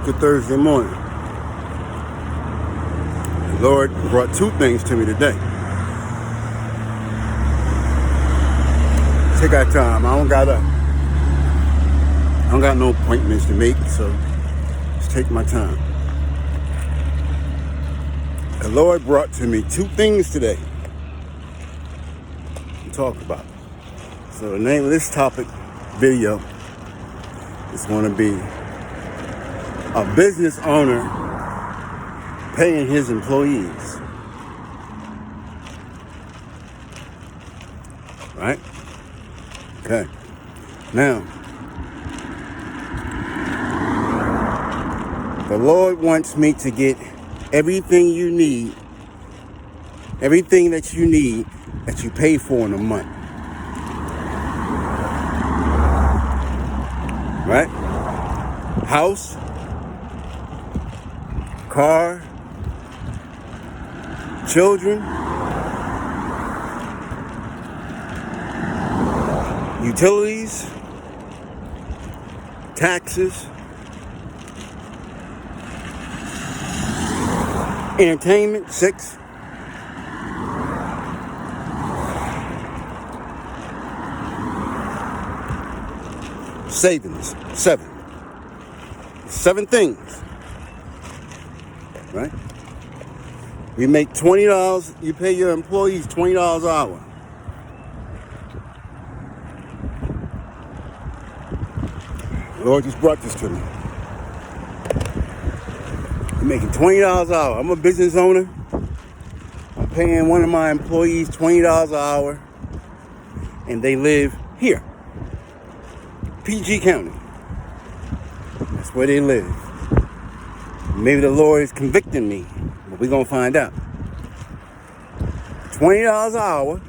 Good Thursday morning. The Lord brought two things to me today. Take our time. I don't got no appointments to make, so just take my time. The Lord brought to me two things today to talk about. So the name of this topic video is going to be a business owner paying his employees. Right? Okay. Now, the Lord wants me to get everything you need, everything that you need that you pay for in a month. Right? House, car, children, utilities, taxes, entertainment, 6. Savings, 7. 7 things. Right? You make $20, you pay your employees $20 an hour. The Lord just brought this to me. You're making $20 an hour. I'm a business owner. I'm paying one of my employees $20 an hour. And they live here. PG County. That's where they live. Maybe the Lord is convicting me, but we're going to find out. $20 an hour.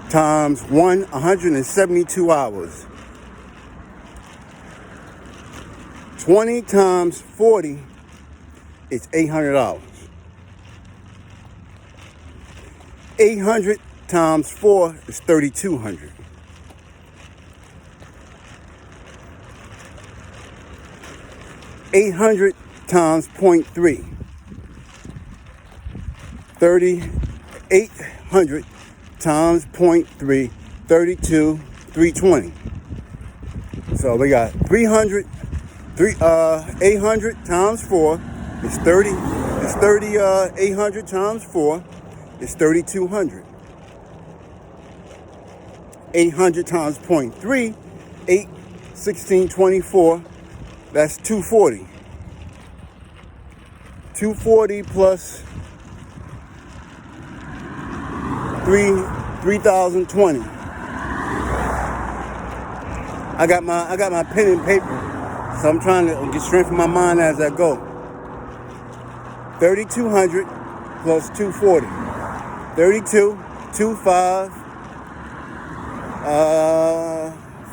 Times 172 hours. 20 times 40 is $800. 800 times 4 is 3,200. 800 times 0.3. 3,800 times 0.3, 32, 320. So we got 800 times 4 is 30. It's 800 times 4 is 3,200. 800 times 0.3, 8, 16, 24, that's 240. 240 plus 3,020. I got my pen and paper, so I'm trying to get strength in my mind as I go. 3,200 plus 240. 32, 25,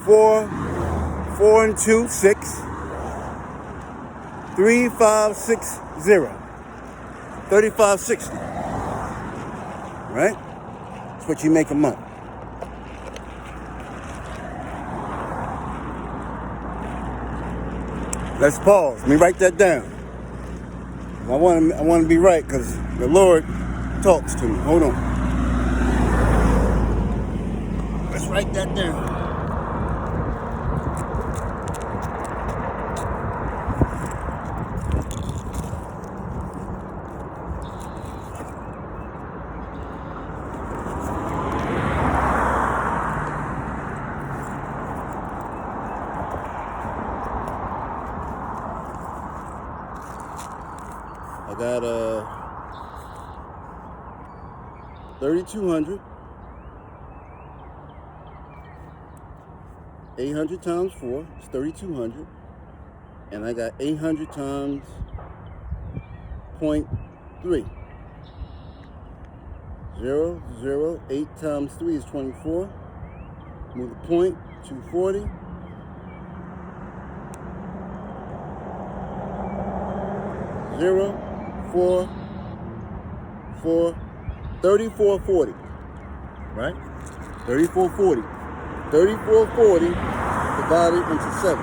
4 and 2, 6. 3,560. 3,560. Right? That's what you make a month. Let's pause. Let me write that down. I want to be right because the Lord talks to me. Hold on. Let's write that down. I got 3,200. 800 times 4 is 3,200. And I got 800 times 0.3. 0, 0, 8 times 3 is 24. Move the point, 240. 0, 4, 4, 34.40, right? 34.40. $34.40 divided into 7.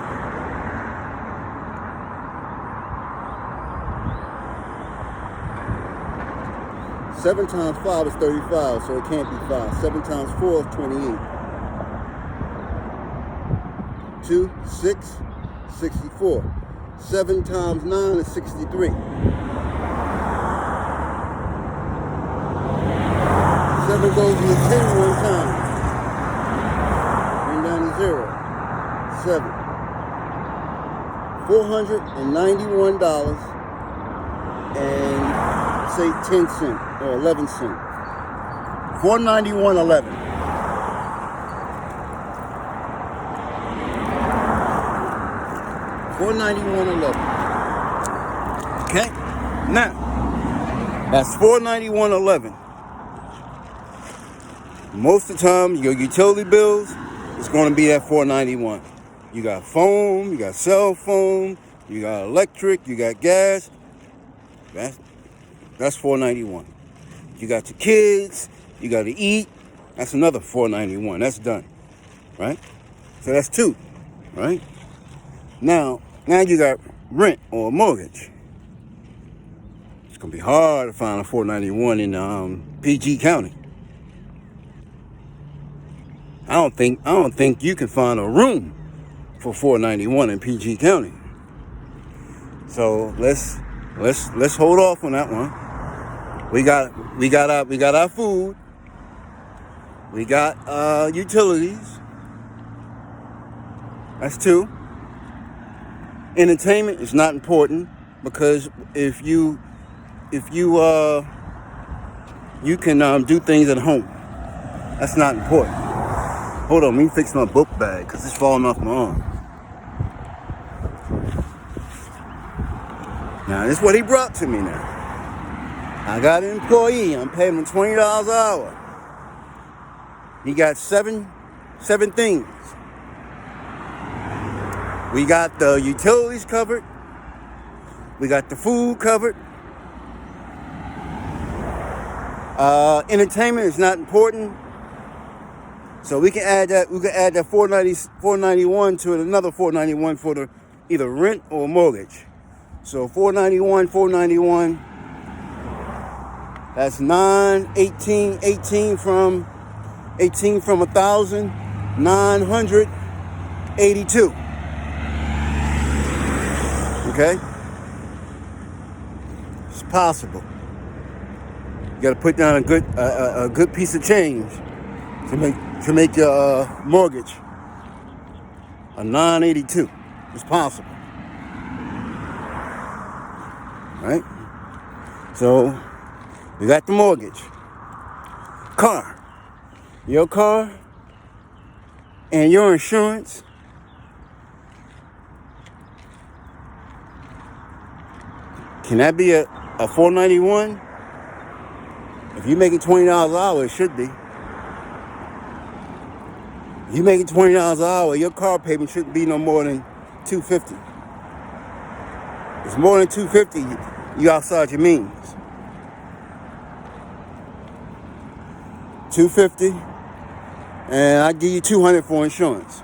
Seven times 5 is 35, so it can't be 5. 7 times 4 is 28. 2, 6, 64. 7 times 9 is 63. 7 goes into 10 one time. Bring down to 0. 7. $491 and say 10 cents or 11 cents. $491.11. $491.11. Okay? Now, that's $491.11. Most of the time, your utility bills is going to be at $491. You got phone, you got cell phone, you got electric, you got gas. That's $491. You got your kids, you got to eat. That's another $491. That's done, right? So that's 2, right? Now you got rent or mortgage. It's gonna be hard to find a $491 in PG County. I don't think you can find a room for $491 in PG County. So let's hold off on that one. We got our food. We got utilities. That's 2. Entertainment is not important because if you can do things at home. That's not important. Hold on, let me fix my book bag because it's falling off my arm. Now, this is what he brought to me now. I got an employee. I'm paying him $20 an hour. He got seven things. We got the utilities covered. We got the food covered. Entertainment is not important. So we can add that $491 to another $491 for the either rent or mortgage. So $491. That's 18 from 1,000, 982. Okay? It's possible. You got to put down a good piece of change to make your mortgage a 982. It's possible. Right? So we got the mortgage. Car. Your car and your insurance. Can that be a $491? If you're making $20 an hour, it should be. If you're making $20 an hour, your car payment shouldn't be no more than $250. If it's more than $250, you outside your means. $250, and I give you $200 for insurance.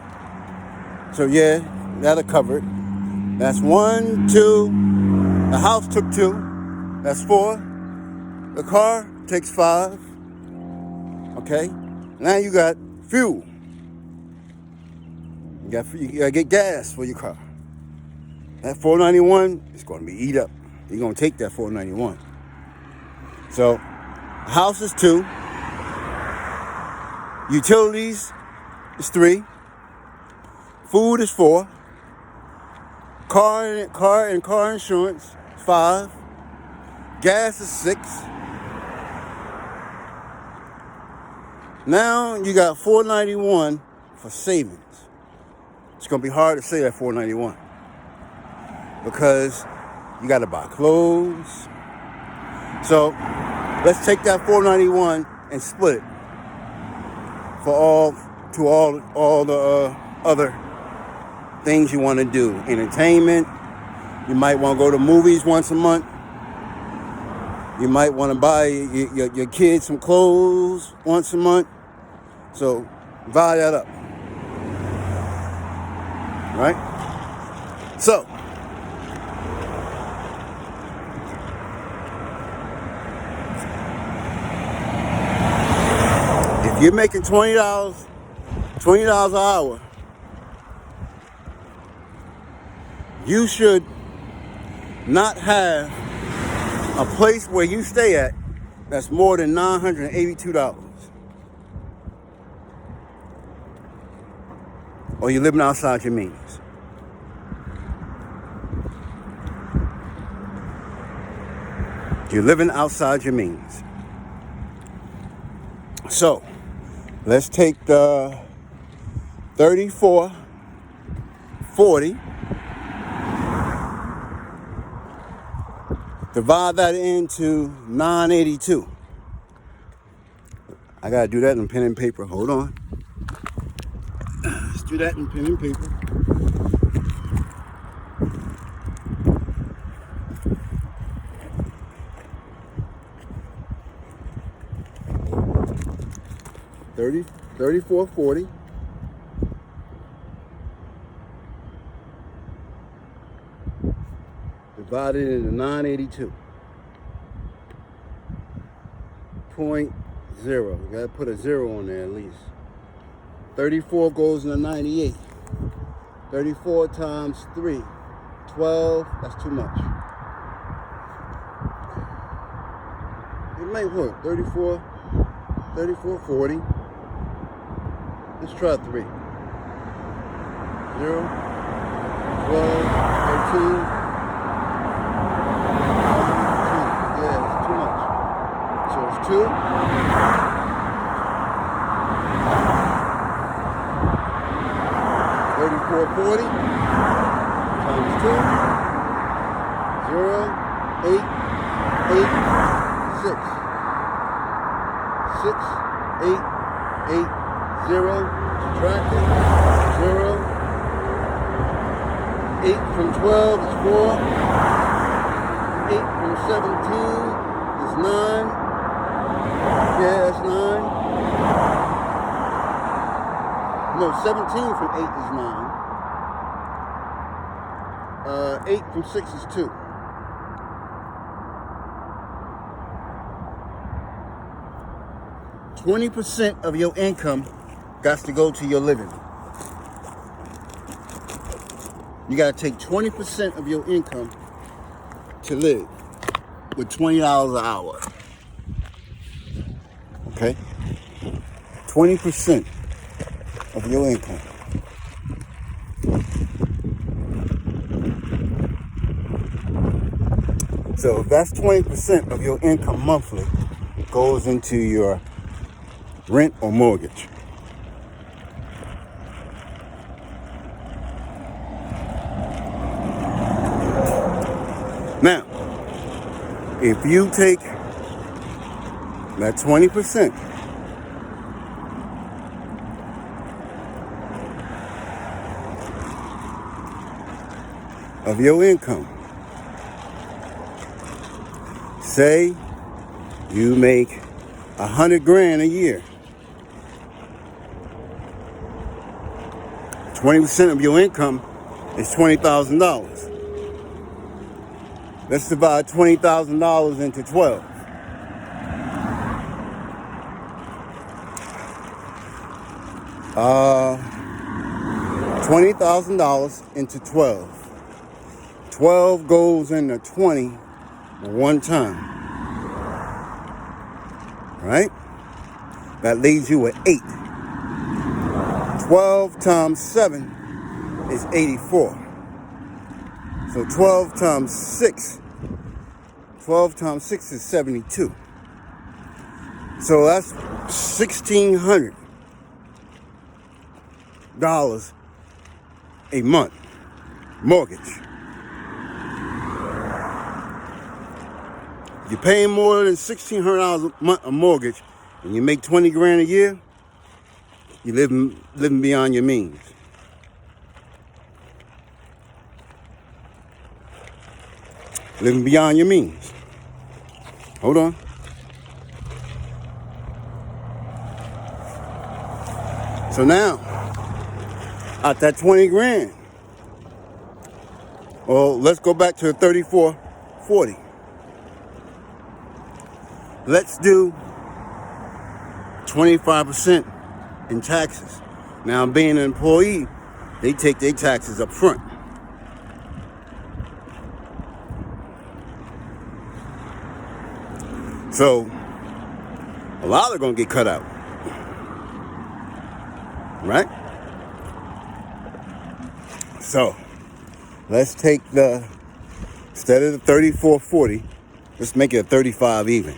So yeah, that'll cover it. That's 1, 2. The house took 2. That's 4. The car takes 5. Okay. Now you got fuel. You gotta get gas for your car. That $491 is going to be eat up. You're going to take that $491. So, house is 2. Utilities is 3. Food is 4. Car insurance is 5. Gas is 6. Now you got $491 for savings. It's going to be hard to say that $491 because you got to buy clothes. So let's take that $491 and split it for all the other things you want to do. Entertainment. You might want to go to movies once a month. You might want to buy your kids some clothes once a month. So divide that up. right? So, if you're making $20 an hour, you should not have a place where you stay at that's more than $982. Or you're living outside your means. You're living outside your means. So, let's take the 3440, divide that into 982. I gotta do that in pen and paper. Hold on. Let's do that in pen and paper. $34.40 divided into 982. 0.0. You gotta put a 0 on there at least. 34 goes into 98. 34 times 3. 12. That's too much. It may work. 34.40. Let's try 3. 0, 12, 13. Yeah, it's too much. So it's 2. 34.40 times 2. 0, 8, 6. 6, 8, 8, 0. Subtract it. 0. 8 from 12 is 4. 8 from 17 is 9. Yeah, that's 9. No, 17 from 8 is 9. 8 from 6 is 2. %20 of your income got to go to your living. You got to take 20% of your income to live with $20 an hour. Okay? 20% of your income. So if that's 20% of your income monthly goes into your rent or mortgage. Now, if you take that 20% of your income, say you make $100,000 a year, 20% of your income is $20,000. Let's divide $20,000 into 12. $20,000 into 12. 12 goes into 20 one time. Right? That leaves you with 8. 12 times 7 is 84. So 12 times 6 is 72. So that's $1,600 a month mortgage. You're paying more than $1,600 a month a mortgage, and you make $20,000 a year. You're living beyond your means. Living beyond your means. Hold on. So now, out that $20,000, Well, let's go back to the 3440. Let's do 25% in taxes. Now, being an employee, they take their taxes up front. So, a lot are going to get cut out. Right? So, let's take instead of the 3440, let's make it a 35 even.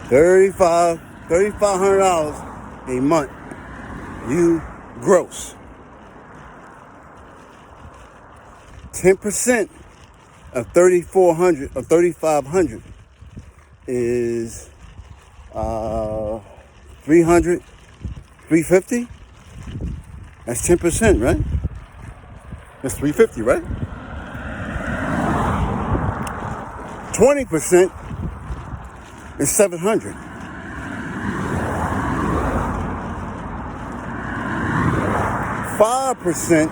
$3,500 a month, you gross. 10% of 3,400 or 3,500 is 300, 350. That's 10%, right? That's 350, right? 20% is 700. 5%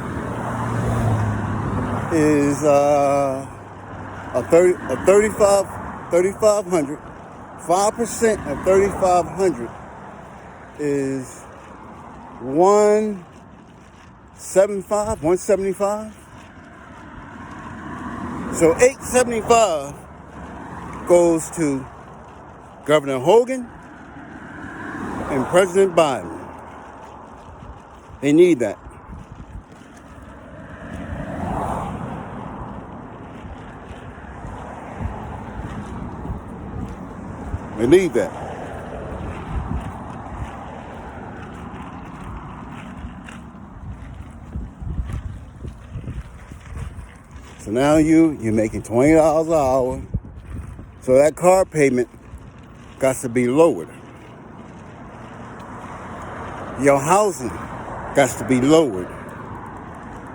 is 3,500. 5% of 3,500 is 175. So 875 goes to Governor Hogan and President Biden. They need that. They need that. So now you're making $20 an hour. So that car payment got to be lowered. Your housing got to be lowered.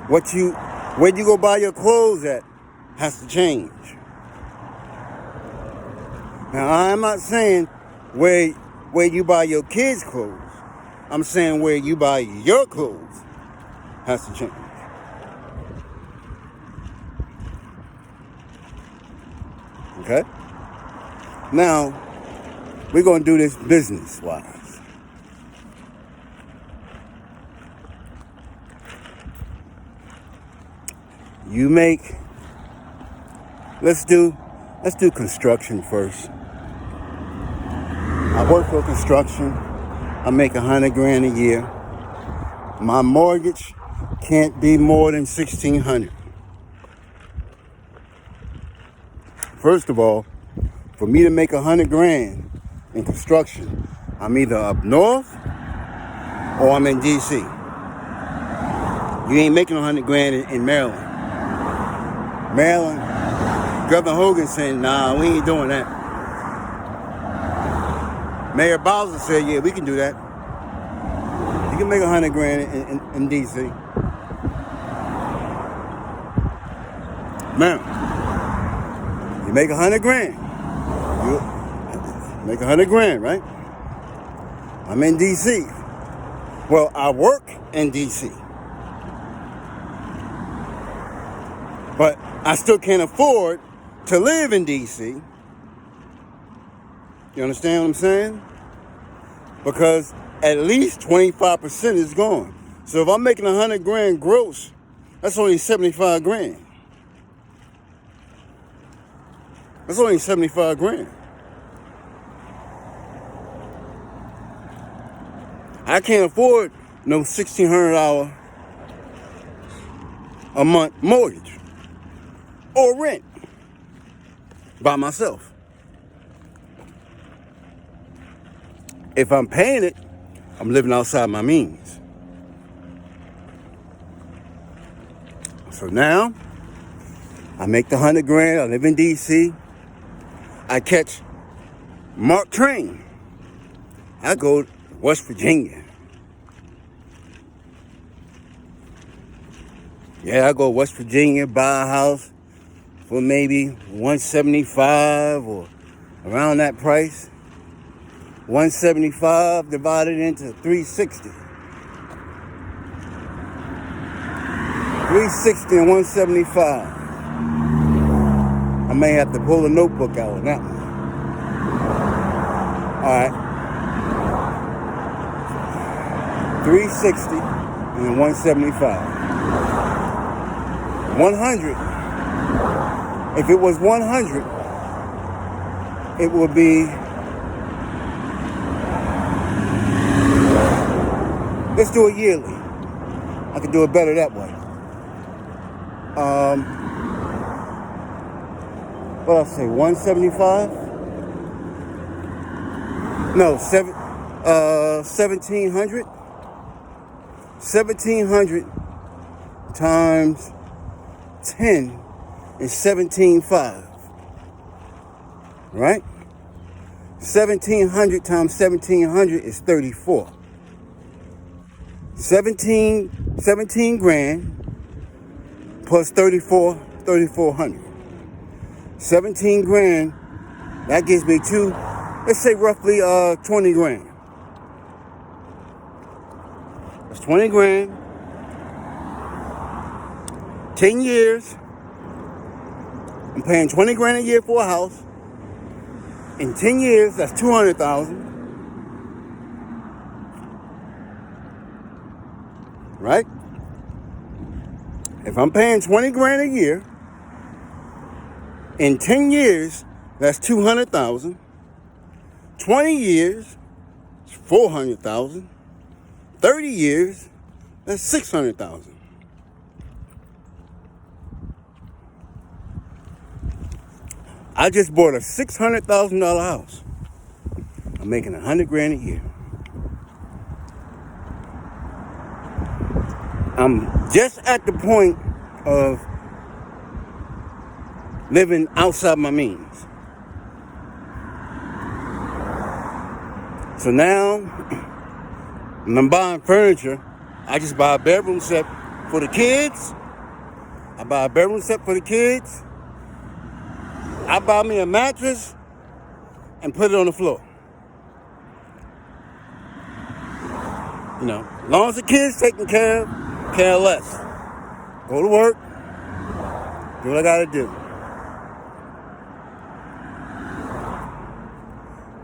Where you go buy your clothes at has to change. Now, I'm not saying where you buy your kids' clothes. I'm saying where you buy your clothes has to change. Okay? Now, we're going to do this business-wise. You make, let's do construction first. I work for construction. I make $100,000 a year. My mortgage can't be more than $1,600. First of all, for me to make $100,000 in construction, I'm either up north or I'm in DC. You ain't making $100,000 in Maryland. Maryland, Governor Hogan said, nah, we ain't doing that. Mayor Bowser said, yeah, we can do that. You can make $100,000 in DC. Man, you make $100,000. You make $100,000, right? I'm in DC. Well, I work in DC. But I still can't afford to live in DC. You understand what I'm saying? Because at least 25% is gone. So if I'm making $100,000 gross, that's only $75,000. That's only $75,000. I can't afford no $1,600 a month mortgage or rent by myself. If I'm paying it, I'm living outside my means. So now, I make the $100,000. I live in DC. I catch Mark Train. I go to West Virginia. Yeah, I go to West Virginia, buy a house for maybe $175 or around that price. $175 divided into $360. 360 and 175. I may have to pull a notebook out on that one. Alright. 360 and 175. 100. If it was 100, it would be, let's do it yearly. I could do it better that way. What I'll say, 175? No, 1700. 1700 times 10 is 17.5. Right? 1700 times 1700 is 34. 17 grand plus 3,400. 17 grand, that gives me let's say roughly 20 grand. That's 20 grand. 10 years. I'm paying 20 grand a year for a house. In 10 years, that's 200,000. Right? If I'm paying 20 grand a year, in 10 years, that's 200,000. 20 years, it's 400,000. 30 years, that's 600,000. I just bought a $600,000 house. I'm making 100 grand a year. I'm just at the point of living outside my means. So now, when I'm buying furniture, I just buy a bedroom set for the kids. I buy a bedroom set for the kids. I buy me a mattress and put it on the floor. You know, as long as the kids taken care of, care less. Go to work, do what I gotta do.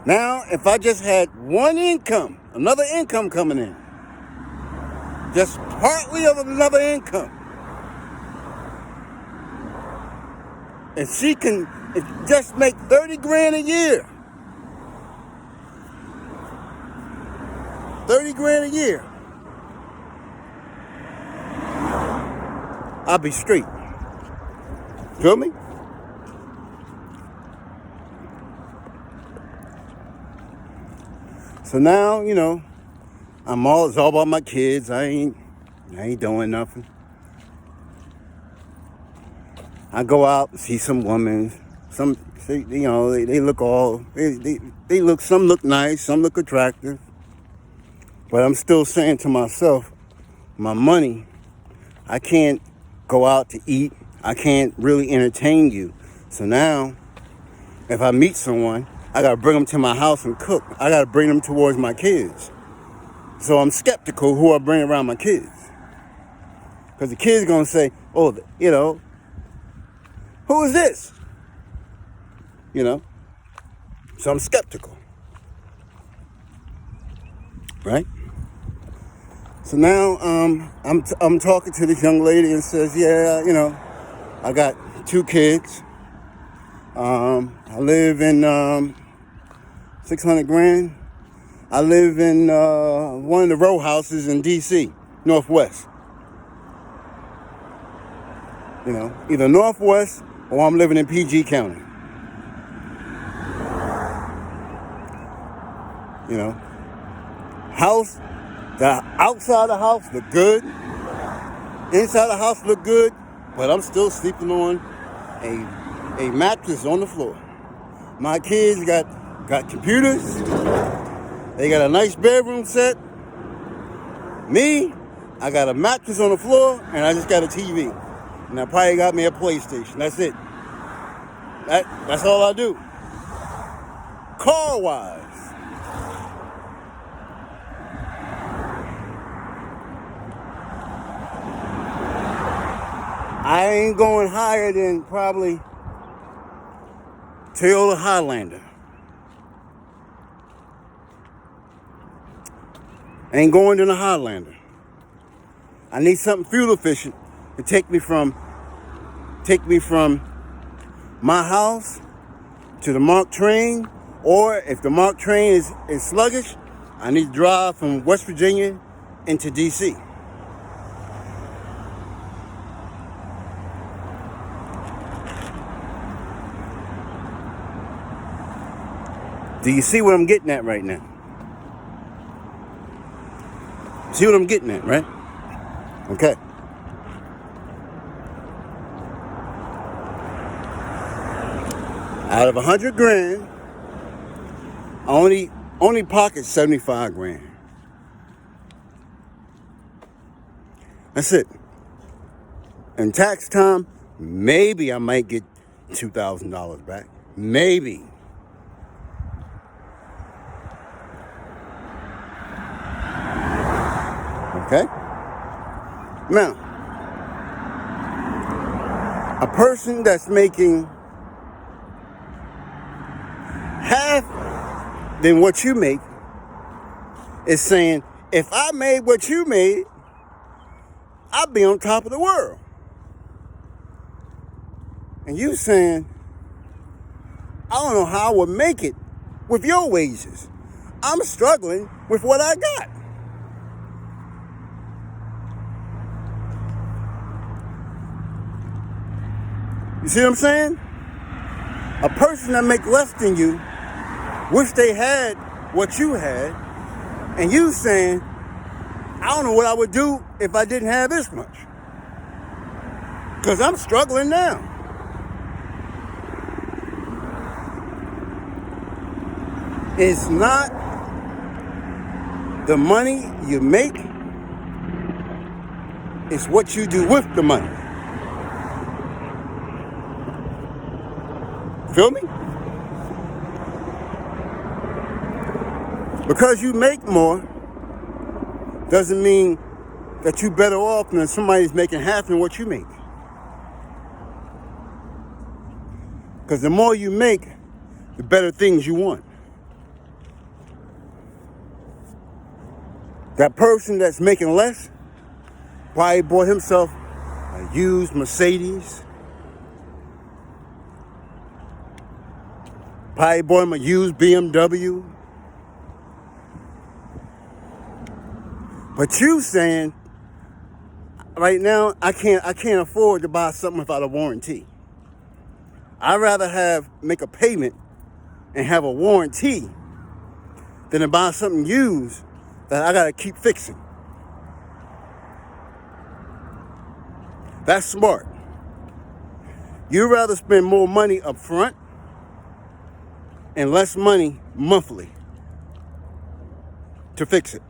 Now, if I just had one income, another income coming in, just partly of another income, and she can just make 30 grand a year, 30 grand a year, I'll be straight. Feel me? So now, you know, it's all about my kids. I ain't doing nothing. I go out and see some women. Some they look some look nice, some look attractive. But I'm still saying to myself, my money, I can't go out to eat. I can't really entertain you. So now, if I meet someone, I got to bring them to my house and cook. I got to bring them towards my kids. So I'm skeptical who I bring around my kids. Because the kids going to say, oh, you know, who is this? You know? So I'm skeptical. Right? So now I'm talking to this young lady and says, yeah, you know, I got 2 kids. I live in 600 grand. I live in one of the row houses in D.C., Northwest. You know, either Northwest or I'm living in PG County. You know, house, the outside of the house look good. Inside the house look good, but I'm still sleeping on a mattress on the floor. My kids got computers. They got a nice bedroom set. Me, I got a mattress on the floor, and I just got a TV. And I probably got me a PlayStation. That's it. That's all I do. Car-wise. I ain't going higher than probably Toyota Highlander. Ain't going to the Highlander. I need something fuel efficient to take me from my house to the MARC train, or if the MARC train is sluggish, I need to drive from West Virginia into DC. Do you see what I'm getting at right now? See what I'm getting at, right? Okay. Out of 100 grand, I only pocket 75 grand. That's it. In tax time, maybe I might get $2,000 back. Maybe. Okay? Now, a person that's making half than what you make is saying, if I made what you made, I'd be on top of the world. And you saying, I don't know how I would make it with your wages. I'm struggling with what I got. You see what I'm saying? A person that make less than you wish they had what you had, and you saying, I don't know what I would do if I didn't have this much. Because I'm struggling now. It's not the money you make, it's what you do with the money. Feel me? Because you make more doesn't mean that you're better off than somebody's making half than what you make. Because the more you make, the better things you want. That person that's making less probably bought himself a used Mercedes. Probably bought him a used BMW. But you saying, right now, I can't afford to buy something without a warranty. I'd rather make a payment and have a warranty than to buy something used that I gotta keep fixing. That's smart. You'd rather spend more money up front and less money monthly to fix it.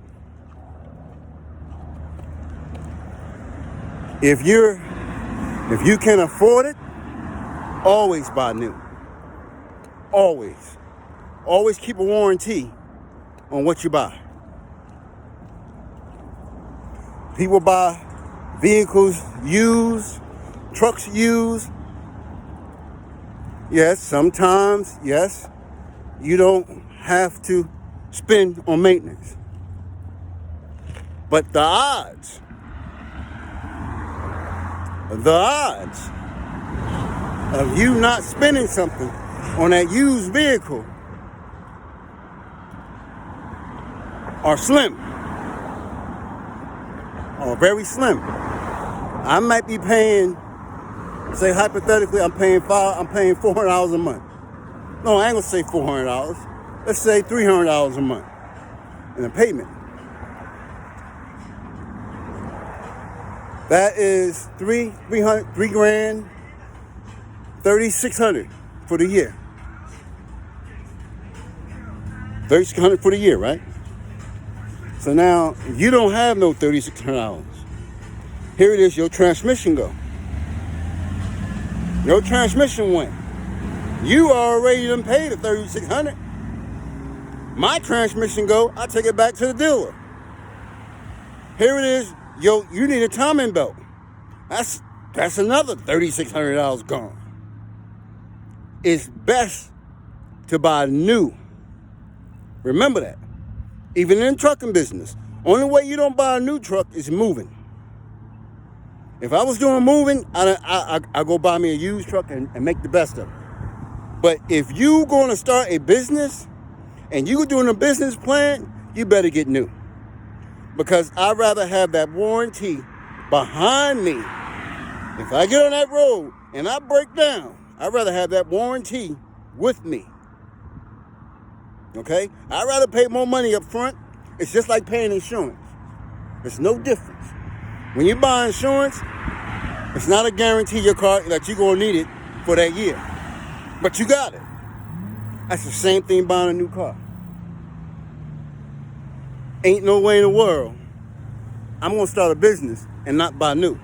If you can afford it, always buy new. Always. Always keep a warranty on what you buy. People buy vehicles used, trucks used. Yes, sometimes, yes, you don't have to spend on maintenance. But the odds of you not spending something on that used vehicle are slim, or very slim. I might be paying, say hypothetically, I'm paying $400 a month. No, I ain't gonna say $400. Let's say $300 a month in a payment. That is $3 grand, $3,600 for the year. $3,600 for the year, right? So now you don't have no $3,600. Here it is, your transmission go. Your transmission went. You already done paid the $3,600. My transmission go, I take it back to the dealer. Here it is, you need a timing belt. That's That's another $3,600 gone. It's best to buy new. Remember that. Even in trucking business, only way you don't buy a new truck is moving. If I was doing moving, I go buy me a used truck and make the best of it. But if you going to start a business and you doing a business plan, you better get new. Because I'd rather have that warranty behind me. If I get on that road and I break down, I'd rather have that warranty with me. Okay? I'd rather pay more money up front. It's just like paying insurance. There's no difference. When you buy insurance, it's not a guarantee your car that you're going to need it for that year. But you got it. That's the same thing buying a new car. Ain't no way in the world I'm going to start a business and not buy new.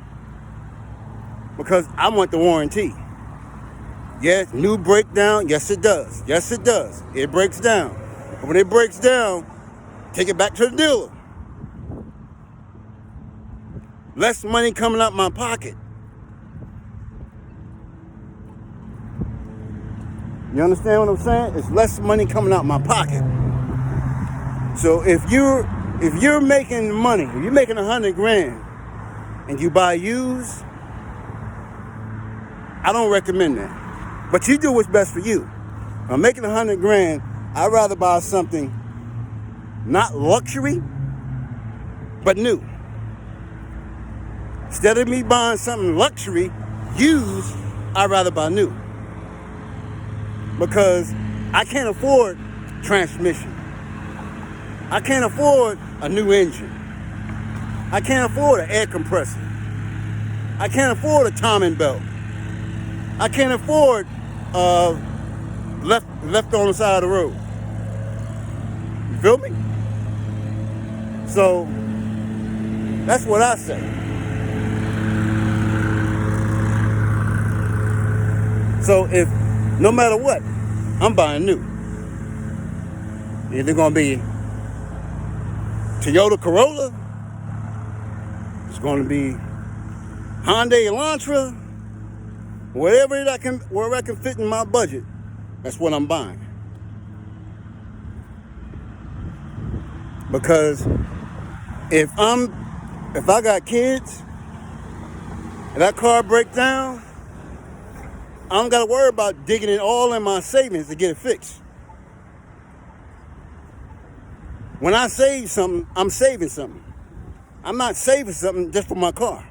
Because I want the warranty. Yes, new breakdown. Yes, it does. Yes, it does. It breaks down. But when it breaks down, take it back to the dealer. Less money coming out my pocket. You understand what I'm saying? It's less money coming out my pocket. So if you're making money, if you're making $100,000 and you buy used, I don't recommend that. But you do what's best for you. If I'm making $100,000, I'd rather buy something not luxury, but new. Instead of me buying something luxury, used, I'd rather buy new. Because I can't afford transmission. I can't afford a new engine. I can't afford an air compressor. I can't afford a timing belt. I can't afford left on the side of the road. You feel me? So that's what I say. So if no matter what, I'm buying new. Either gonna be Toyota Corolla, it's gonna be Hyundai Elantra, wherever I can fit in my budget, that's what I'm buying. Because if I got kids and that car breaks down, I don't got to worry about digging it all in my savings to get it fixed. When I save something, I'm saving something. I'm not saving something just for my car.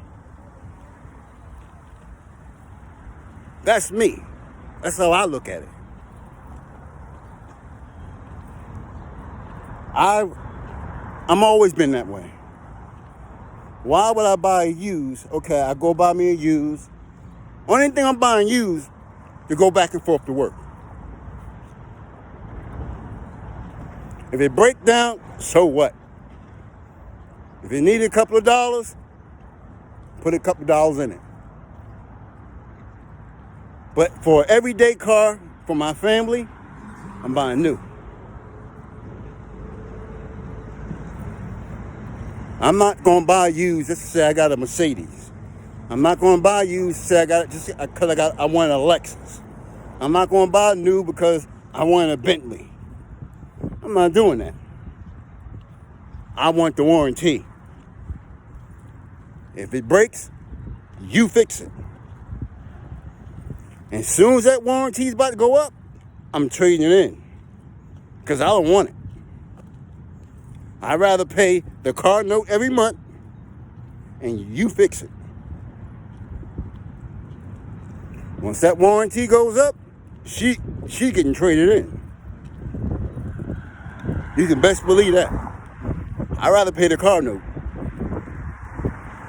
That's me. That's how I look at it. I'm always been that way. Why would I buy a used? Okay, I go buy me a used. Only thing I'm buying used to go back and forth to work. If it breaks down, so what? If it needed a couple of dollars, put a couple of dollars in it. But for an everyday car for my family, I'm buying new. I'm not going to buy used just to say I got a Mercedes. I'm not going to buy used to say I got it just because I want a Lexus. I'm not going to buy new because I want a Bentley. I'm not doing that. I want the warranty. If it breaks, you fix it. And as soon as that warranty is about to go up, I'm trading it in. Because I don't want it. I'd rather pay the car note every month and you fix it. Once that warranty goes up, she getting traded in. You can best believe that. I'd rather pay the car note.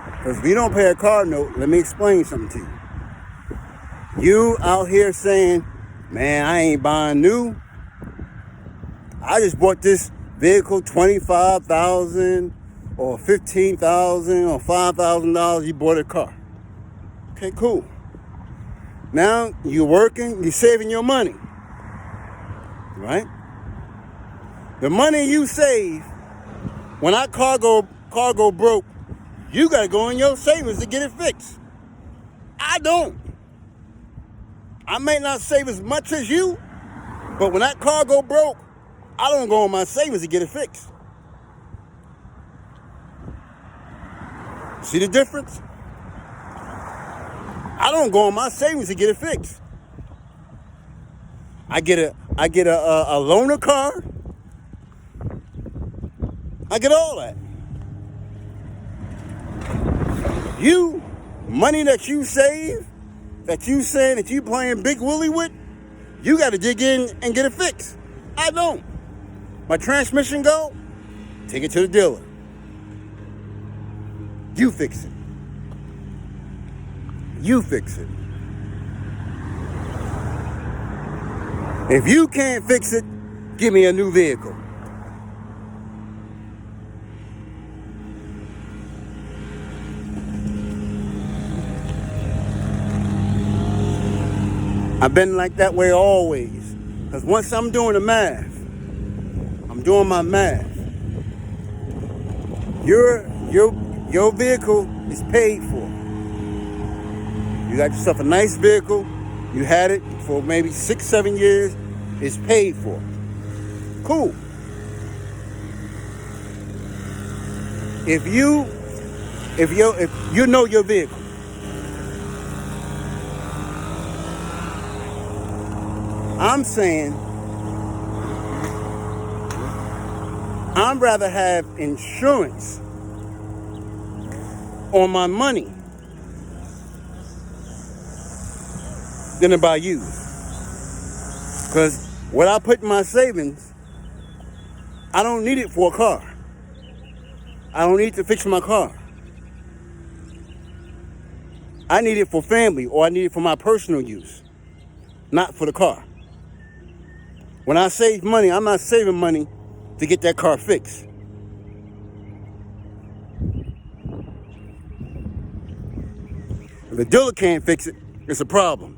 Because if you don't pay a car note, let me explain something to you. You out here saying, man, I ain't buying new. I just bought this vehicle $25,000 or $15,000 or $5,000. You bought a car. Okay, cool. Now you're working, you're saving your money, right? The money you save, when our car go broke, you got to go in your savings to get it fixed. I don't. I may not save as much as you, but when that car go broke, I don't go on my savings to get it fixed. See the difference? I don't go on my savings to get it fixed. I get a loaner card. I get all that. You, money that you save, that you saying that you playing Big Willie with, you got to dig in and get it fixed. I don't. My transmission go, take it to the dealer. You fix it. You fix it. If you can't fix it, give me a new vehicle. I've been like that way always. Because once I'm doing the math, I'm doing my math. Your vehicle is paid for. You got yourself a nice vehicle. You had it for maybe 6-7 years. It's paid for. Cool. If you know your vehicle, I'm saying I'd rather have insurance on my money than to buy used. Because what I put in my savings, I don't need it for a car. I don't need to fix my car. I need it for family, or I need it for my personal use, not for the car. When I save money, I'm not saving money to get that car fixed. If the dealer can't fix it, it's a problem.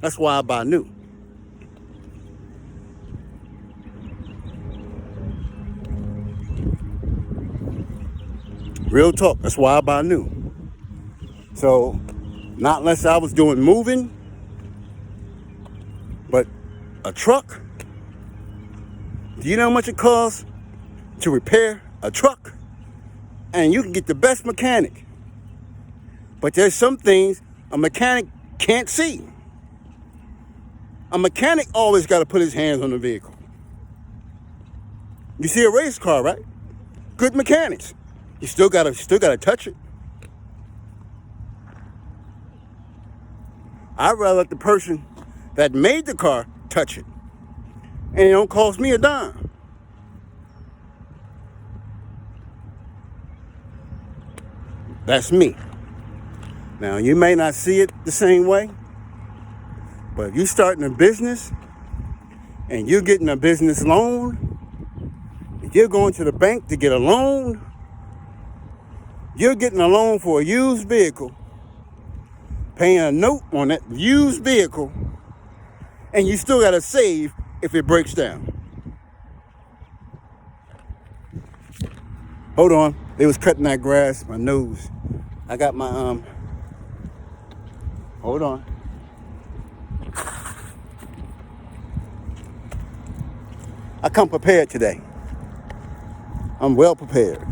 That's why I buy new. Real talk, that's why I buy new. So, not unless I was doing moving, but a truck, do you know how much it costs to repair a truck? And you can get the best mechanic. But there's some things a mechanic can't see. A mechanic always got to put his hands on the vehicle. You see a race car, right? Good mechanics. You still gotta touch it. I'd rather let the person that made the car touch it. And it don't cost me a dime. That's me. Now, you may not see it the same way, but if you're starting a business and you're getting a business loan, if you're going to the bank to get a loan, you're getting a loan for a used vehicle, paying a note on that used vehicle, and you still got to save if it breaks down. Hold on. They was cutting that grass, my nose. I got my, hold on. I come prepared today. I'm well prepared.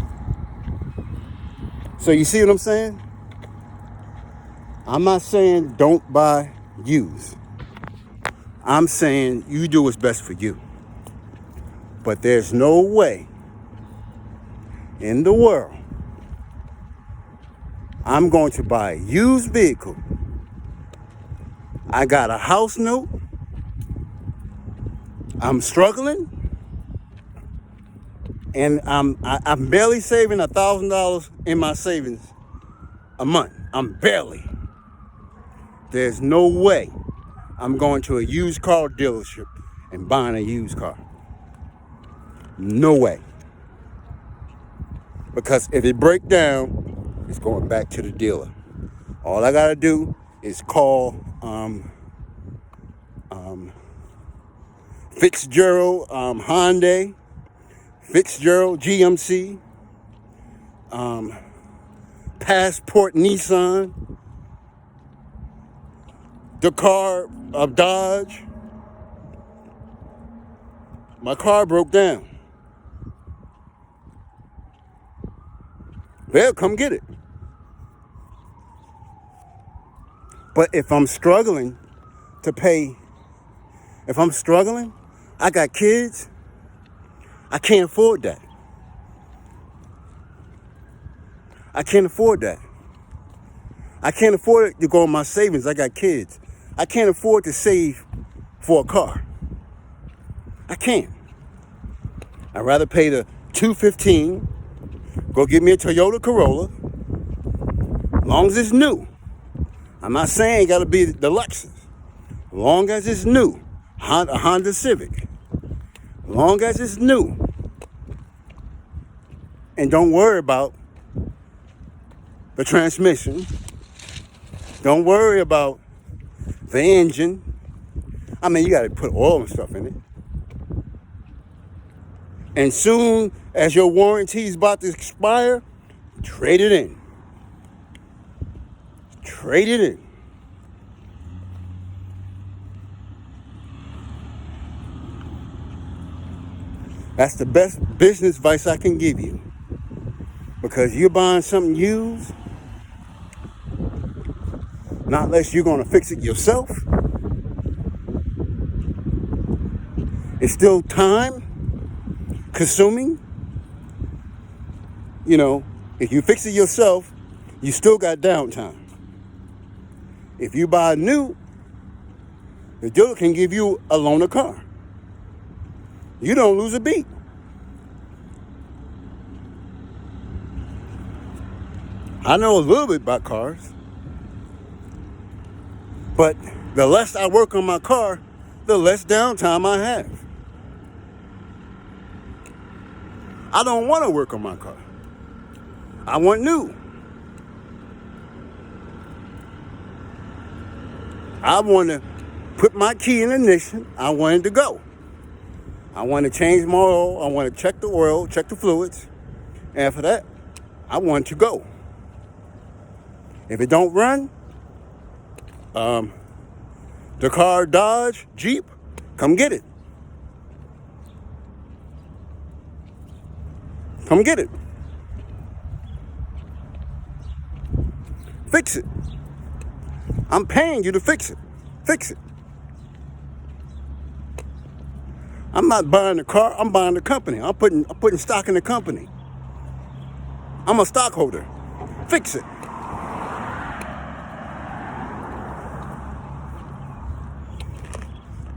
So you see what I'm saying? I'm not saying don't buy used. I'm saying you do what's best for you. But there's no way in the world I'm going to buy a used vehicle. I got a house note. I'm struggling. And I'm barely saving $1,000 in my savings a month. I'm barely. There's no way I'm going to a used car dealership and buying a used car. No way. Because if it breaks down, it's going back to the dealer. All I gotta do is call Fitzgerald Hyundai, Fitzgerald GMC, Passport Nissan, the car of Dodge. My car broke down. They'll come get it. But if I'm struggling to pay, if I'm struggling, I got kids, I can't afford that. I can't afford that. I can't afford to go on my savings. I got kids. I can't afford to save for a car. I can't. I'd rather pay the $215, go get me a Toyota Corolla, as long as it's new. I'm not saying it got to be the Lexus. As long as it's new. A Honda Civic. As long as it's new. And don't worry about the transmission. Don't worry about the engine. I mean, you got to put oil and stuff in it. And soon as your warranty is about to expire, trade it in. Trade it in. That's the best business advice I can give you. Because you're buying something used, not unless you're going to fix it yourself. It's still time consuming. You know, if you fix it yourself, you still got downtime. If you buy new, the dealer can give you a loaner car. You don't lose a beat. I know a little bit about cars, but the less I work on my car, the less downtime I have. I don't want to work on my car. I want new. I want to put my key in the ignition. I want it to go. I want to change my oil. I want to check the oil, check the fluids. And after that, I want it to go. If it don't run, the car, Dodge, Jeep, come get it. Come get it. Fix it. I'm paying you to fix it. Fix it. I'm not buying the car. I'm buying the company. I'm putting stock in the company. I'm a stockholder. Fix it.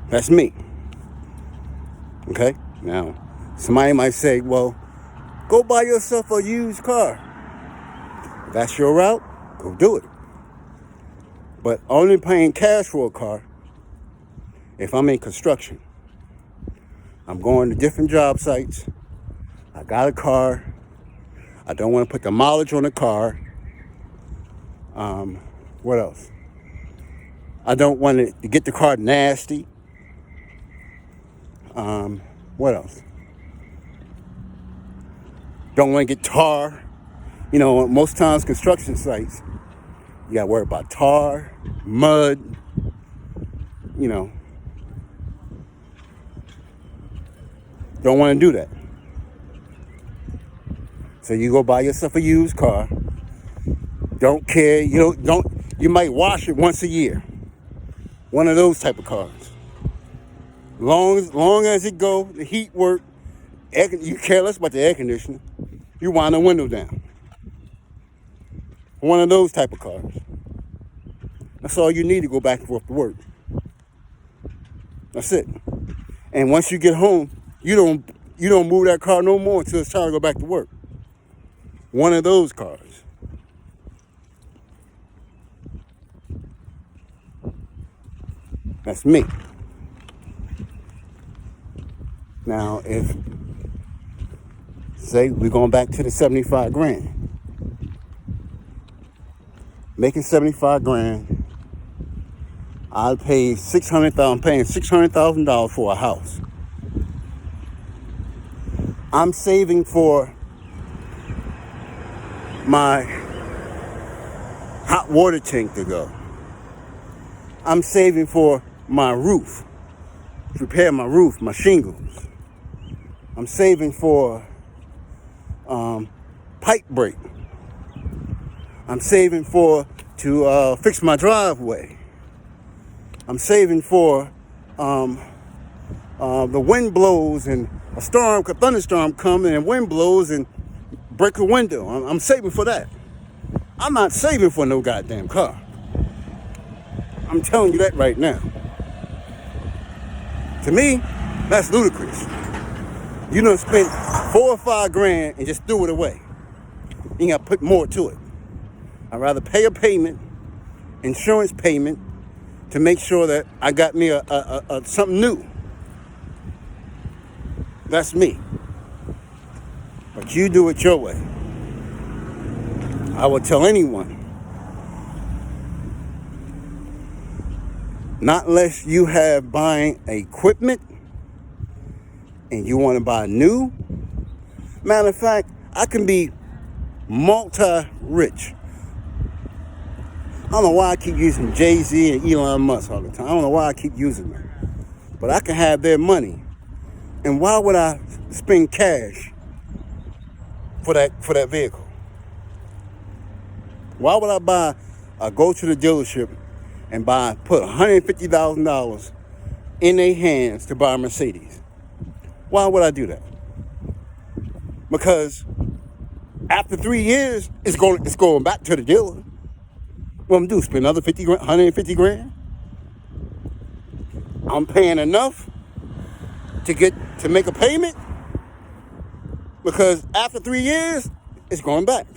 That's me. Okay? Now, somebody might say, well, go buy yourself a used car. If that's your route, go do it. But only paying cash for a car if I'm in construction. I'm going to different job sites. I got a car. I don't want to put the mileage on the car. What else? I don't want to get the car nasty. What else? Don't want to get tar. You know, most times construction sites, you got to worry about tar, mud, you know. Don't want to do that. So you go buy yourself a used car. Don't care. You might wash it once a year. One of those type of cars. Long as it go, the heat work, you care less about the air conditioner. You wind the window down. One of those type of cars. That's all you need to go back and forth to work. That's it. And once you get home, you don't move that car no more until it's time to go back to work. One of those cars. That's me. Now, if, say, we're going back to the 75 grand. Making 75 grand, I'll pay I'm paying $600,000 for a house. I'm saving for my hot water tank to go. I'm saving for my roof, to repair my roof, my shingles. I'm saving for pipe break. I'm saving for to fix my driveway. I'm saving for the wind blows and a thunderstorm comes and wind blows and break a window. I'm saving for that. I'm not saving for no goddamn car. I'm telling you that right now. To me, that's ludicrous. You done spent $4 or $5 grand and just threw it away. You got to put more to it. I'd rather pay a payment, insurance payment, to make sure that I got me a something new. That's me. But you do it your way. I would tell anyone, not unless you have buying equipment and you want to buy new. Matter of fact, I can be multi-rich. I don't know why I keep using Jay-Z and Elon Musk all the time. I don't know why I keep using them. But I can have their money. And why would I spend cash for that vehicle? Why would I go to the dealership and put $150,000 in their hands to buy a Mercedes? Why would I do that? Because after 3 years, it's going back to the dealer. What I'm doing, spend another 150 grand? I'm paying enough to make a payment, because after 3 years, it's going back.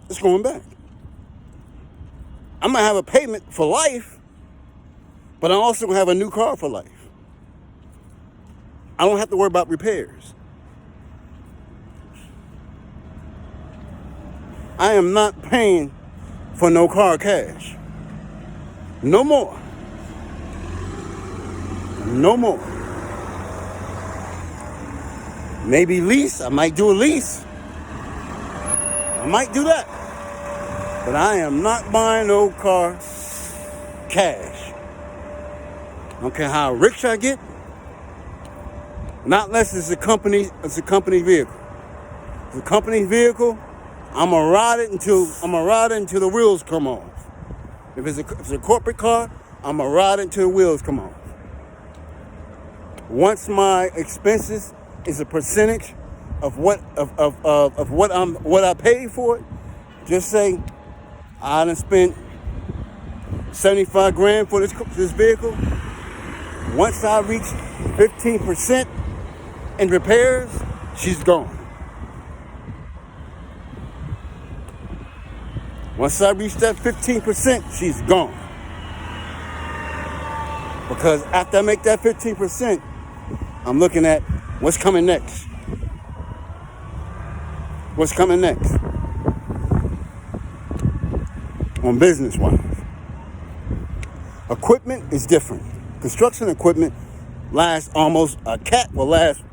It's going back. I'm going to have a payment for life, but I'm also going to have a new car for life. I don't have to worry about repairs. I am not paying for no car cash. No more. No more. Maybe lease. I might do a lease. I might do that. But I am not buying no car cash. I don't care how rich I get. Not unless it's a company vehicle. If it's a company vehicle, I'm gonna ride it until the wheels come off. If it's a corporate car, I'm gonna ride it until the wheels come off. Once my expenses is a percentage of what I paid for it, just say I done spent 75 grand for this vehicle. Once I reach 15% in repairs, she's gone. Once I reach that 15%, she's gone. Because after I make that 15%, I'm looking at what's coming next. What's coming next? On business-wise. Equipment is different. Construction equipment lasts almost, a cat will last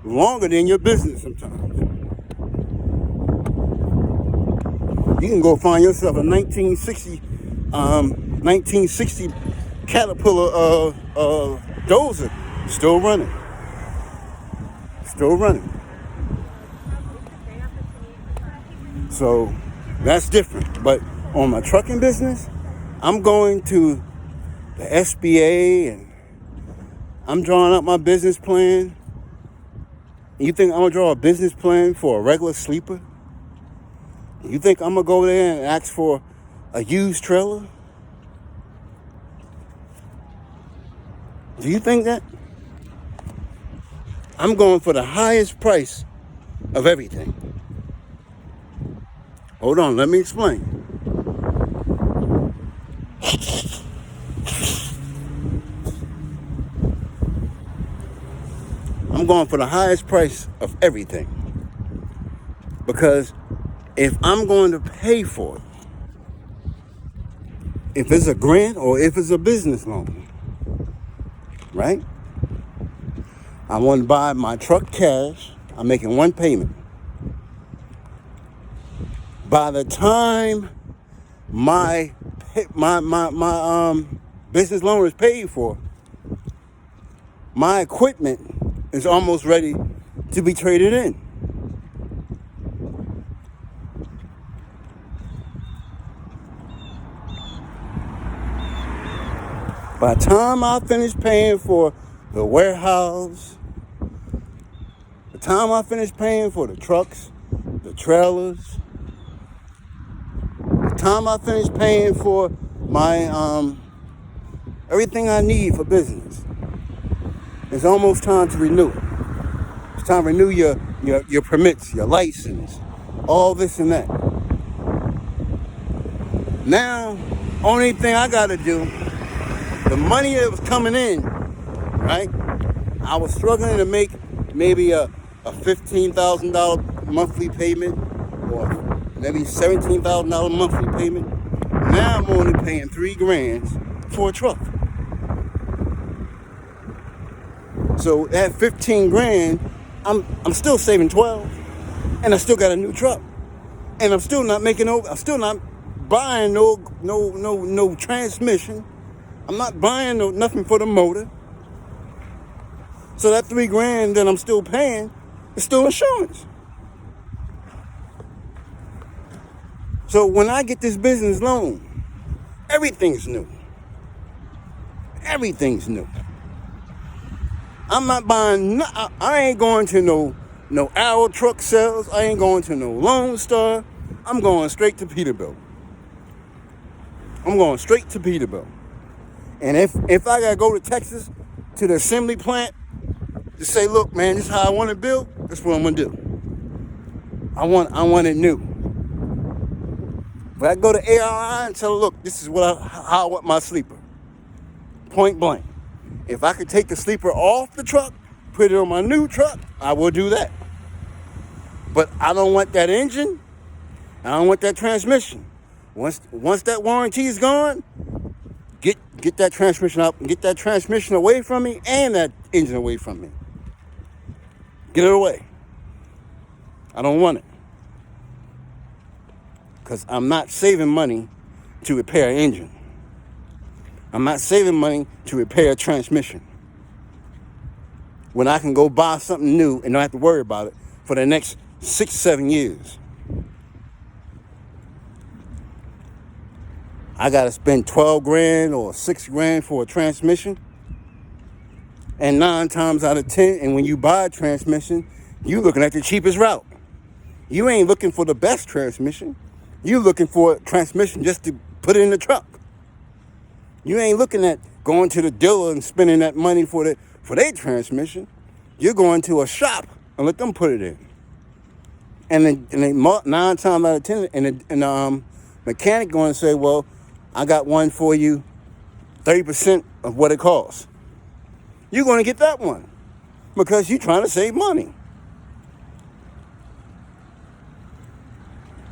longer than your business sometimes. You can go find yourself a 1960 Caterpillar dozer, still running. So that's different. But on my trucking business, I'm going to the SBA and I'm drawing up my business plan. You think I'm gonna draw a business plan for a regular sleeper? You think I'm gonna go there and ask for a used trailer? Do you think that? I'm going for the highest price of everything. Hold on, let me explain. I'm going for the highest price of everything. Because if I'm going to pay for it, if it's a grant or if it's a business loan, right? I want to buy my truck cash. I'm making one payment. By the time my business loan is paid for, my equipment is almost ready to be traded in. By the time I finish paying for the warehouse, the time I finish paying for the trucks, the trailers, the time I finish paying for my everything I need for business, it's almost time to renew it. It's time to renew your permits, your license, all this and that. Now, only thing I gotta do, the money that was coming in, right? I was struggling to make maybe a $15,000 monthly payment or maybe $17,000 monthly payment. Now I'm only paying $3,000 for a truck. So at $15,000, I'm still saving 12, and I still got a new truck, and I'm still not buying no transmission. I'm not buying nothing for the motor. So that $3,000 that I'm still paying is still insurance. So when I get this business loan, everything's new. Everything's new. I'm not buying. I ain't going to no Arrow Truck Sales. I ain't going to no Lone Star. I'm going straight to Peterbilt. And if I gotta go to Texas to the assembly plant to say, look, man, this is how I want it built, that's what I'm gonna do. I want it new. But I go to ARI and tell them, look, this is how I want my sleeper. Point blank. If I could take the sleeper off the truck, put it on my new truck, I will do that. But I don't want that engine. I don't want that transmission. Once that warranty is gone, get that transmission out, get that transmission away from me and that engine away from me. Get it away. I don't want it. Because I'm not saving money to repair an engine. I'm not saving money to repair a transmission. When I can go buy something new and don't have to worry about it for the next 6-7 years. I got to spend $12,000 or $6,000 for a transmission. And 9 times out of 10, and when you buy a transmission, you looking at the cheapest route. You ain't looking for the best transmission. You looking for a transmission just to put it in the truck. You ain't looking at going to the dealer and spending that money for their transmission. You're going to a shop and let them put it in. And then 9 times out of 10, and the mechanic going to say, well, I got one for you, 30% of what it costs. You're going to get that one because you're trying to save money.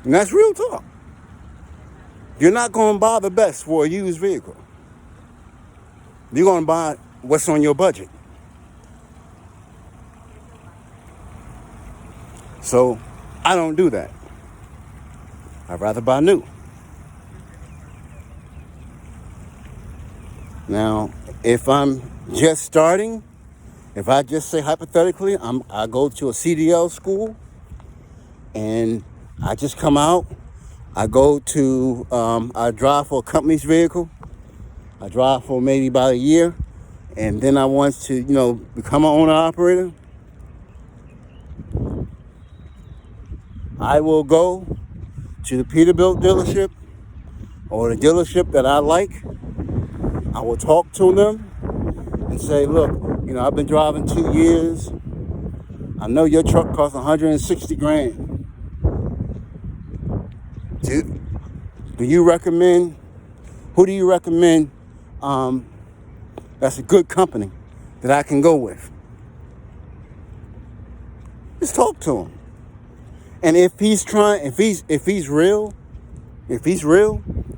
And that's real talk. You're not going to buy the best for a used vehicle. You're going to buy what's on your budget. So I don't do that. I'd rather buy new. Now, if I'm just starting, if I just say hypothetically, I go to a CDL school and I just come out, I go to, I drive for a company's vehicle. I drive for maybe about a year, and then I want to, become an owner-operator. I will go to the Peterbilt dealership or the dealership that I like. I will talk to them and say, look, I've been driving 2 years. I know your truck costs $160,000. Who do you recommend that's a good company that I can go with? Just talk to him. And if he's real,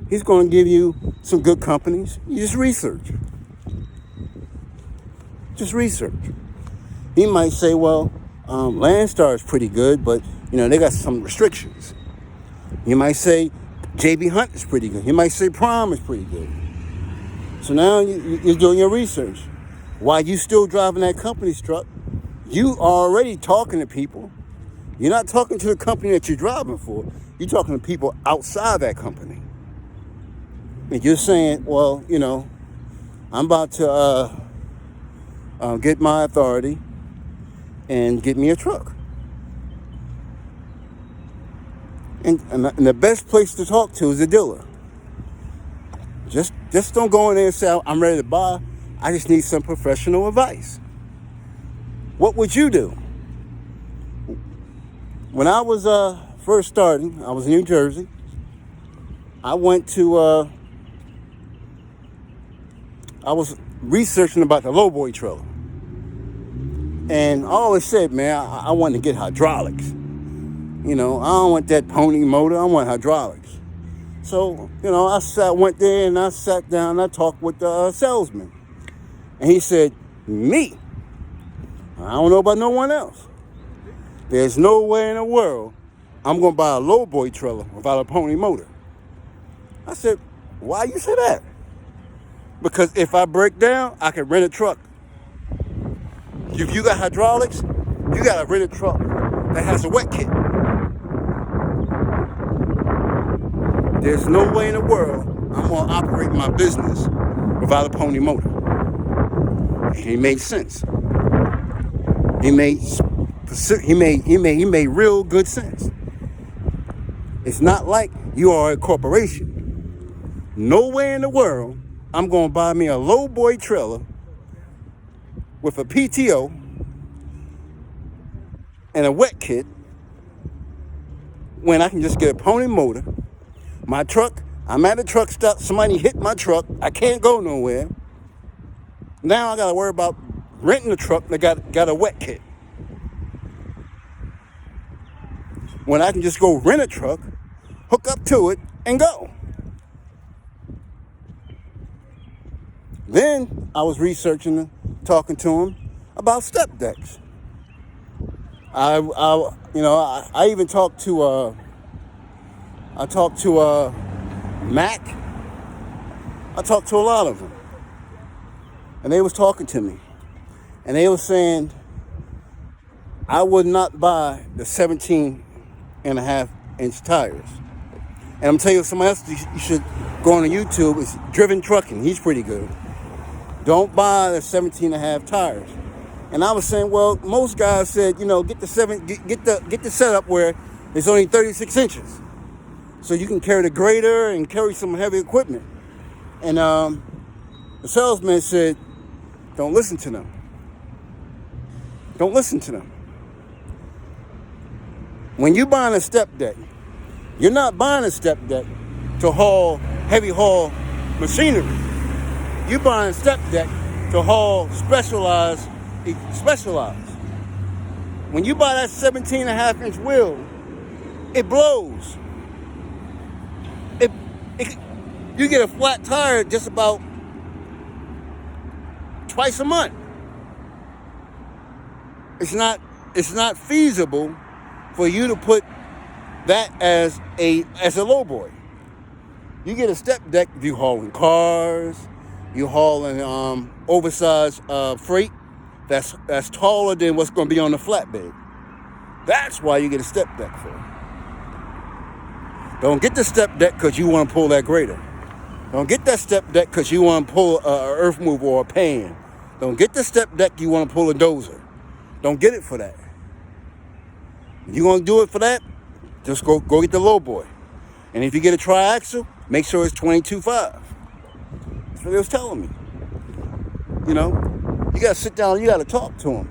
he's going to give you some good companies. You just research. He might say, well, Landstar is pretty good, but they got some restrictions. You might say JB Hunt is pretty good. You might say Prime is pretty good. So now you're doing your research. While you still driving that company's truck, you are already talking to people. You're not talking to the company that you're driving for. You're talking to people outside that company. And you're saying, well, I'm about to get my authority and get me a truck. And the best place to talk to is a dealer. Just don't go in there and say, I'm ready to buy. I just need some professional advice. What would you do? When I was first starting, I was in New Jersey. I was researching about the lowboy trailer. And I always said, man, I want to get hydraulics. I don't want that pony motor. I want hydraulics. So, I went there and I sat down and I talked with the salesman. And he said, me? I don't know about no one else. There's no way in the world I'm going to buy a lowboy trailer without a pony motor. I said, why you say that? Because if I break down, I can rent a truck. If you got hydraulics, you got to rent a truck that has a wet kit. There's no way in the world I'm going to operate my business without a pony motor. And he made sense. He made real good sense. It's not like you are a corporation. No way in the world I'm going to buy me a lowboy trailer with a PTO and a wet kit when I can just get a pony motor. My truck, I'm at a truck stop, somebody hit my truck, I can't go nowhere. Now I got to worry about renting a truck that got a wet kit. When I can just go rent a truck, hook up to it, and go. Then I was researching, talking to him about step decks. I even talked to Mac. I talked to a lot of them, and they was talking to me, and they were saying I would not buy the 17.5-inch tires. And I'm telling you, somebody else you should go on YouTube. It's Driven Trucking. He's pretty good. Don't buy the 17.5 tires. And I was saying, well, most guys said, get the setup where it's only 36 inches, so you can carry the grader and carry some heavy equipment. And the salesman said, don't listen to them. Don't listen to them. When you're buying a step deck, you're not buying a step deck to heavy haul machinery. You're buying a step deck to haul specialized. When you buy that 17.5-inch wheel, it blows. You get a flat tire just about twice a month. It's not feasible for you to put that as a lowboy. You get a step deck if you're hauling cars, you're hauling oversized freight that's taller than what's going to be on the flatbed. That's why you get a step deck for. Don't get the step deck because you want to pull that grader. Don't get that step deck because you want to pull an earth mover or a pan. Don't get the step deck you want to pull a dozer. Don't get it for that. If you want to do it for that, just go get the lowboy. And if you get a triaxle, make sure it's 22.5. That's what they was telling me. You got to sit down, you got to talk to them.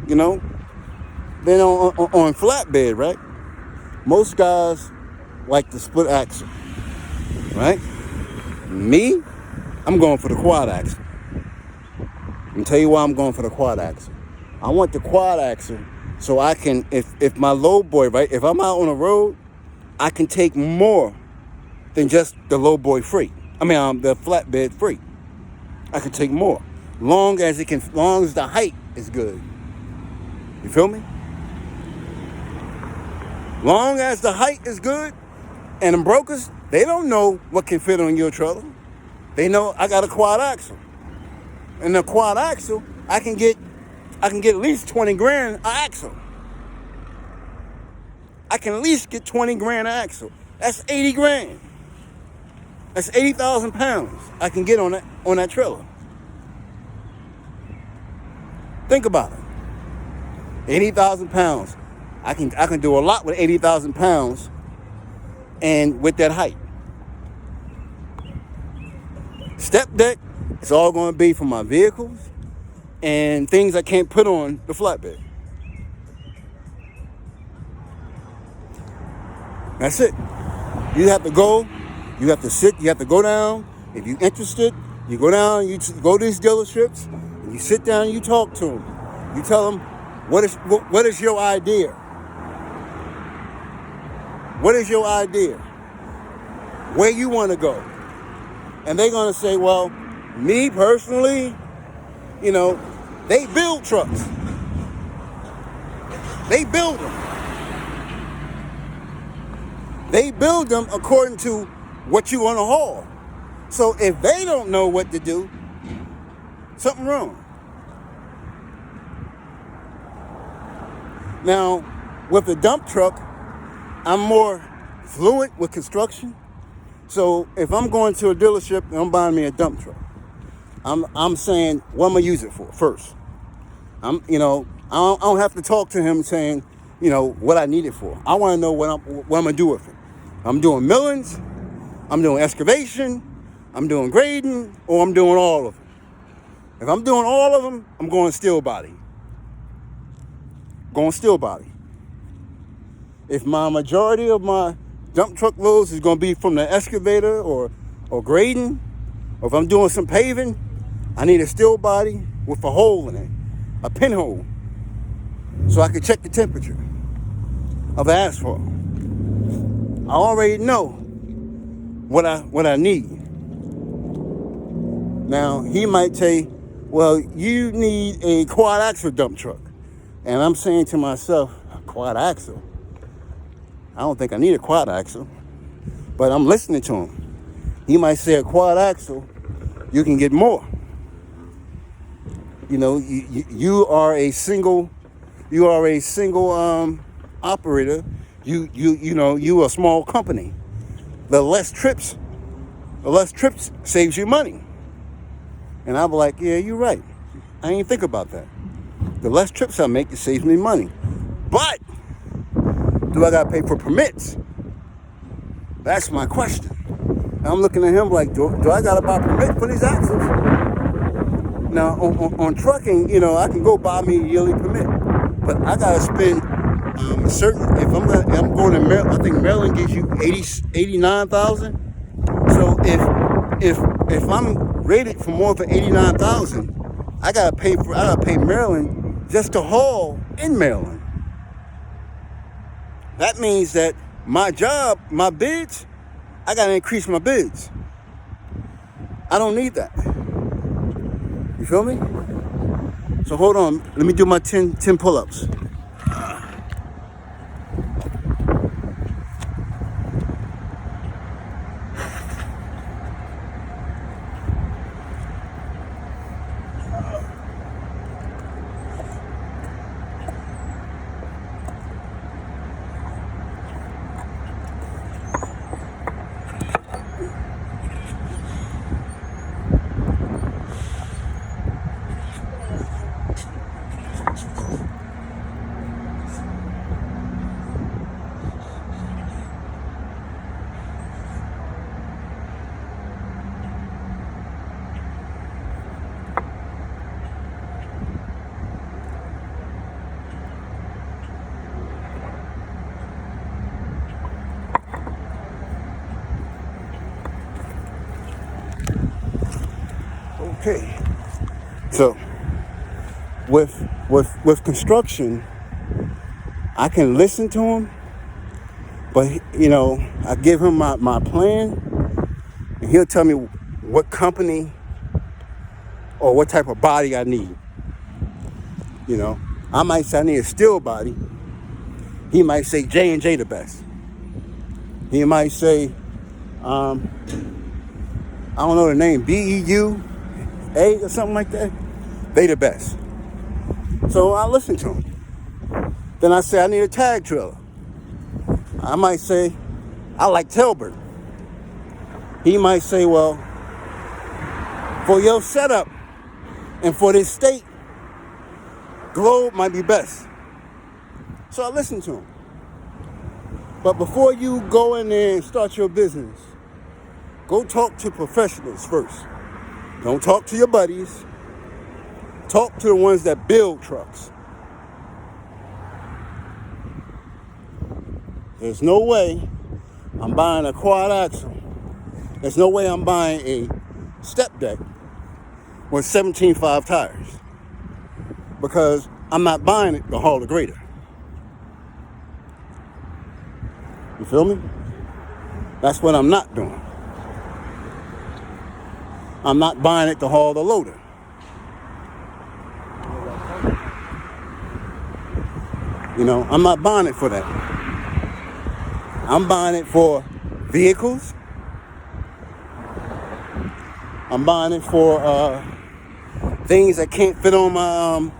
Then on flatbed, right? Most guys like the split axle, right? Me, I'm going for the quad axle. Let me tell you why I'm going for the quad axle. I want the quad axle so I can, if my lowboy, right, if I'm out on the road, I can take more than just the lowboy freight. The flatbed freight. I can take more, long as the height is good. You feel me? Long as the height is good, and them brokers, they don't know what can fit on your trailer. They know I got a quad axle. And the quad axle, I can get at least 20 grand an axle. I can at least get 20 grand an axle. That's 80 grand. That's 80,000 pounds I can get on that trailer. Think about it. 80,000 pounds. I can do a lot with 80,000 pounds and with that height. Step deck, it's all going to be for my vehicles and things I can't put on the flatbed. That's it. You have to go, you have to sit, you have to go down. If you're interested, you go down, you go to these dealerships, and you sit down and you talk to them. You tell them, what is your idea? What is your idea? Where you want to go? And they're going to say, well, me personally, they build trucks. They build them. They build them according to what you want to haul. So if they don't know what to do, something wrong. Now, with the dump truck, I'm more fluent with construction. So if I'm going to a dealership and I'm buying me a dump truck, I'm saying, what am I use it for first? I don't have to talk to him saying, what I need it for. I want to know what I'm gonna do with it. I'm doing millings, I'm doing excavation, I'm doing grading, or I'm doing all of them. If I'm doing all of them, I'm going steel body. If my majority of my dump truck loads is going to be from the excavator or grading, or if I'm doing some paving, I need a steel body with a hole in it, a pinhole, so I can check the temperature of asphalt. I already know what I need. Now, he might say, well, you need a quad axle dump truck. And I'm saying to myself, a quad axle? I don't think I need a quad axle. But I'm listening to him. He might say a quad axle, you can get more. You are a single operator. You a small company. The less trips saves you money. And I'll be like, yeah, you're right. I ain't think about that. The less trips I make, it saves me money. But do I gotta pay for permits? That's my question. And I'm looking at him like, do I gotta buy a permit for these axles? Now on trucking, I can go buy me a yearly permit, but I gotta spend if I'm going to Maryland. I think Maryland gives you 89,000. So if I'm rated for more than 89,000, I gotta pay Maryland just to haul in Maryland. That means that my job, my bids, I gotta increase my bids. I don't need that. You feel me? So hold on, let me do my 10 pull-ups. Okay, so with construction, I can listen to him, but I give him my plan, and he'll tell me what company or what type of body I need. I might say I need a steel body, He might say J&J the best. He might say, I don't know the name, BEUA or something like that. They the best. So I listen to him. Then I say I need a tag trailer. I might say I like Telbert. He might say, well, for your setup and for this state, Globe might be best. So I listen to him. But before you go in there and start your business, go talk to professionals first. Don't talk to your buddies. Talk to the ones that build trucks. There's no way I'm buying a quad axle. There's no way I'm buying a step deck with 17.5 tires. Because I'm not buying it to haul the grader. You feel me? That's what I'm not doing. I'm not buying it to haul the loader. You know, I'm not buying it for that. I'm buying it for vehicles. I'm buying it for things that can't fit on my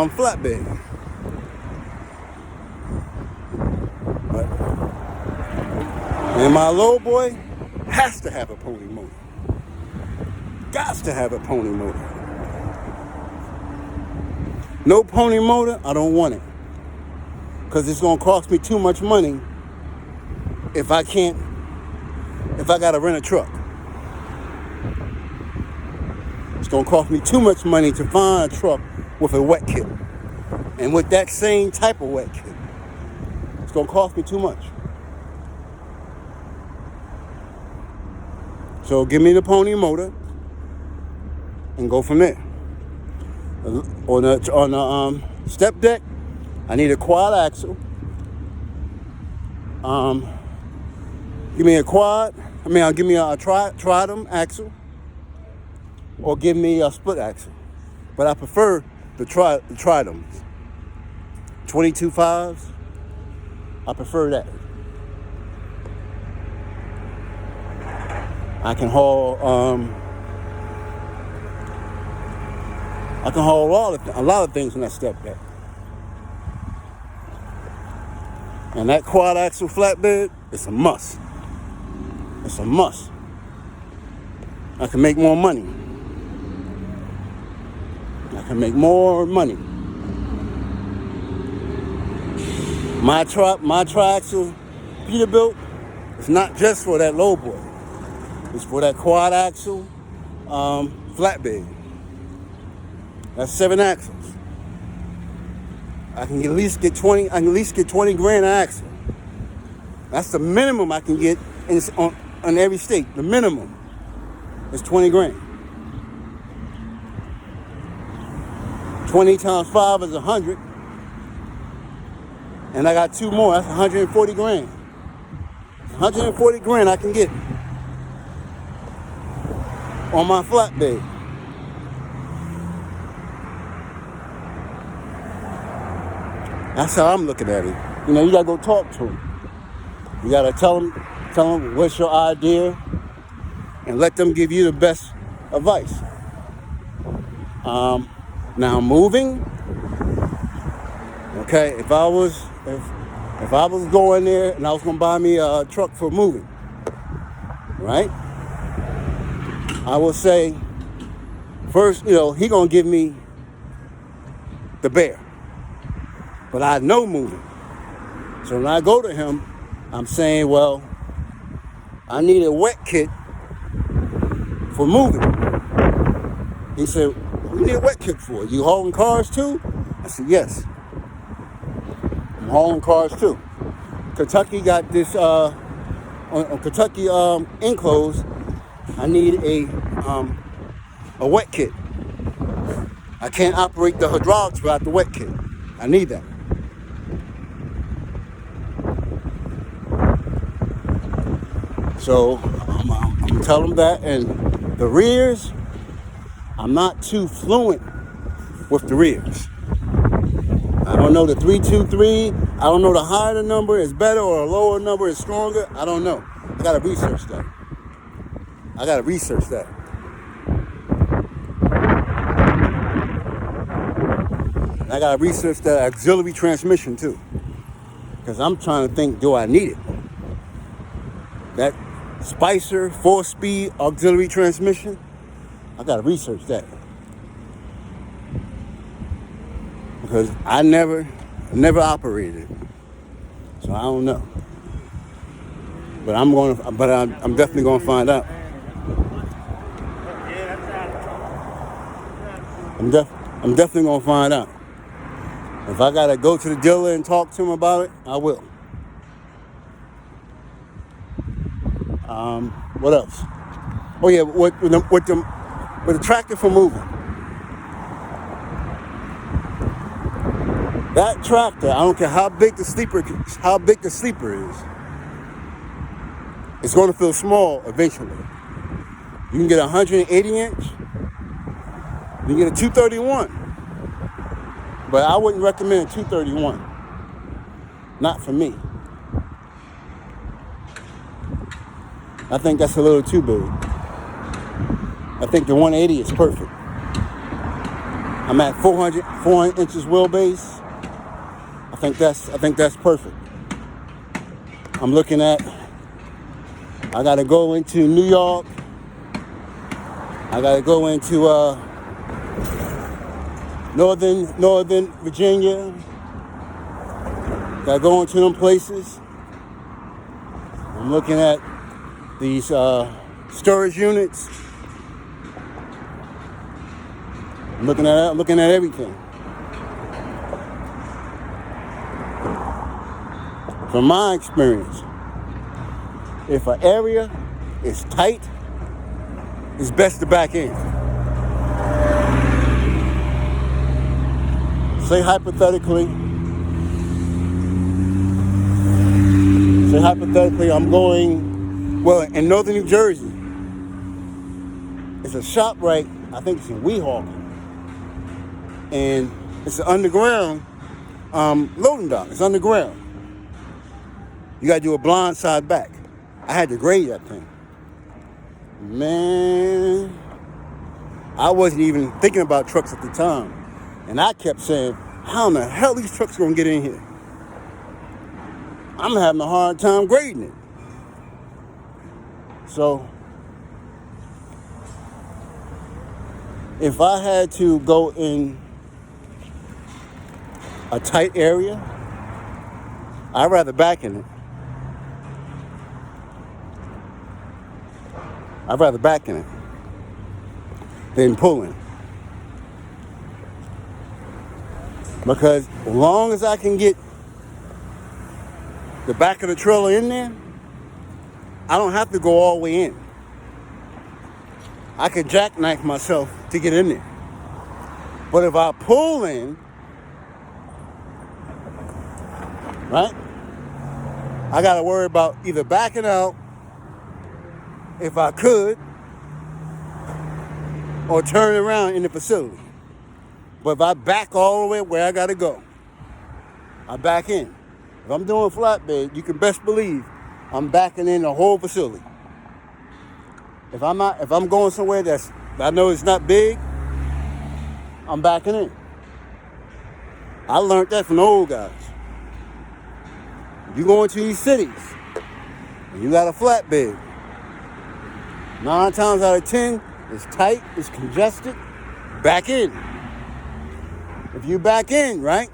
flatbed. But, and my low boy has to have a pony motor. Gots to have a pony motor. No pony motor, I don't want it. Because it's going to cost me too much money if I got to rent a truck. It's going to cost me too much money to find a truck with a wet kit. And with that same type of wet kit, it's going to cost me too much. So give me the pony motor and go from there. On the step deck, I need a quad axle. Give me a quad. Give me a tridem axle, or give me a split axle. But I prefer the tridems. 22.5s. I prefer that. I can haul. I can haul a lot of things in that step deck. And that quad axle flatbed, it's a must. It's a must. I can make more money. I can make more money. My triaxle Peterbilt, it's not just for that low boy. It's for that quad axle flatbed. That's 7 axles. I can at least get 20. I can at least get 20 grand an axle. That's the minimum I can get on every state. The minimum is 20 grand. 20 times 5 is 100. And I got 2 more. That's 140 grand. 140 grand I can get on my flatbed. That's how I'm looking at it. You know, you gotta go talk to them. You gotta tell them what's your idea, and let them give you the best advice. Now moving, okay. If I was going there and I was gonna buy me a truck for moving, right? I will say first, you know, he gonna give me the bear. But I know moving. So when I go to him, I'm saying, well, I need a wet kit for moving. He said, what do you need a wet kit for? You hauling cars too? I said, yes. I'm hauling cars too. Kentucky got this, on Kentucky enclosed, I need a wet kit. I can't operate the hydraulics without the wet kit. I need that. So I'm telling them that. And the rears, I'm not too fluent with the rears. I don't know the 323. I don't know the higher the number is better or a lower number is stronger. I don't know. I gotta research that. And I gotta research the auxiliary transmission too. Because I'm trying to think, do I need it? That Spicer 4-speed auxiliary transmission, I gotta research that. Because I never operated it. So I don't know. But I'm definitely gonna find out. I'm definitely gonna find out. If I gotta go to the dealer and talk to him about it, I will. What else? Oh yeah, with the tractor for moving. That tractor, I don't care how big the sleeper is, it's going to feel small eventually. You can get a 180 inch, you can get a 231, but I wouldn't recommend a 231. Not for me. I think that's a little too big. I think the 180 is perfect. I'm at 400 inches wheelbase. I think that's perfect. I'm looking at, I gotta go into New York. I gotta go into Northern Virginia. Gotta go into them places. I'm looking at these storage units. I'm looking at everything. From my experience, if an area is tight, it's best to back in. Say hypothetically, I'm going, well, in northern New Jersey, it's a ShopRite, I think it's in Weehawken, and it's an underground loading dock. It's underground. You gotta do a blind side back. I had to grade that thing. Man, I wasn't even thinking about trucks at the time. And I kept saying, how in the hell these trucks gonna get in here? I'm having a hard time grading it. So, if I had to go in a tight area, I'd rather back in it. I'd rather back in it than pulling. Because as long as I can get the back of the trailer in there, I don't have to go all the way in. I could jackknife myself to get in there. But if I pull in, right, I got to worry about either backing out, if I could, or turn around in the facility. But if I back all the way where I got to go, I back in. If I'm doing flatbed, you can best believe I'm backing in the whole facility. If I'm going somewhere I know it's not big, I'm backing in. I learned that from the old guys. If you go into these cities and you got a flatbed, 9 times out of 10, it's tight, it's congested, back in. If you back in, right,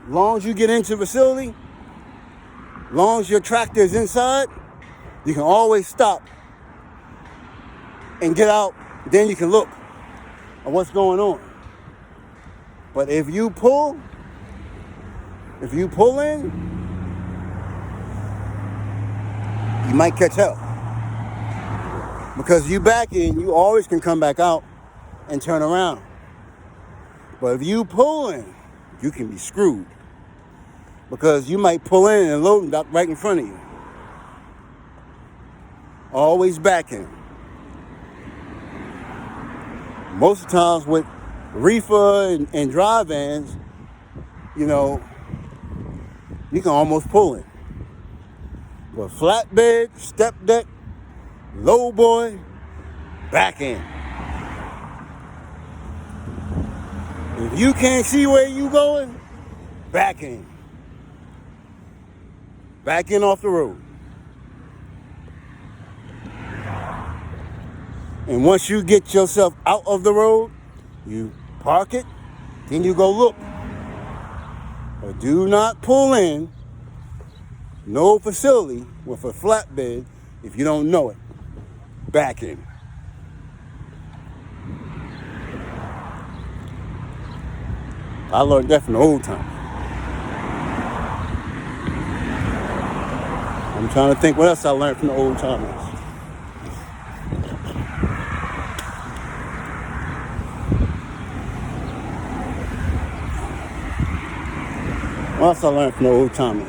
as long as you get into the facility, as long as your tractor is inside, you can always stop and get out. Then you can look at what's going on. But if you pull in, you might catch hell. Because you back in, you always can come back out and turn around. But if you pull in, you can be screwed. Because you might pull in and loading dock right in front of you. Always back in. Most of the times with reefer and dry vans, you know, You can almost pull in. But flatbed, step deck, low boy, back in. If you can't see where you going, back in. Back in off the road. And once you get yourself out of the road, you park it, then you go look. But do not pull in no facility with a flatbed if you don't know it. Back in. I learned that from the old time. I'm trying to think what else I learned from the old timers. What else I learned from the old timers?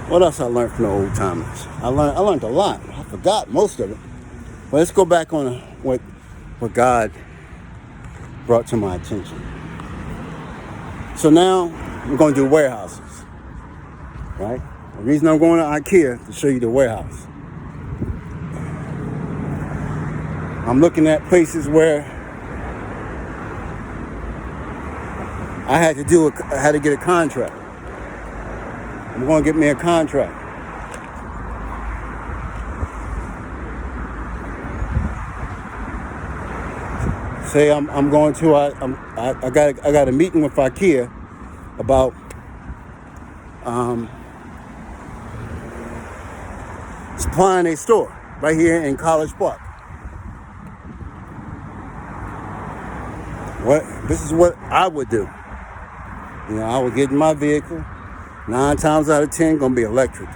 What else I learned from the old timers? I learned a lot. I forgot most of it. But let's go back on what God brought to my attention. So now I'm going to do warehouses, right? The reason I'm going to IKEA to show you the warehouse. I'm looking at places where I had to get a contract. I'm going to get me a contract. Say I'm going to I got a meeting with IKEA about supplying a store right here in College Park. This is what I would do. You know, I would get in my vehicle. 9 times out of 10, gonna be electric.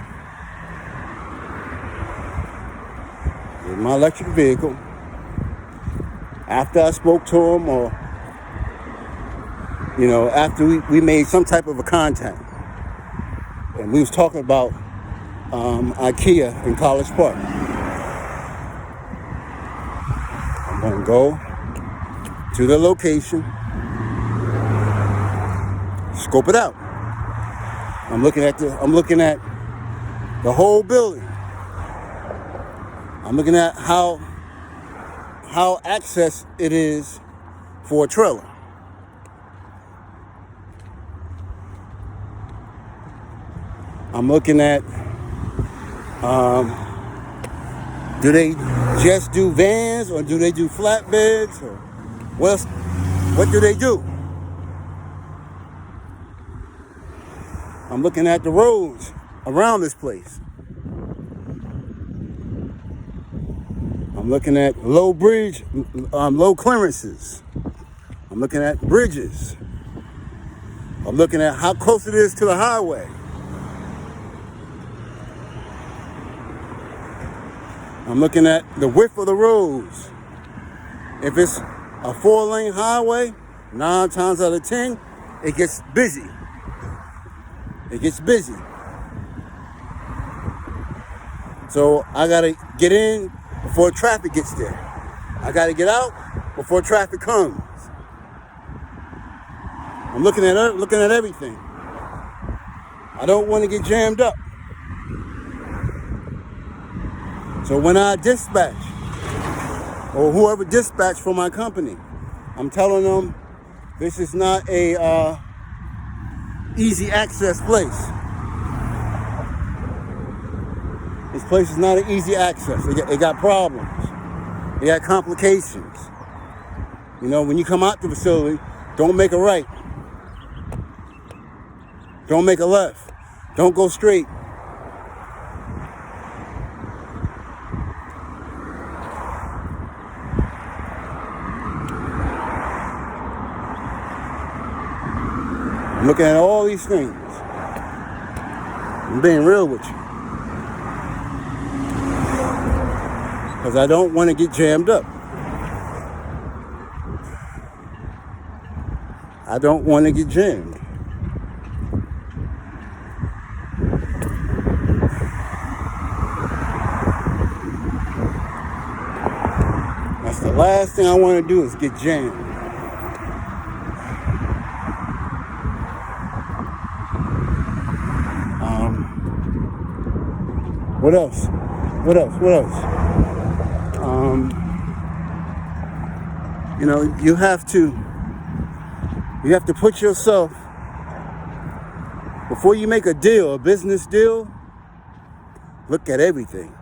Get my electric vehicle. After I spoke to him, or after we made some type of a contact, and we was talking about IKEA in College Park. I'm gonna go to the location, scope it out. I'm looking at the whole building. I'm looking at how access it is for a trailer. I'm looking at do they just do vans, or do they do flatbeds, or what do they do? I'm looking at the roads around this place. I'm looking at low clearances. I'm looking at bridges. I'm looking at how close it is to the highway. I'm looking at the width of the roads. If it's a 4-lane highway, 9 times out of 10, it gets busy. So I gotta get in before traffic gets there. I gotta get out before traffic comes. I'm looking at everything. I don't want to get jammed up. So when I dispatch, or whoever dispatched for my company, I'm telling them this is not a easy access place. This place is not an easy access. It got problems. It got complications. You know, when you come out the facility, don't make a right. Don't make a left. Don't go straight. I'm looking at all these things. I'm being real with you. Because I don't want to get jammed up. I don't want to get jammed. The last thing I want to do is get jammed. What else? You have to put yourself, before you make a deal, a business deal, look at everything.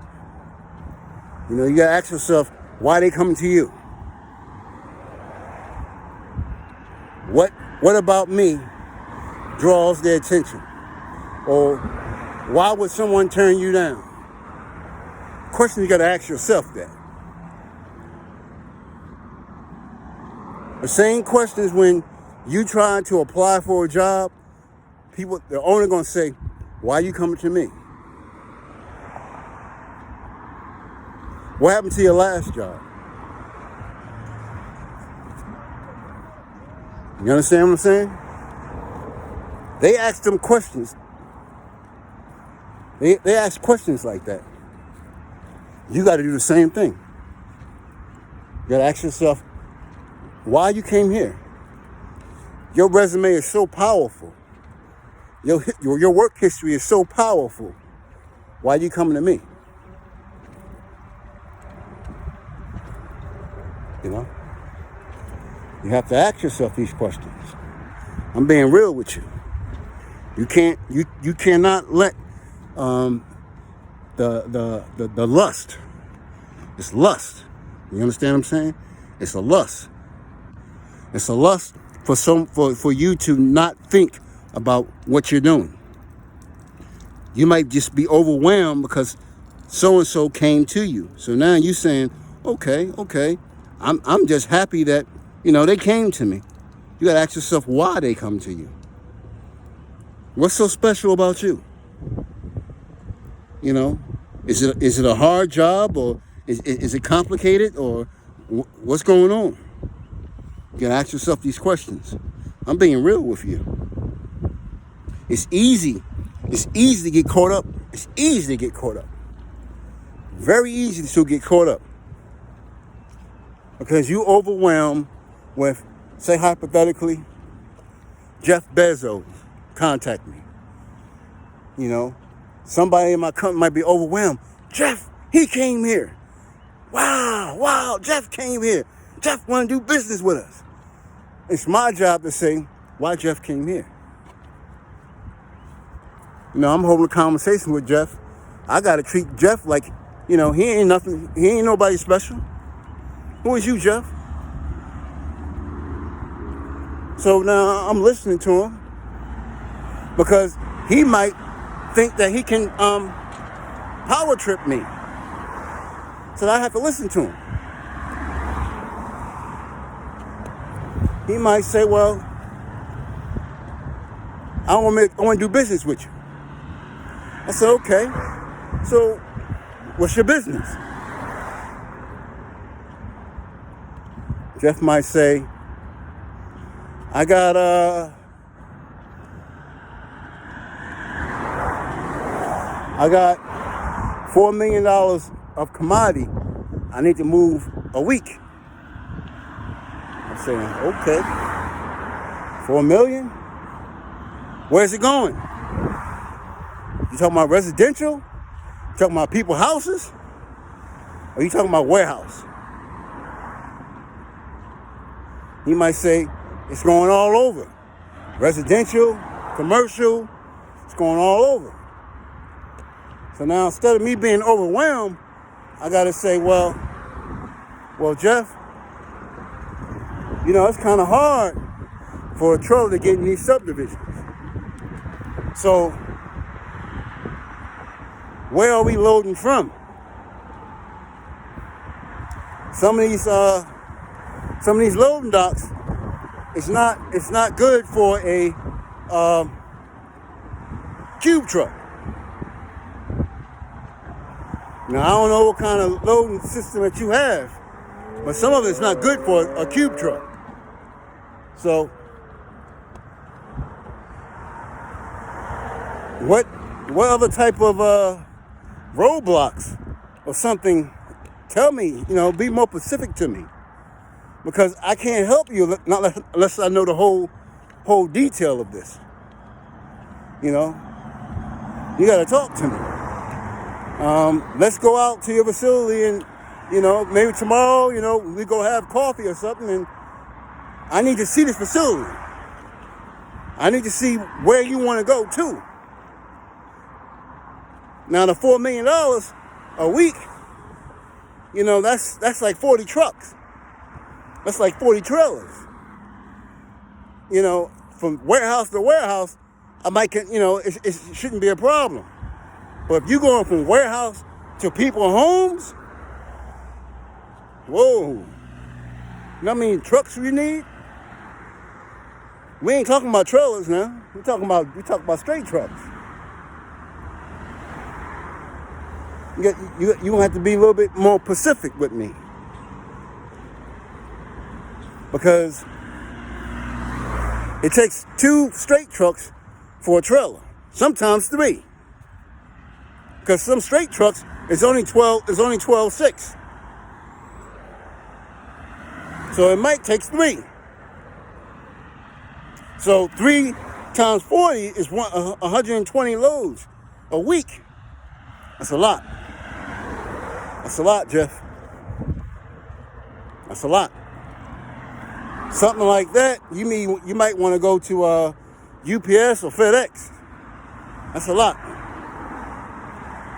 You gotta ask yourself, why they coming to you? What about me draws their attention? Or why would someone turn you down? Question you gotta ask yourself that. The same questions when you try to apply for a job, the owner gonna say, why are you coming to me? What happened to your last job? You understand what I'm saying? They ask them questions. They ask questions like that. You got to do the same thing. You got to ask yourself, why you came here? Your resume is so powerful. Your work history is so powerful. Why are you coming to me? You have to ask yourself these questions. I'm being real with you. You cannot let the lust. It's lust. You understand what I'm saying? It's a lust. It's a lust for you to not think about what you're doing. You might just be overwhelmed because so-and-so came to you. So now you're saying, okay, I'm just happy that, they came to me. You got to ask yourself why they come to you. What's so special about you? Is it a hard job, or is it complicated, or what's going on? You got to ask yourself these questions. I'm being real with you. It's easy. It's easy to get caught up. It's easy to get caught up. Very easy to get caught up. Because you overwhelmed with, say hypothetically, Jeff Bezos contact me. Somebody in my company might be overwhelmed. Jeff, he came here. Wow, Jeff came here. Jeff want to do business with us. It's my job to say, why Jeff came here. I'm holding a conversation with Jeff. I got to treat Jeff like, he ain't nothing. He ain't nobody special. Who is you, Jeff? So now I'm listening to him because he might think that he can power trip me. So I have to listen to him. He might say, well, I want to do business with you. I said, okay. So what's your business? Jeff might say, I got $4 million of commodity I need to move a week. I'm saying, okay, $4 million? Where's it going? You talking about residential? You talking about people's houses? Or you talking about warehouse? He might say, it's going all over. Residential, commercial, it's going all over. So now instead of me being overwhelmed, I got to say, well, Jeff, it's kind of hard for a trailer to get in these subdivisions. So where are we loading from? Some of these loading docks, it's not good for a cube truck. Now, I don't know what kind of loading system that you have, but some of it's not good for a cube truck. So, what other type of roadblocks or something? Tell me, be more specific to me. because I can't help you unless I know the whole detail of this. You know, you got to talk to me. Let's go out to your facility and, maybe tomorrow, we go have coffee or something, and I need to see this facility. I need to see where you want to go to. Now, the $4 million a week, that's like 40 trucks. That's like 40 trailers. From warehouse to warehouse, I might, it shouldn't be a problem. But if you're going from warehouse to people's homes, whoa. You know how many trucks you need? We ain't talking about trailers now. We talking about straight trucks. You gonna have to be a little bit more specific with me, because it takes 2 straight trucks for a trailer, sometimes 3. Because some straight trucks is only 12.6. So it might take 3. So 3 times 40 is 120 loads a week. That's a lot. That's a lot, Jeff. That's a lot. Something like that, you might want to go to UPS or FedEx. That's a lot.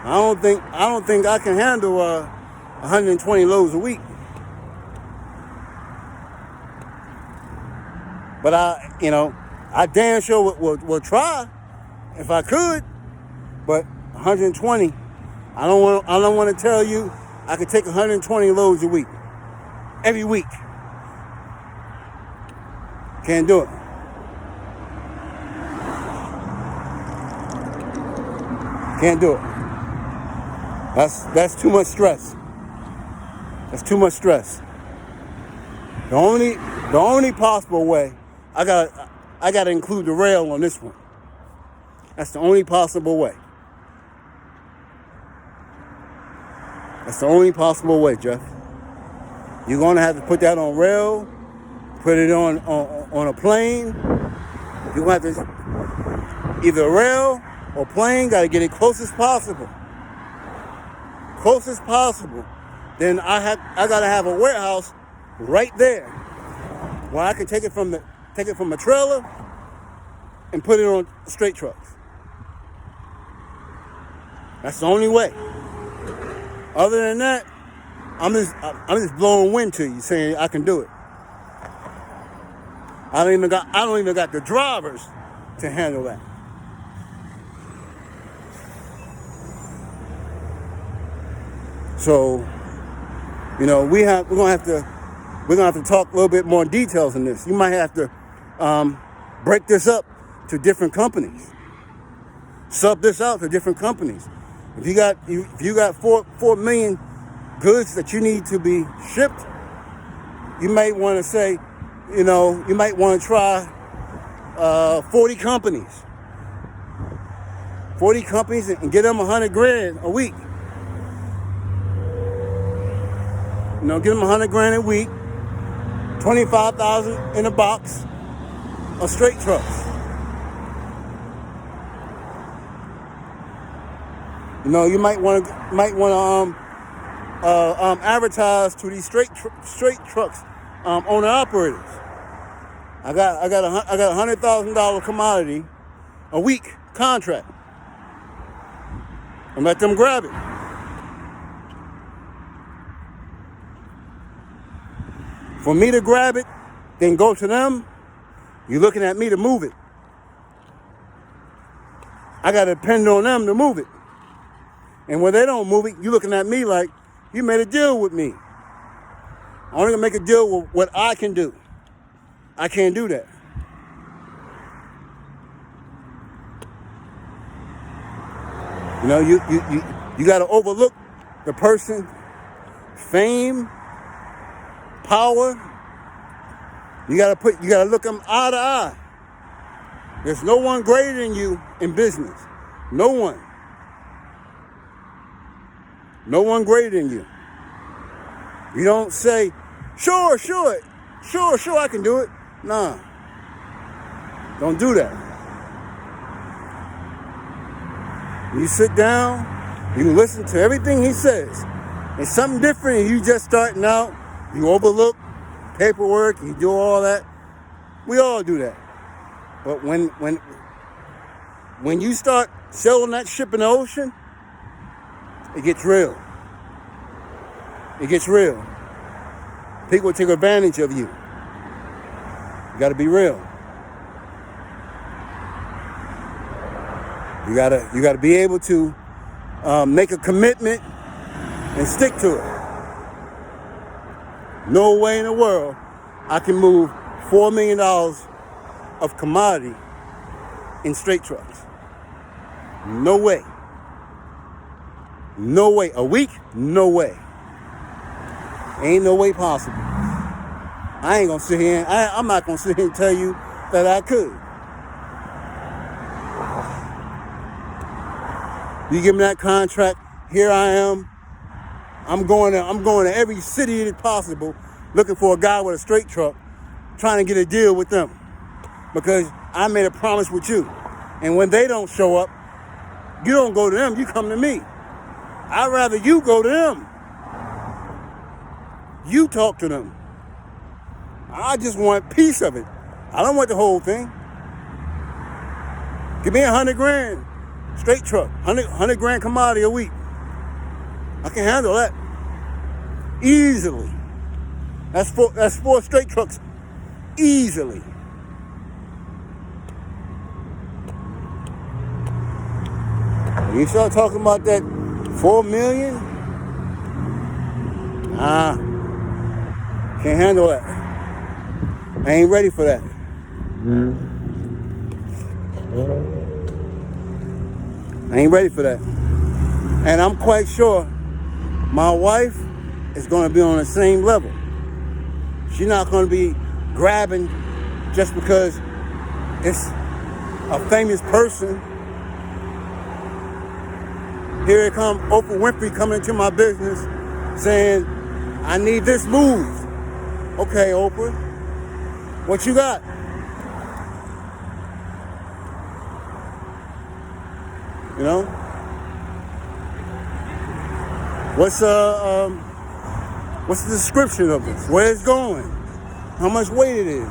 I don't think I can handle 120 loads a week. But I damn sure will try if I could. But 120, I don't want to tell you I could take 120 loads a week, every week. Can't do it. Can't do it. That's too much stress. That's too much stress. The only possible way, I gotta include the rail on this one. That's the only possible way. That's the only possible way, Jeff. You're gonna have to put that on rail, put it on a plane. You're gonna have to either rail or plane. Got to get it close as possible. Close as possible. Then I gotta have a warehouse right there where I can take it from a trailer and put it on straight trucks. That's the only way. Other than that, I'm just blowing wind to you, saying I can do it. I don't even got the drivers to handle that. So, we're gonna have to talk a little bit more details in this. You might have to break this up to different companies. Sub this out to different companies. If you got 4 million goods that you need to be shipped, you might want to say, you might want to try 40 companies. 40 companies and get them $100,000 a week. Get them $100,000 a week, 25,000 in a box of straight trucks. You might want to advertise to these straight trucks owner operators. I got a $100,000 commodity a week contract, and let them grab it. For me to grab it, then go to them, you're looking at me to move it. I got to depend on them to move it. And when they don't move it, you're looking at me like you made a deal with me. I'm only going to make a deal with what I can do. I can't do that. You got to overlook the person, fame, power. You gotta look them eye to eye. There's no one greater than you in business. No one. No one greater than you. You don't say, sure. Sure, I can do it. Nah, don't do that. You sit down, you listen to everything he says. It's something different and you just starting out, you overlook paperwork, you do all that. We all do that. But when you start selling that ship in the ocean, it gets real. It gets real. People take advantage of you. You gotta be real. You gotta be able to make a commitment and stick to it. No way in the world I can move $4 million of commodity in straight trucks. No way. No way. A week? No way. Ain't no way possible. I ain't gonna sit here. I'm not gonna sit here and tell you that I could. You give me that contract, here I am. I'm going to every city possible looking for a guy with a straight truck, trying to get a deal with them. Because I made a promise with you. And when they don't show up, you don't go to them, you come to me. I'd rather you go to them. You talk to them. I just want a piece of it. I don't want the whole thing. Give me $100,000, straight truck, 100 grand commodity a week. I can handle that easily. That's four straight trucks easily. When you start talking about that 4 million, can't handle that. I ain't ready for that. I ain't ready for that. And I'm quite sure my wife is going to be on the same level. She's not going to be grabbing just because it's a famous person. Here it comes Oprah Winfrey coming into my business saying, I need this move. Okay, Oprah, what you got? You know? What's the description of this? Where it's going? How much weight it is?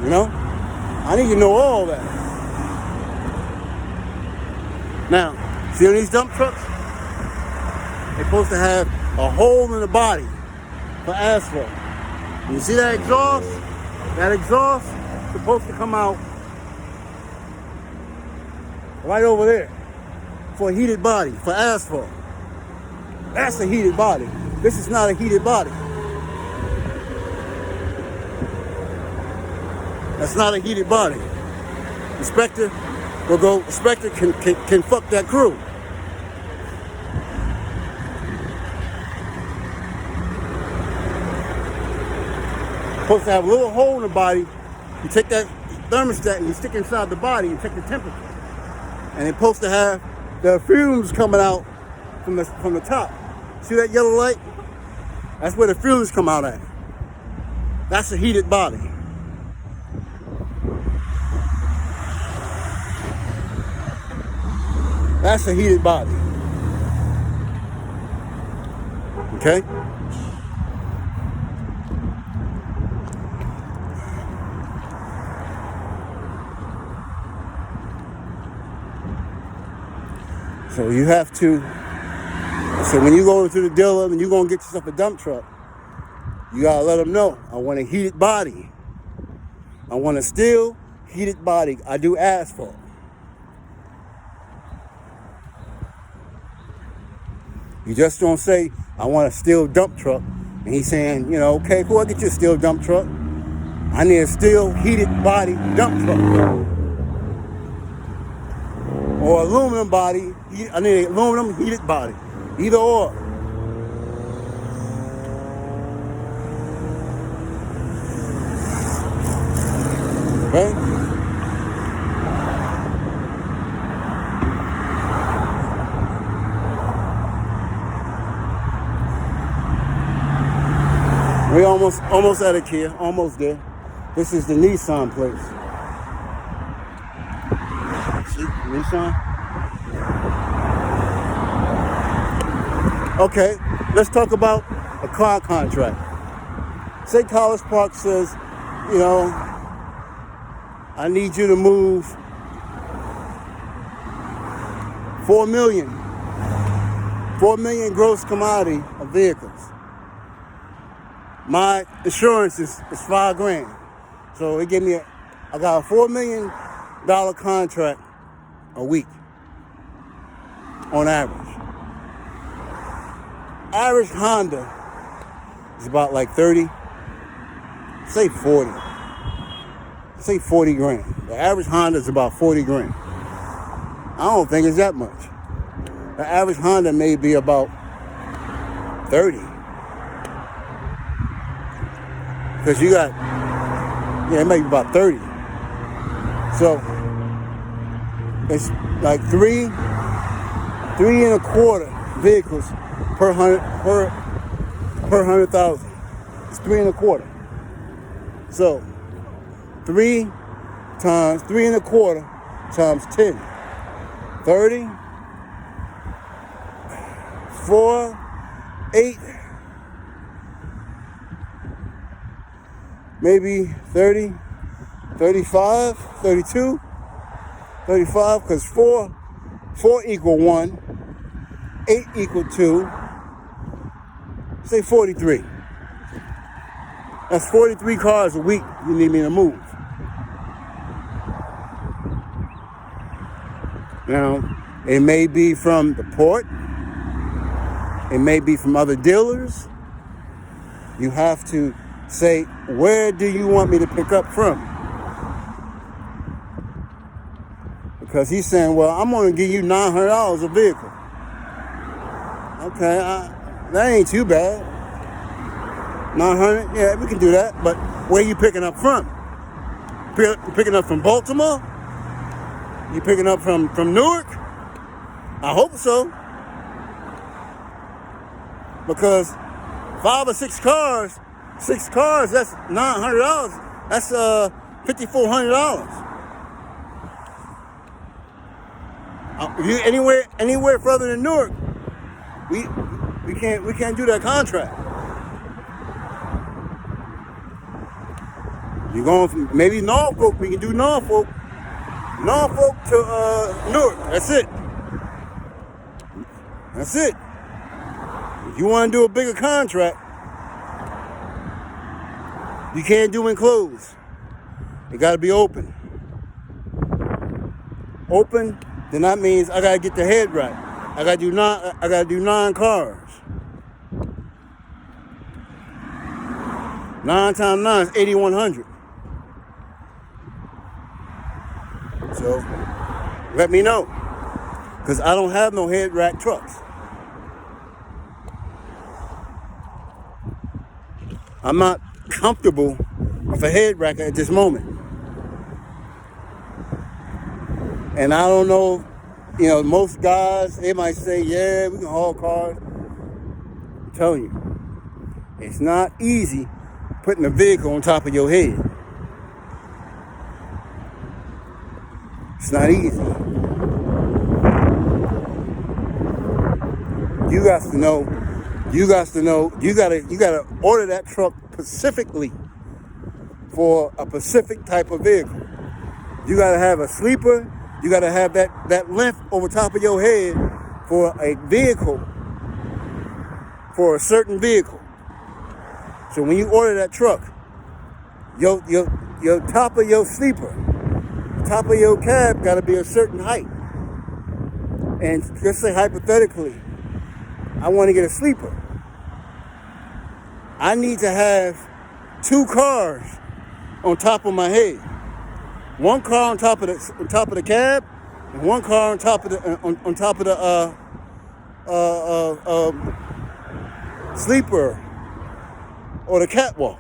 You know? I need to know all that. Now, see on these dump trucks? They're supposed to have a hole in the body for asphalt. You see that exhaust? That exhaust is supposed to come out right over there for a heated body, for asphalt. That's a heated body. This is not a heated body. That's not a heated body. Inspector will go, inspector can fuck that crew. Supposed to have a little hole in the body. You take that thermostat and you stick it inside the body and check the temperature. And it's supposed to have the fumes coming out from the top. See that yellow light? That's where the fumes come out at. That's a heated body. That's a heated body. Okay? So you have to, so when you go to the dealer and you're going to get yourself a dump truck, you got to let them know, I want a heated body. I want a steel heated body. I do asphalt. You just don't say, I want a steel dump truck. And he's saying, you know, okay, cool, I'll get you a steel dump truck. I need a steel heated body dump truck. Or aluminum body, I need an aluminum heated body. Either or. Okay? Almost out of Kia. Almost there. This is the Nissan place. See, Nissan. Okay, let's talk about a car contract. Say College Park says, you know, I need you to move 4 million gross commodity of vehicles. My insurance is $5,000. So it gave me I got a $4 million contract a week on average. Average Honda is about like 30, say 40. Say 40 grand. The average Honda is about 40 grand. I don't think it's that much. The average Honda may be about 30. Because you got, it may be about 30. So it's like three and a quarter vehicles per 100,000. It's 3 and a quarter. So 3 and a quarter times 10. 30, 4, 8, maybe 30, 35, 32, 35, because 4 equal 1, 8 equal 2, say 43. That's 43 cars a week you need me to move. Now, it may be from the port. It may be from other dealers. You have to say, where do you want me to pick up from? Because he's saying, well, I'm going to give you $900 a vehicle. Okay, that ain't too bad. 900, yeah, we can do that. But where you picking up from? Picking up from Baltimore? You picking up from Newark? I hope so. Because 5 or 6 cars, that's $900. That's $5,400. You anywhere further than Newark, we can't do that contract. You're going from maybe Norfolk. We can do Norfolk to Newark. That's it. If you want to do a bigger contract, you can't do enclosed. It got to be open. Open, then that means I got to get the head right. I got to do 9 cars. 9 times 9 is 8,100. So let me know, because I don't have no head rack trucks. I'm not comfortable with a head rack at this moment. And I don't know, most guys, they might say, yeah, we can haul cars. I'm telling you, it's not easy putting a vehicle on top of your head. It's not easy. You got to know, you got to order that truck specifically for a specific type of vehicle. You got to have a sleeper. You got to have that length over top of your head for a vehicle, for a certain vehicle. So when you order that truck, your top of your sleeper, top of your cab got to be a certain height. And just say hypothetically, I want to get a sleeper. I need to have 2 cars on top of my head. 1 car on top of the cab, and 1 car on top of the sleeper or the catwalk.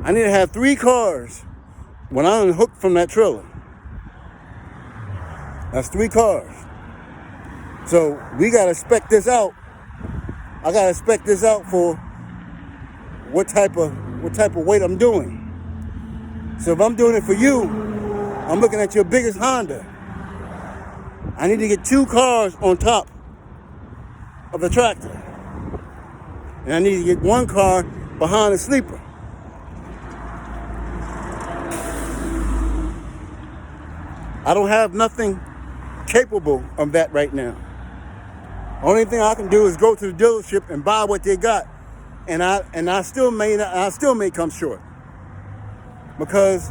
I need to have 3 cars when I'm hooked from that trailer. That's 3 cars. So we got to spec this out I gotta spec this out for what type of weight I'm doing. So if I'm doing it for you, I'm looking at your biggest Honda. I need to get 2 cars on top of the tractor. And I need to get 1 car behind the sleeper. I don't have nothing capable of that right now. Only thing I can do is go to the dealership and buy what they got, and I still may come short because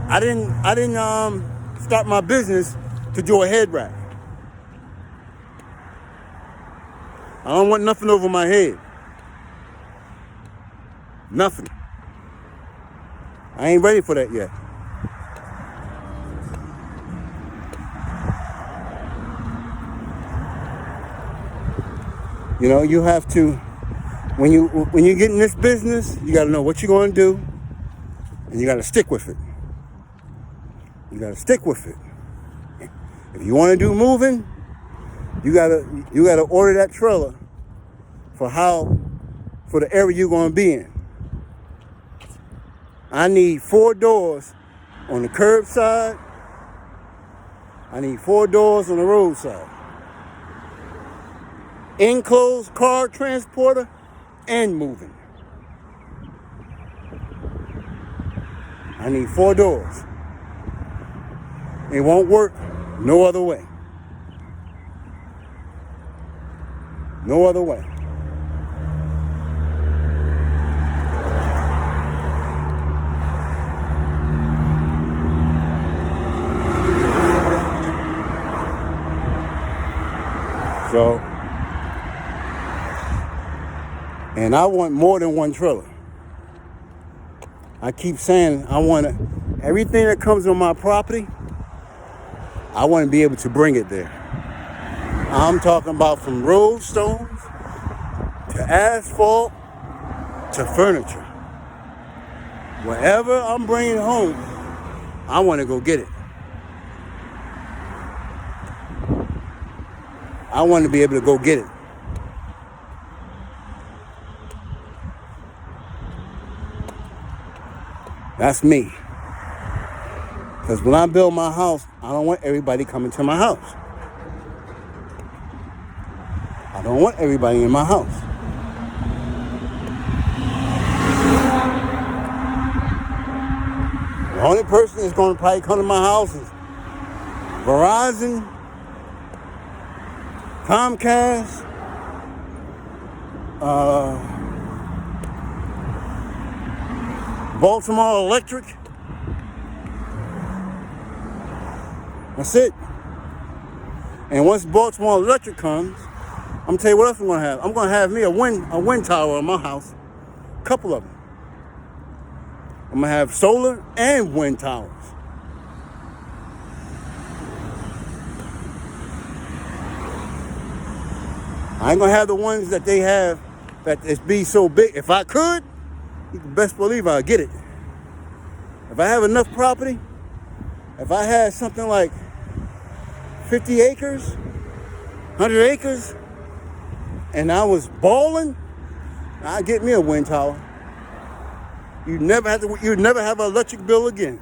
I didn't start my business to do a head wrap. I don't want nothing over my head. Nothing. I ain't ready for that yet. You know, you have to, when you get in this business, you got to know what you're going to do, and you got to stick with it. You got to stick with it. If you want to do moving, you got to order that trailer for the area you're going to be in. I need 4 doors on the curbside. I need 4 doors on the roadside. Enclosed car transporter and moving. I need 4 doors. It won't work no other way. No other way. So, and I want more than 1 trailer. I keep saying I want everything that comes on my property, I want to be able to bring it there. I'm talking about from road stones to asphalt to furniture. Whatever I'm bringing home, I want to go get it. I want to be able to go get it. That's me. Because when I build my house, I don't want everybody coming to my house. I don't want everybody in my house. The only person that's going to probably come to my house is Verizon, Comcast, Baltimore Electric. That's it. And once Baltimore Electric comes, I'm gonna tell you what else I'm gonna have. I'm gonna have me a wind tower in my house. A couple of them. I'm gonna have solar and wind towers. I ain't gonna have the ones that they have that it's be so big. If I could, you can best believe I'll get it. If I have enough property, if I had something like 50 acres, 100 acres, and I was balling, I'd get me a wind tower. You'd never have an electric bill again.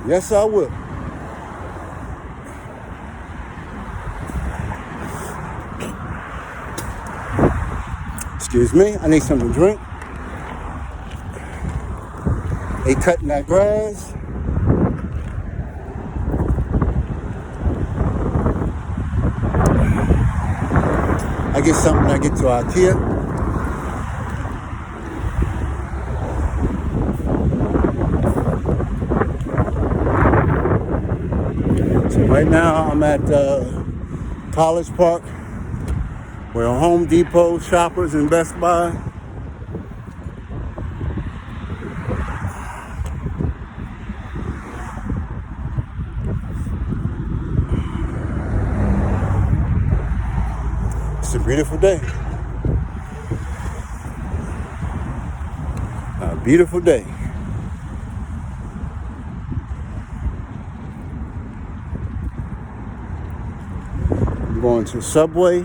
Yes, I will. Excuse me, I need something to drink. They cutting that grass. I get something when I get to IKEA. So right now I'm at College Park, where Home Depot, Shoppers, and Best Buy. It's a beautiful day. A beautiful day. going to Subway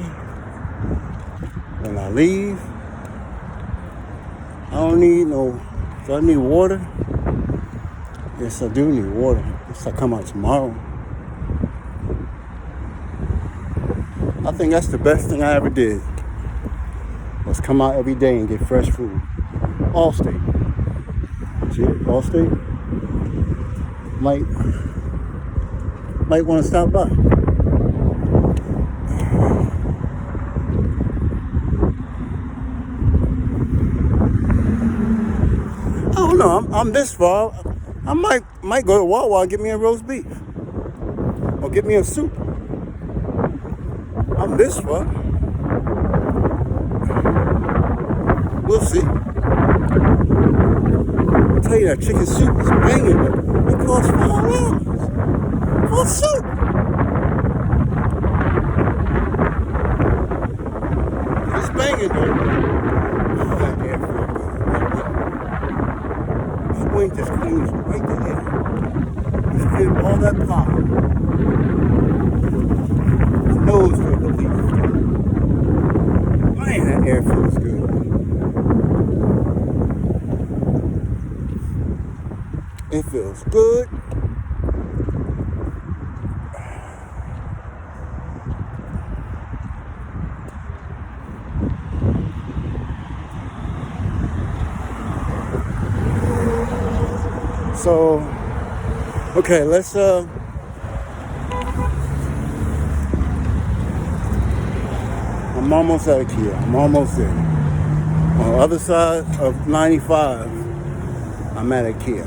when I leave. I don't need no, do I need water? Yes, I do need water. Yes, I come out tomorrow. I think that's the best thing I ever did, was come out every day and get fresh food. Allstate. See it? Allstate. Might want to stop by. I don't know. I'm this far. I might go to Wawa and get me a roast beef, or get me a soup. I'm this far. We'll see. I'll tell you, that chicken soup is banging, but it costs $4 for a soup. It's banging, though. Oh, that air feels good. My wing just cleans right there. Just get all that pop. My nose feels relief. Man, that air feels good. It feels good. So, okay, let's I'm almost at IKEA. I'm almost there. On the other side of 95, I'm at IKEA.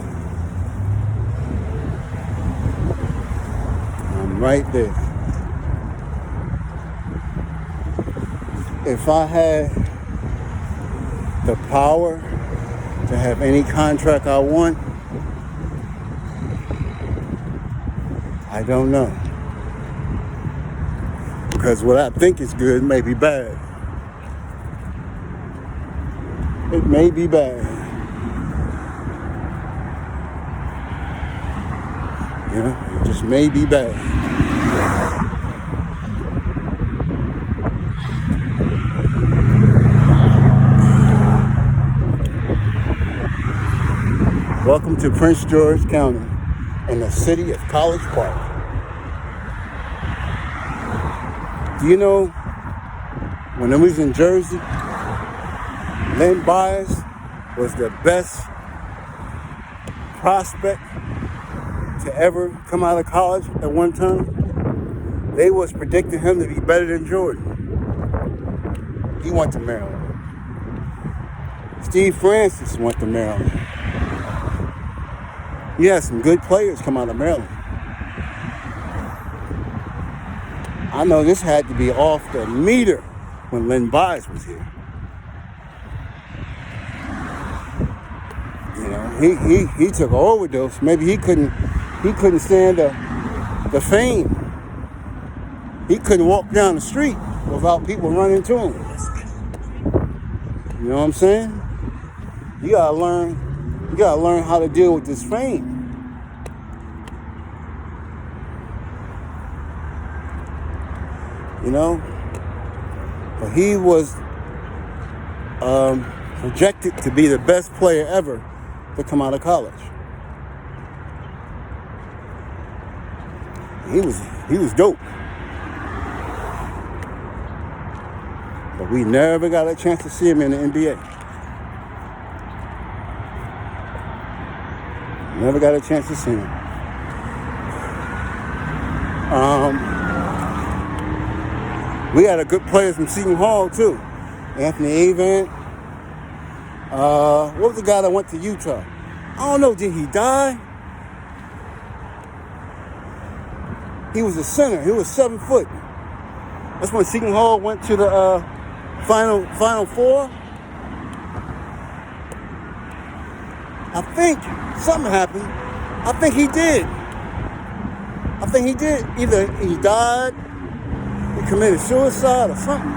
I'm right there. If I had the power to have any contract I want, I don't know. Because what I think is good may be bad. It may be bad. You know, it just may be bad. Welcome to Prince George County in the city of College Park. Do you know, when I was in Jersey, Len Bias was the best prospect to ever come out of college at one time? They was predicting him to be better than Jordan. He went to Maryland. Steve Francis went to Maryland. You had some good players come out of Maryland. I know this had to be off the meter when Len Bias was here. You know, he took an overdose. Maybe he couldn't stand the fame. He couldn't walk down the street without people running to him. You know what I'm saying? You gotta learn how to deal with this fame. You know? But he was projected to be the best player ever to come out of college. He was dope. But we never got a chance to see him in the NBA. Never got a chance to see him. We had a good player from Seton Hall too. Anthony Avant. What was the guy that went to Utah? I don't know, did he die? He was a center. He was 7 foot. That's when Seton Hall went to the Final Four. I think something happened. I think he did. Either he died, he committed suicide, or something.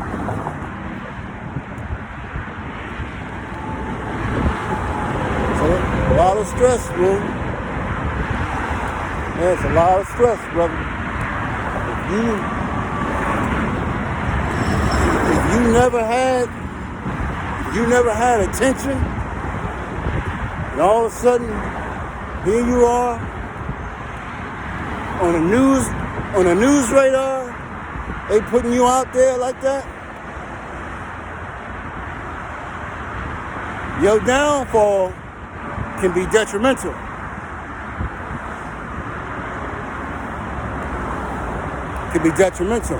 So a lot of stress, bro. Yeah, it's a lot of stress, brother. you never had attention, and all of a sudden, here you are on a news radar, they putting you out there like that. Your downfall can be detrimental. Can be detrimental.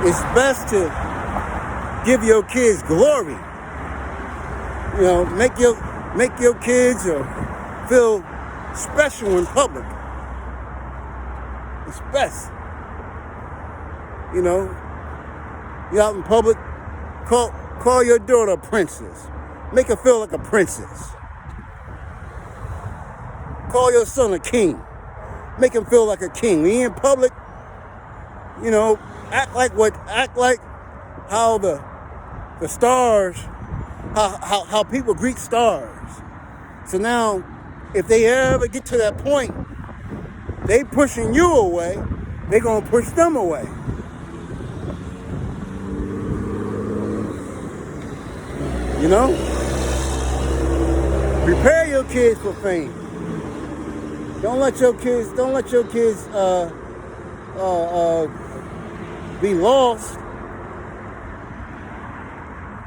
It's best to give your kids glory. You know, make your kids feel special in public. It's best. You know, you're out in public, call your daughter a princess. Make her feel like a princess. Call your son a king. Make him feel like a king. When you're in public, you know, act like how the stars, how people greet stars. So now, if they ever get to that point, they pushing you away, they gonna push them away. You know? Prepare your kids for fame. Don't let your kids be lost.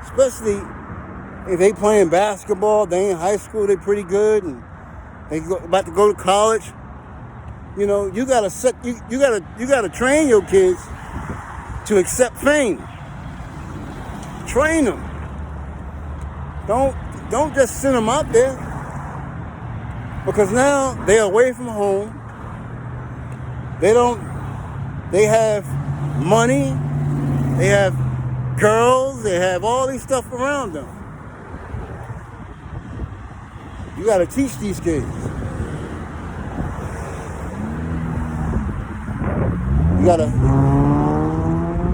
Especially if they playing basketball, they in high school, they pretty good, and they about to go to college. You know, you gotta train your kids to accept fame. Train them. Don't just send them out there, because now they're away from home. They have money, they have girls, they have all these stuff around them. You got to teach these kids.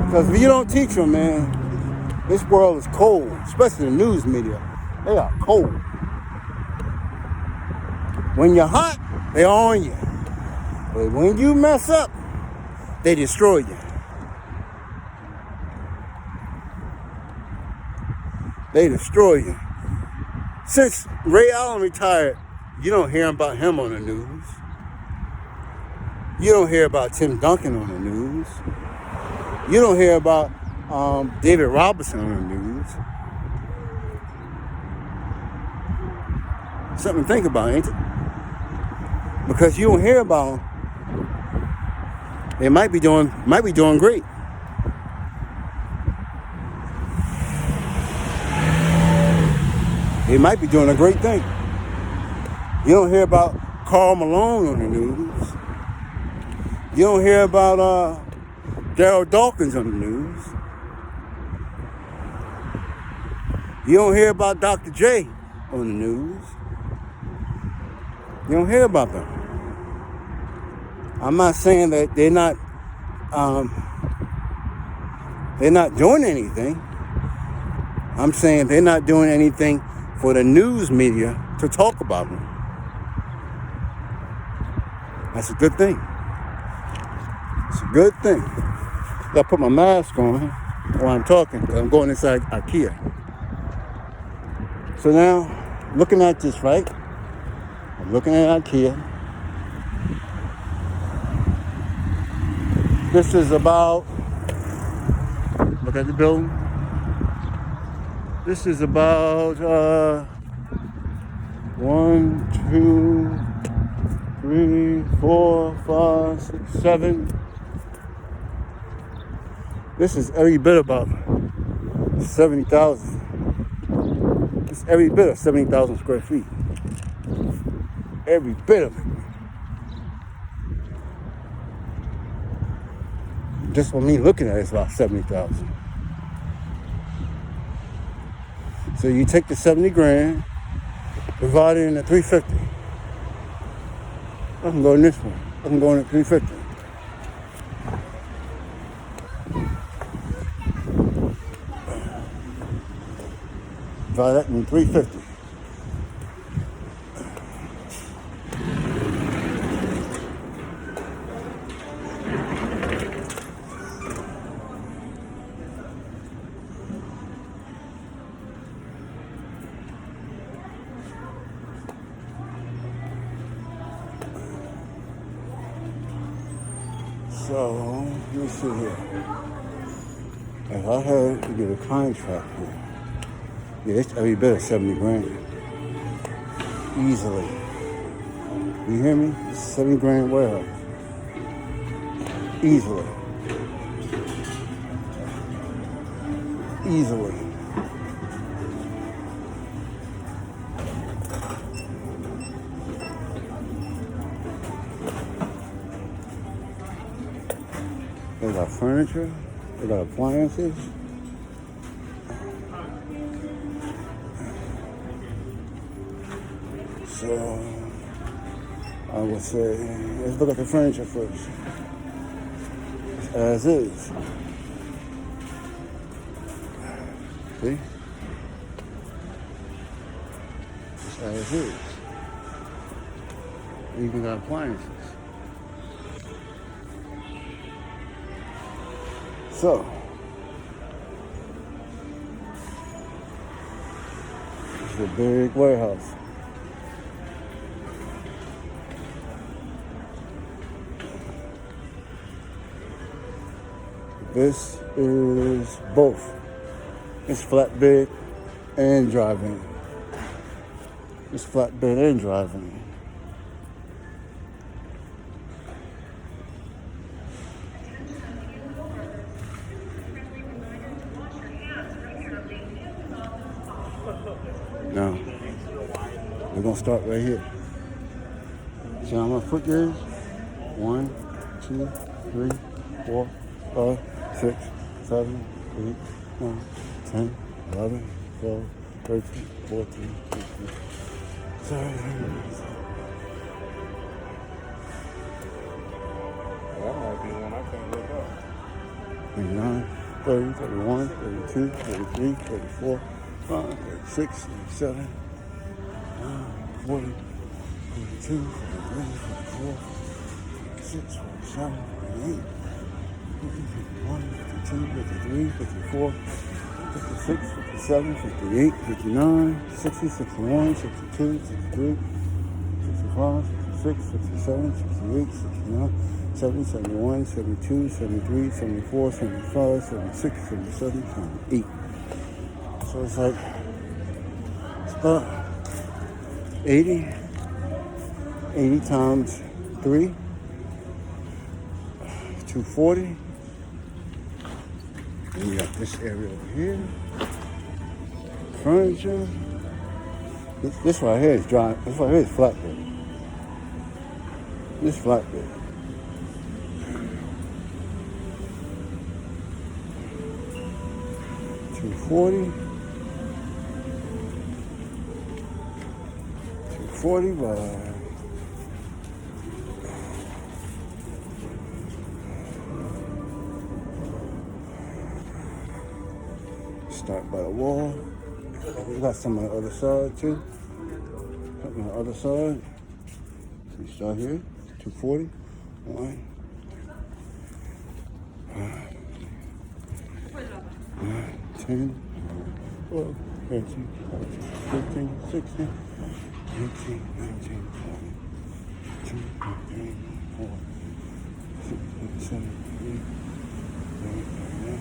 Because if you don't teach them, man, this world is cold, especially the news media. They are cold. When you're hot, they're on you. But when you mess up, they destroy you. They destroy you. Since Ray Allen retired, you don't hear about him on the news. You don't hear about Tim Duncan on the news. You don't hear about David Robinson on the news. Something to think about, ain't it? Because you don't hear about them. They might be doing great. They might be doing a great thing. You don't hear about Karl Malone on the news. You don't hear about Daryl Dawkins on the news. You don't hear about Dr. J on the news. You don't hear about them. I'm not saying that they're not doing anything. I'm saying they're not doing anything for the news media to talk about them. That's a good thing. It's a good thing. I gotta put my mask on while I'm talking, because I'm going inside IKEA. So now, looking at this, right? I'm looking at IKEA. This is about, look at the building. This is about 1, 2, 3, 4, 5, 6, 7. This is every bit about 70,000. It's every bit of 70,000 square feet. Every bit of it. Just for me looking at it, it's about 70,000. So you take the 70 grand, divide it into 350. I can go in this one. I can go in at 350. Divide that in 350. So, let me see here. If I had to get a contract here, yeah, it's every bit of 70 grand. Easily. You hear me? It's 70 grand warehouse. Easily. Easily. They got furniture. They got appliances. So, I would say, let's look at the furniture first. As is. See? As is. You even got appliances. So, it's a big warehouse. This is both. It's flatbed and driving. It's flatbed and driving. Now, we're gonna start right here. See how much foot there is? 1, 2, 3, 4, 5, 6, 7, 8, 9, 10, 11, 12, 13, 14, 15, 17. That might be one I can't look up. 29, 30, 31, 32, 33, 34, 35, 36, 37, 40, 42, 43, 44, 46, 47, 48, 51, 52, 53, 54, 56, 57, 58, 59, 60, 61, 62, 63, 65, 66, 67, 68, 69, 70, 71, 72, 73, 74, 75, 76, 77, 78. So it's like, it's about 80 times 3, 240. And you got this area over here. Furniture. This right here is dry. This right here is flatbed. This flatbed. $240. $240 by start by the wall. We got some on the other side too. Something on the other side. So we start here. 240. 1, 9, 10, 12, 13, 14, 15, 16, 18, 19, 20, 22, 23, 24, 26, 27, 28, 29, 30.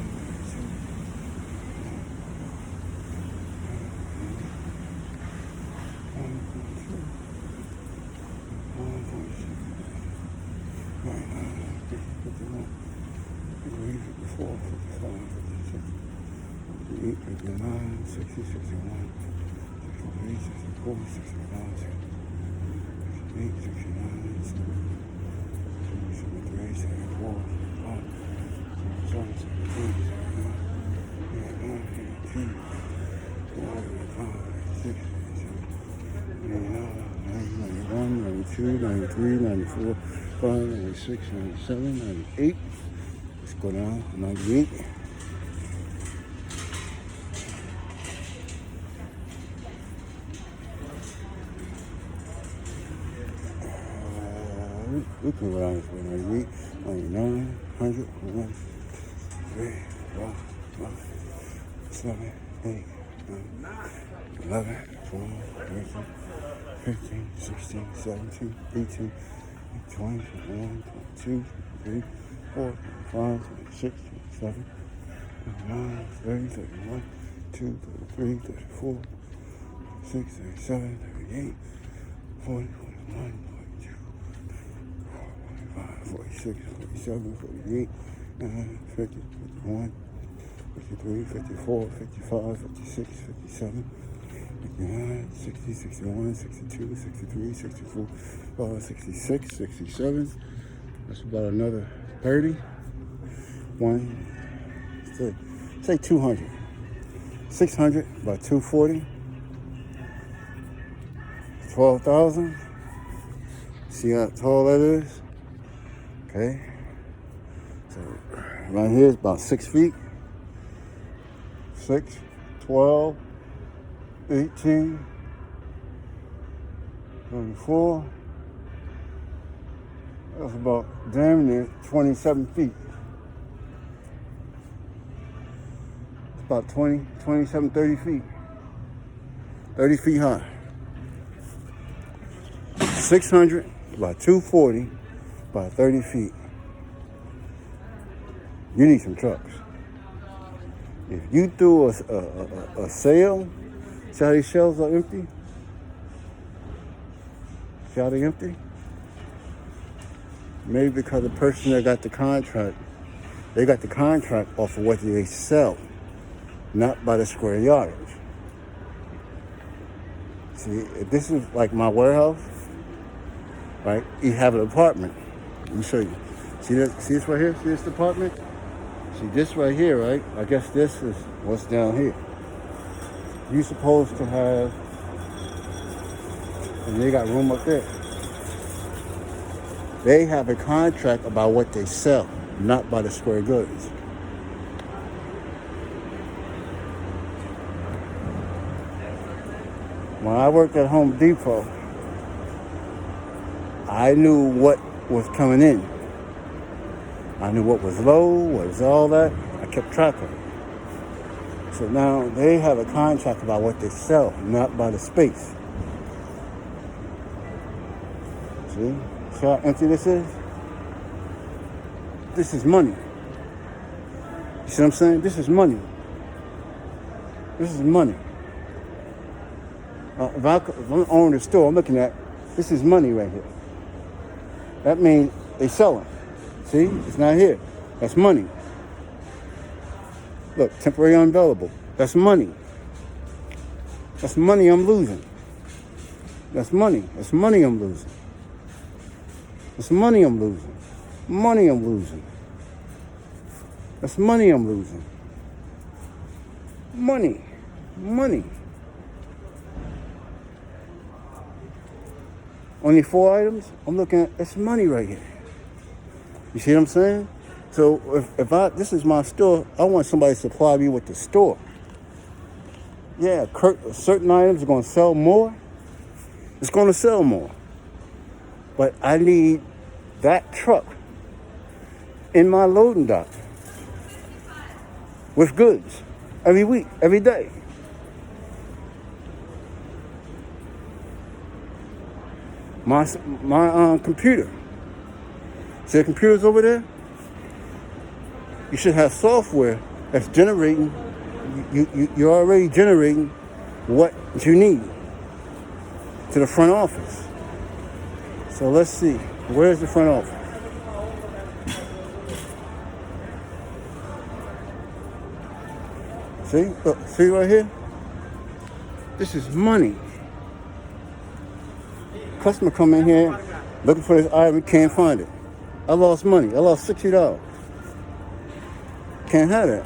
Ninety-two, 93, 94, 95, 96, 97, 98. Let's go down to 98. We can go down this way. 98, 99, 100, 1, 3, 4, 5, 7, 8, 9, 11, 12, 13. 15, 16, 17, 18, 20, 21, 22, 23, 4, 5, 6, 7, 9, 30, 31, 2, 33, 34, 6, 37, 38, 40, 41, 42, 45, 46, 47, 48, 50, 51, 53, 54, 55, 56, 57, 59, 60, 61, 62, 63, 64, 66, 67. That's about another 30. Say 200. 600 by 240. 12,000. See how tall that is? Okay. So right here is about 6 feet. 6, 12, 18, 34. That's about damn near 27 feet. It's about 20, 27, 30 feet. 30 feet high. 600 by 240 by 30 feet. You need some trucks. If you threw a sale, see how these shelves are empty? See how they're empty? Maybe because the person that got the contract, they got the contract off of what they sell, not by the square yardage. See, if this is like my warehouse, right? You have an apartment. Let me show you. See this right here? See this apartment? See this right here, right? I guess this is what's down here. You're supposed to have, and they got room up there. They have a contract about what they sell, not by the square goods. When I worked at Home Depot, I knew what was coming in. I knew what was low, what was all that. I kept track of it. So now they have a contract about what they sell, not by the space. See? See how empty this is? This is money. You see what I'm saying? This is money. This is money. If I'm owning the store, I'm looking at, this is money right here. That means they selling. See? It's not here. That's money. Look, temporary unavailable. That's money. That's money I'm losing. That's money. That's money I'm losing. That's money I'm losing. Money I'm losing. That's money I'm losing. Money. Money. Only 4 items? I'm looking at, that's money right here. You see what I'm saying? So if this is my store, I want somebody to supply me with the store. Yeah, certain items are going to sell more. It's going to sell more. But I need that truck in my loading dock with goods every week, every day. My computer. See the computers over there? You should have software that's generating. You're already generating what you need to the front office. So let's see. Where's the front office? See? Look, see right here? This is money. Customer come in here looking for this item, can't find it. I lost money. I lost $60. Can't have that.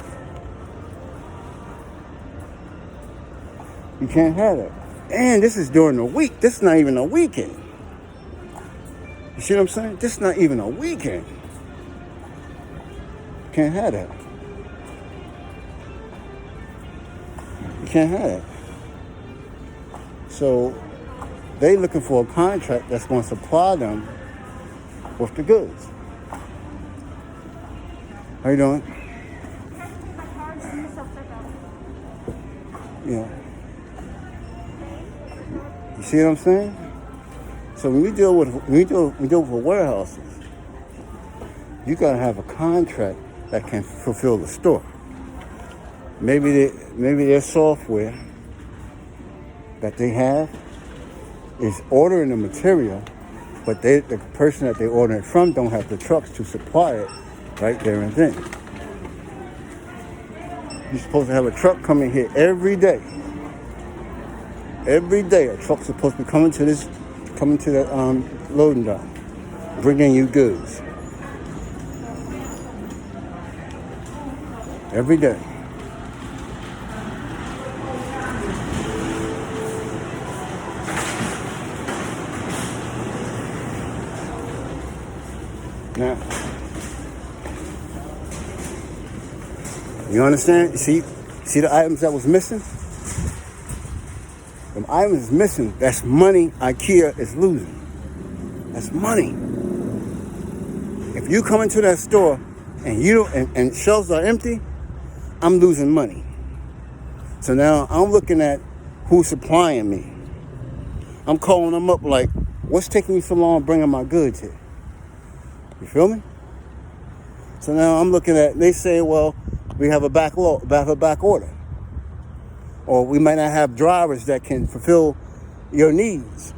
You can't have that. And this is during the week. This is not even a weekend. You see what I'm saying? This is not even a weekend. Can't have that. You can't have that. So they looking for a contract that's going to supply them with the goods. How you doing? Yeah. You see what I'm saying? So when we deal with warehouses, you gotta have a contract that can fulfill the store. Maybe their software that they have is ordering the material, but the person that they order it from don't have the trucks to supply it right there and then. You're supposed to have a truck coming here every day. Every day, a truck's supposed to be coming to the loading dock, bringing you goods. Every day. Now, you understand? You see the items that was missing? The items is missing. That's money IKEA is losing. That's money. If you come into that store and shelves are empty, I'm losing money. So now I'm looking at who's supplying me. I'm calling them up like, what's taking you so long bringing my goods here? You feel me? So now I'm looking at, they say, well, we have a back order. Or we might not have drivers that can fulfill your needs.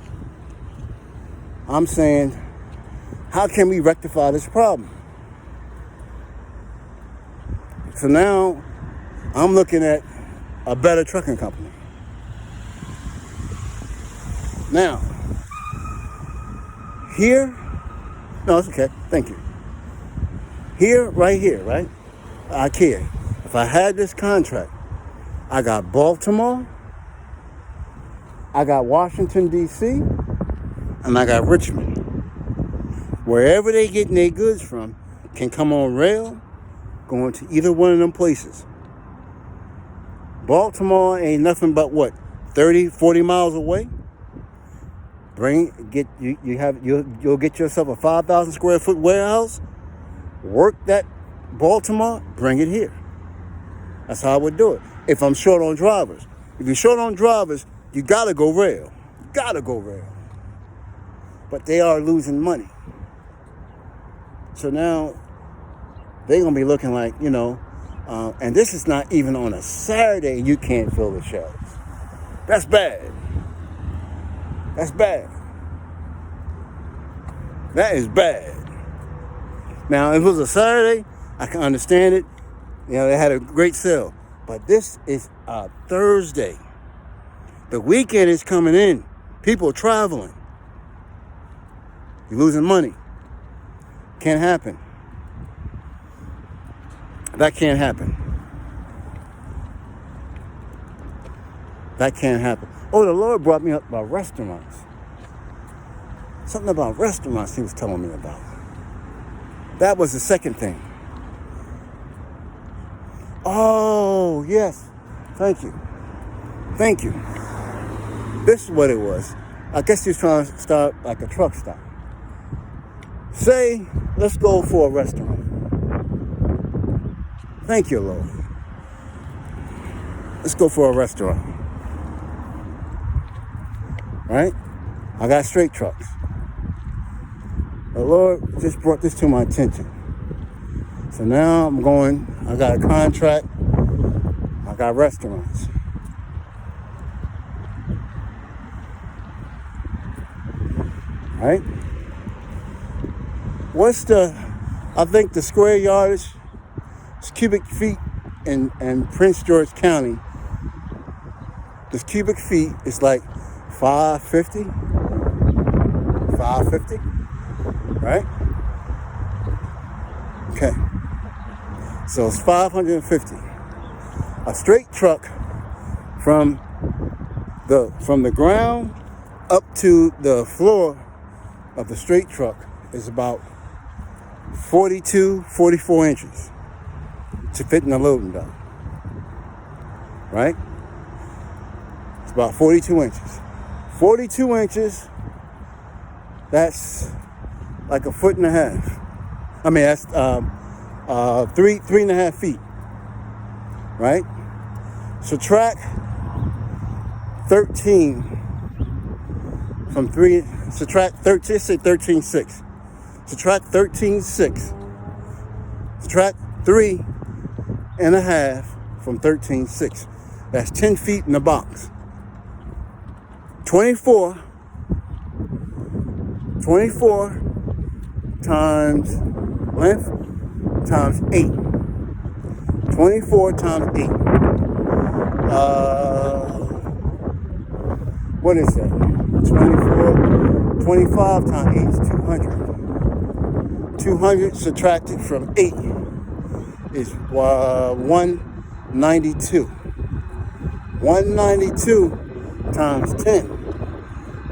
I'm saying, how can we rectify this problem? So now I'm looking at a better trucking company. Now, here, no, it's okay, thank you. Here, right, IKEA. If I had this contract, I got Baltimore, I got Washington, D.C., and I got Richmond. Wherever they getting their goods from can come on rail, going to either one of them places. Baltimore ain't nothing but what, 30, 40 miles away? You'll get yourself a 5,000 square foot warehouse, work that Baltimore, bring it here. That's how I would do it. If I'm short on drivers. If you're short on drivers, you gotta go rail. But they are losing money. So now they're gonna be looking like, and this is not even on a Saturday, you can't fill the shelves. That's bad. That is bad. Now, if it was a Saturday, I can understand it. They had a great sale. But this is a Thursday. The weekend is coming in. People are traveling. You're losing money. Can't happen. That can't happen. Oh, the Lord brought me up about restaurants. Something about restaurants he was telling me about. That was the second thing. Oh, yes. Thank you. This is what it was. I guess he was trying to start like a truck stop. Say, let's go for a restaurant. Thank you, Lord. Let's go for a restaurant. Right? I got straight trucks. The Lord just brought this to my attention. So now I got a contract, I got restaurants. Right? I think the square yardage, cubic feet in Prince George County, this cubic feet is like $5.50, right? Okay. So it's $550. A straight truck from the ground up to the floor of the straight truck is about 42, 44 inches to fit in the loading dock. Right? It's about 42 inches. 42 inches, that's like a foot and a half. I mean, that's 3.5 feet. Right? Subtract 13 from 3, subtract 13, let's say 13.6. Subtract 13.6 Subtract 3.5 from 13.6. That's 10 feet in the box. 24 times length times 8. 24 times 8. What is that? 25 times 8 is 200. 200 subtracted from 8 is 192. 192 times 10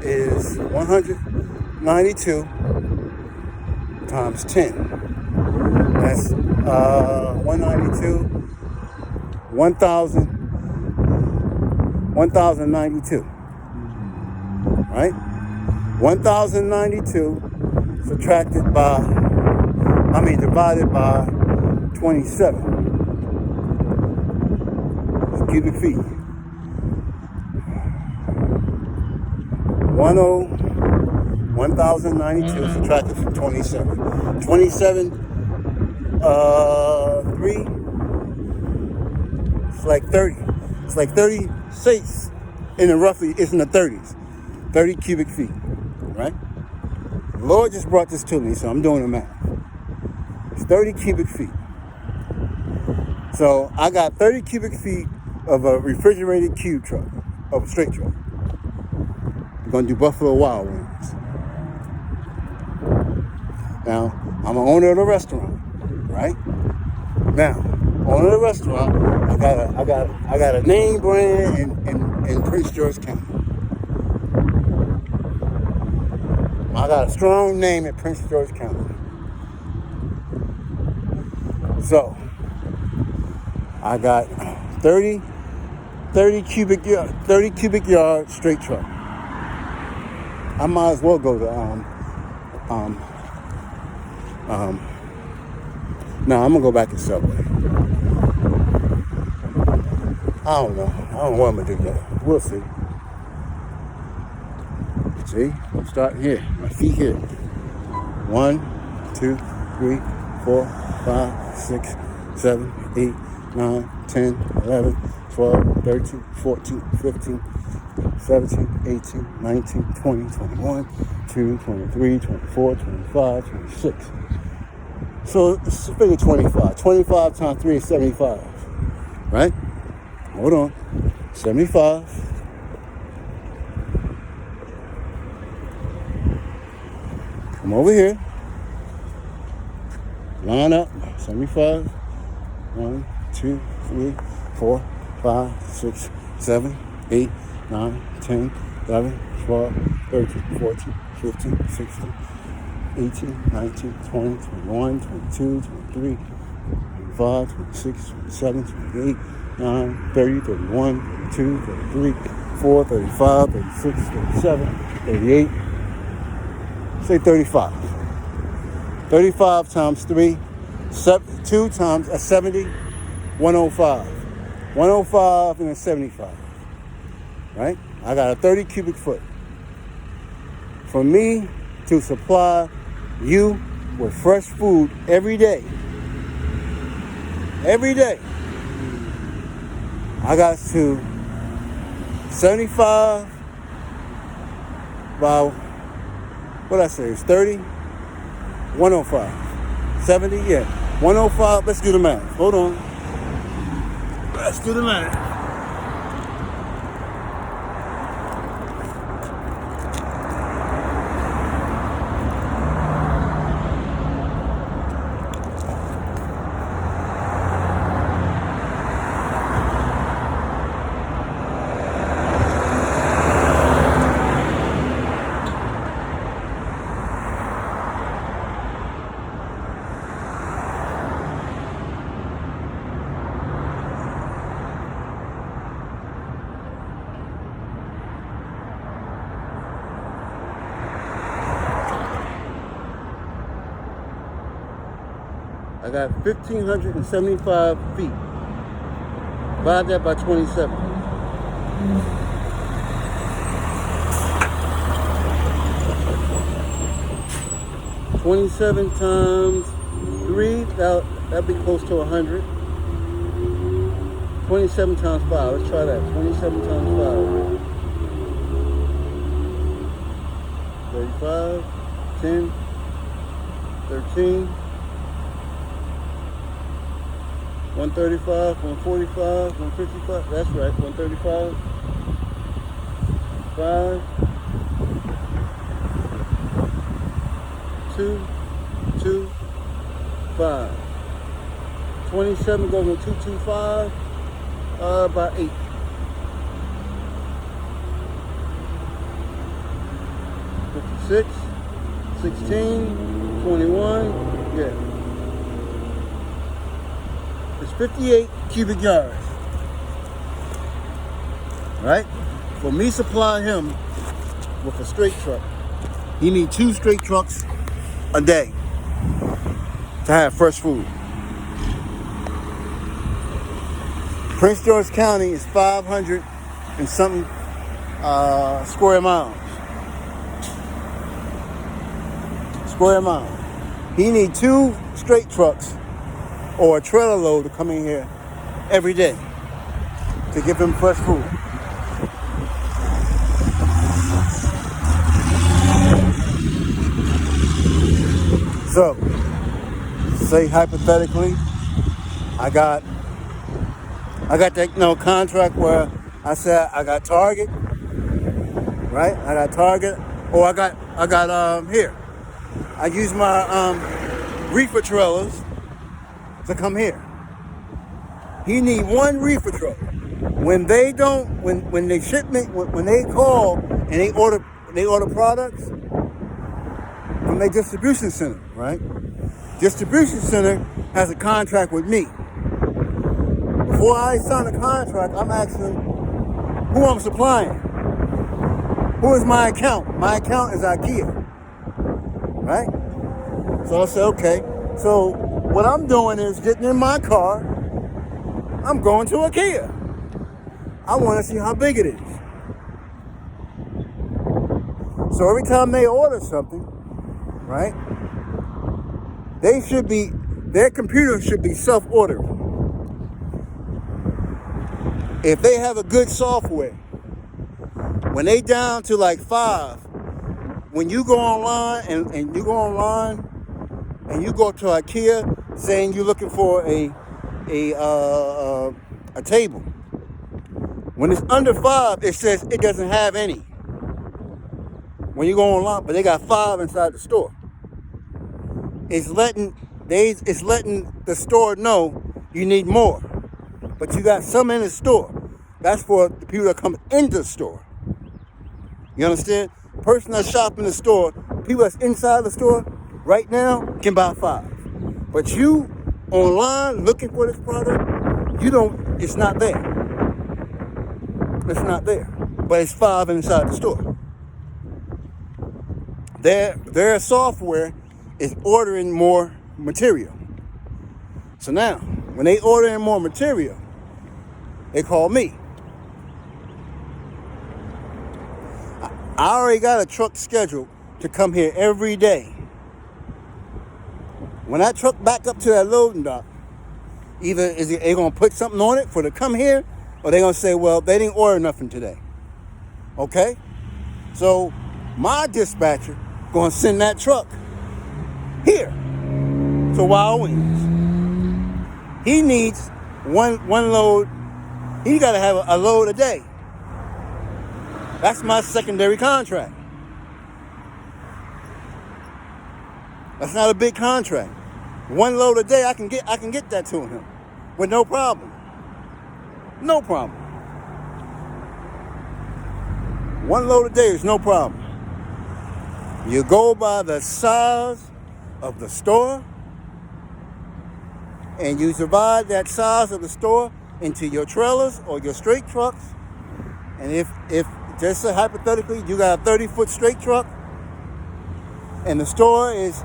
is 192 times 10. That's 192, 1,092. Right? 1,092 subtracted by, divided by 27 cubic feet. 1,092 subtracted from 27. 27, 3, it's like 30. It's like 36 in the roughly, it's in the 30s. 30 cubic feet, right? The Lord just brought this to me, so I'm doing the math. It's 30 cubic feet. So I got 30 cubic feet of a refrigerated cube truck, of a straight truck. I'm gonna do Buffalo Wild Wings. Now, I'm an owner of the restaurant, right? Now, owner of the restaurant, I got a name brand in Prince George County. I got a strong name in Prince George County. So, I got 30 cubic yard straight truck. I might as well go to no, I'm gonna go back to Subway. I don't know what I'm gonna do yet. We'll see. See, I'm starting here. My feet here. 1, 2, 3, 4, 5, 6, 7, 8, 9, 10, 11, 12, 13, 14, 15, 17, 18, 19, 20, 21, 22, 23, 24, 25, 26. So let's figure 25. 25 times 3 is 75. Right? Hold on. 75. Come over here. Line up. 75. 1, 2, 3, 4, 5, 6, 7, 8, 9, 10, 11, 12, 13, 14, 15, 16, 18, 19, 20, 21, 22, 23, 25, 26, 27, 28, 9, 30, 31, 32, 33, 34, 35, 36, 37, 38. Say 35. 35 times 3, 2 times a 70, 105. 105 and a 75. Right? I got a 30 cubic foot. For me to supply you with fresh food every day. Every day. I got to 75 by, what I say, it's 30, 105. 70, yeah. 105, let's do the math. Hold on. Let's do the math. I got 1,575 feet. Divide that by 27. $27 times 3,000. That'd be close to 100. 27 times 5. Let's try that. 27 times 5. 35, 10, 13, 135, 145, 155. That's right, 135. 5, 2, 2, 5. 27 goes with 225, about 8. 56, 16, 21, yeah. It's 58 cubic yards. Right? For me supply him with a straight truck, he need 2 straight trucks a day to have fresh food. Prince George County is 500 and something square miles. Square mile. He need 2 straight trucks or a trailer load to come in here every day to give him fresh food. So, say hypothetically, I got that contract where I said I got Target, right? I got Target, or I got here. I use my reefer trailers to come here. He need 1 reefer trailer. When they don't, when they shipment, when they call and they order products from their distribution center, right? Distribution center has a contract with me. Before I sign a contract, I'm asking who I'm supplying. Who is my account? My account is IKEA. Right? So I said, okay. So what I'm doing is getting in my car. I'm going to IKEA. I want to see how big it is. So every time they order something, right? Their computer should be self-ordering. If they have a good software, when they down to like 5, when you go online and you go to IKEA saying you're looking for a table, when it's under 5, it says it doesn't have any. When you go online, but they got 5 inside the store. It's letting the store know you need more, but you got some in the store. That's for the people that come into the store. You understand? Person that's shopping in the store, people that's inside the store right now can buy 5. But you online looking for this product, it's not there. It's not there. But it's 5 inside the store. Their software is ordering more material. So now, when they order in more material, they call me. I already got a truck scheduled to come here every day. When that truck back up to that loading dock, either they going to put something on it for to come here, or they going to say, well, they didn't order nothing today. Okay? So my dispatcher going to send that truck here to Wild Wings. He needs one load. He got to have a load a day. That's my secondary contract. That's not a big contract. 1 load a day, I can get that to him with no problem. No problem. 1 load a day is no problem. You go by the size of the store, and you divide that size of the store into your trailers or your straight trucks. And if just say hypothetically, you got a 30-foot straight truck, and the store is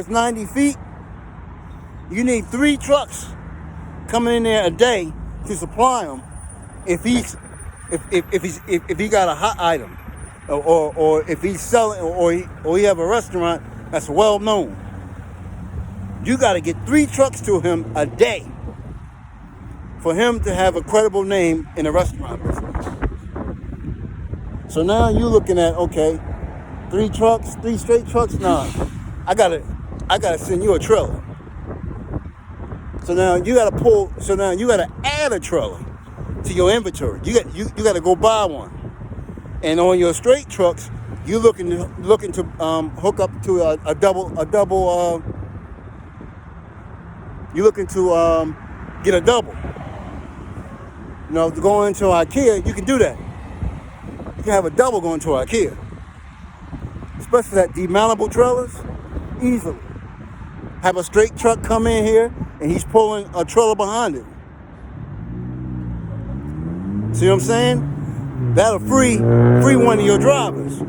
90 feet. You need 3 trucks coming in there a day to supply them. If he got a hot item, or if he's selling, or he have a restaurant that's well known. You got to get 3 trucks to him a day for him to have a credible name in the restaurant business. So now you're looking at, okay, 3 trucks, 3 straight trucks? Nah, I gotta send you a trailer. So now you gotta add a trailer to your inventory. You gotta go buy one. And on your straight trucks, you're looking to hook up to a double. You're looking to get a double. You know, to go into IKEA, you can do that. You can have a double going to IKEA, especially that demountable trailers, easily. Have a straight truck come in here, and he's pulling a trailer behind it. See what I'm saying? That'll free one of your drivers.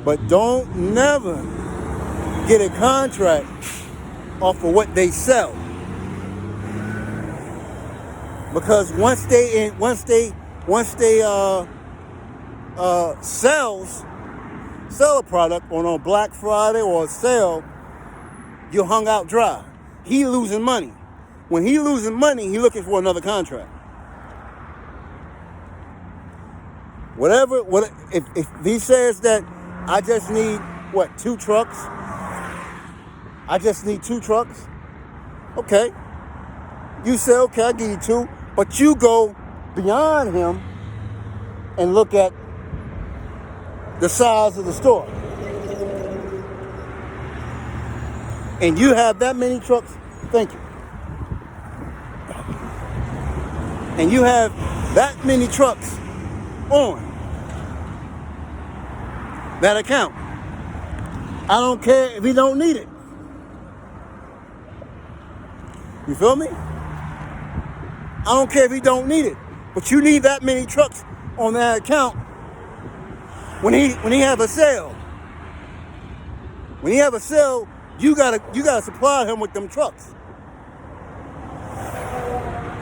But don't never get a contract off of what they sell. Because once they sell a product on a Black Friday or a sale, you're hung out dry. He losing money. When he losing money, he looking for another contract. If he says that I just need 2 trucks, I just need 2 trucks. Okay. You say, okay, I'll give you 2, but you go beyond him and look at the size of the store. And you have that many trucks, thank you. And you have that many trucks on that account. I don't care if he don't need it. You feel me? I don't care if he don't need it, but you need that many trucks on that account when he have a sale. When he have a sale, you gotta supply him with them trucks.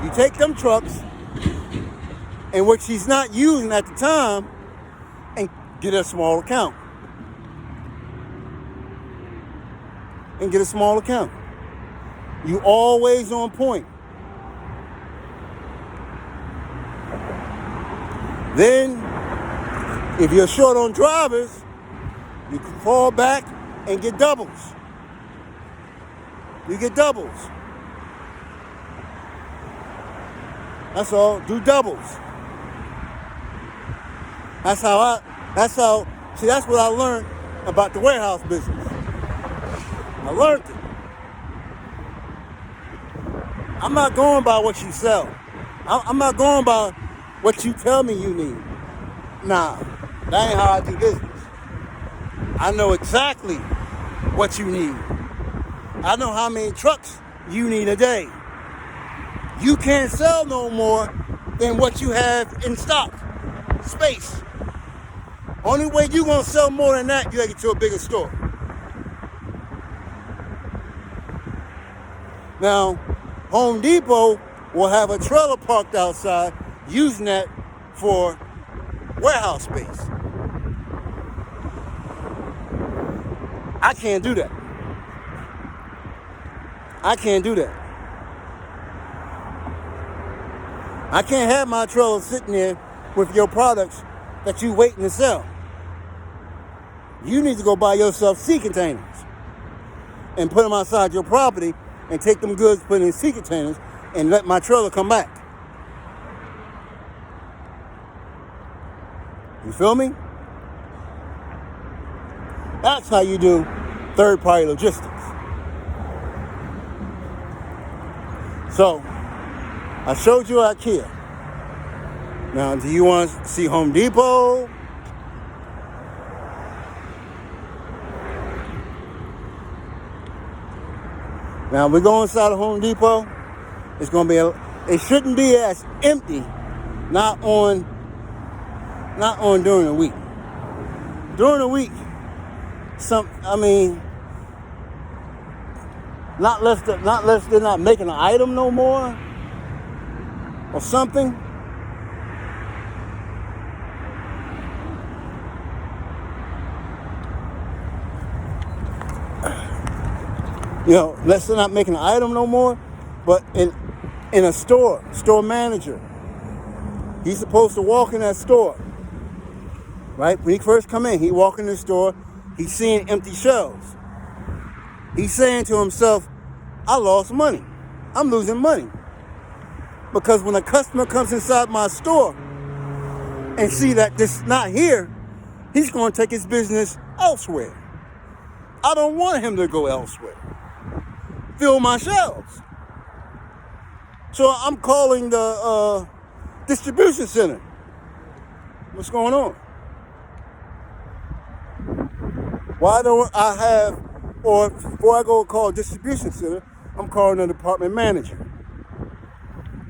You take them trucks, and which he's not using at the time, and get a small account. And get a small account. You always on point. Then, if you're short on drivers, you can fall back and get doubles. You get doubles. That's all. Do doubles. That's what I learned about the warehouse business. I learned it. I'm not going by what you sell. I'm not going by what you tell me you need. Nah, that ain't how I do business. I know exactly what you need. I know how many trucks you need a day. You can't sell no more than what you have in stock. Space. Only way you gonna sell more than that, you gotta get to a bigger store. Now, Home Depot will have a trailer parked outside using that for warehouse space. I can't do that. I can't do that. I can't have my trailer sitting there with your products that you waiting to sell. You need to go buy yourself sea containers and put them outside your property and take them goods, put in sea containers, and let my trailer come back. You feel me? That's how you do third-party logistics. So, I showed you IKEA. Now, do you want to see Home Depot? Now, we go inside of Home Depot. It's going to be it shouldn't be as empty, not on during the week. During the week, not less they're not making an item no more or something. let's say not making an item no more, but in a store manager, he's supposed to walk in that store, right? When he first come in, he walk in the store, he's seeing empty shelves. He's saying to himself, I lost money. I'm losing money. Because when a customer comes inside my store and see that this is not here, he's going to take his business elsewhere. I don't want him to go elsewhere. Fill my shelves. So I'm calling the distribution center. What's going on? Why don't I have, or before I go call distribution center, I'm calling the department manager.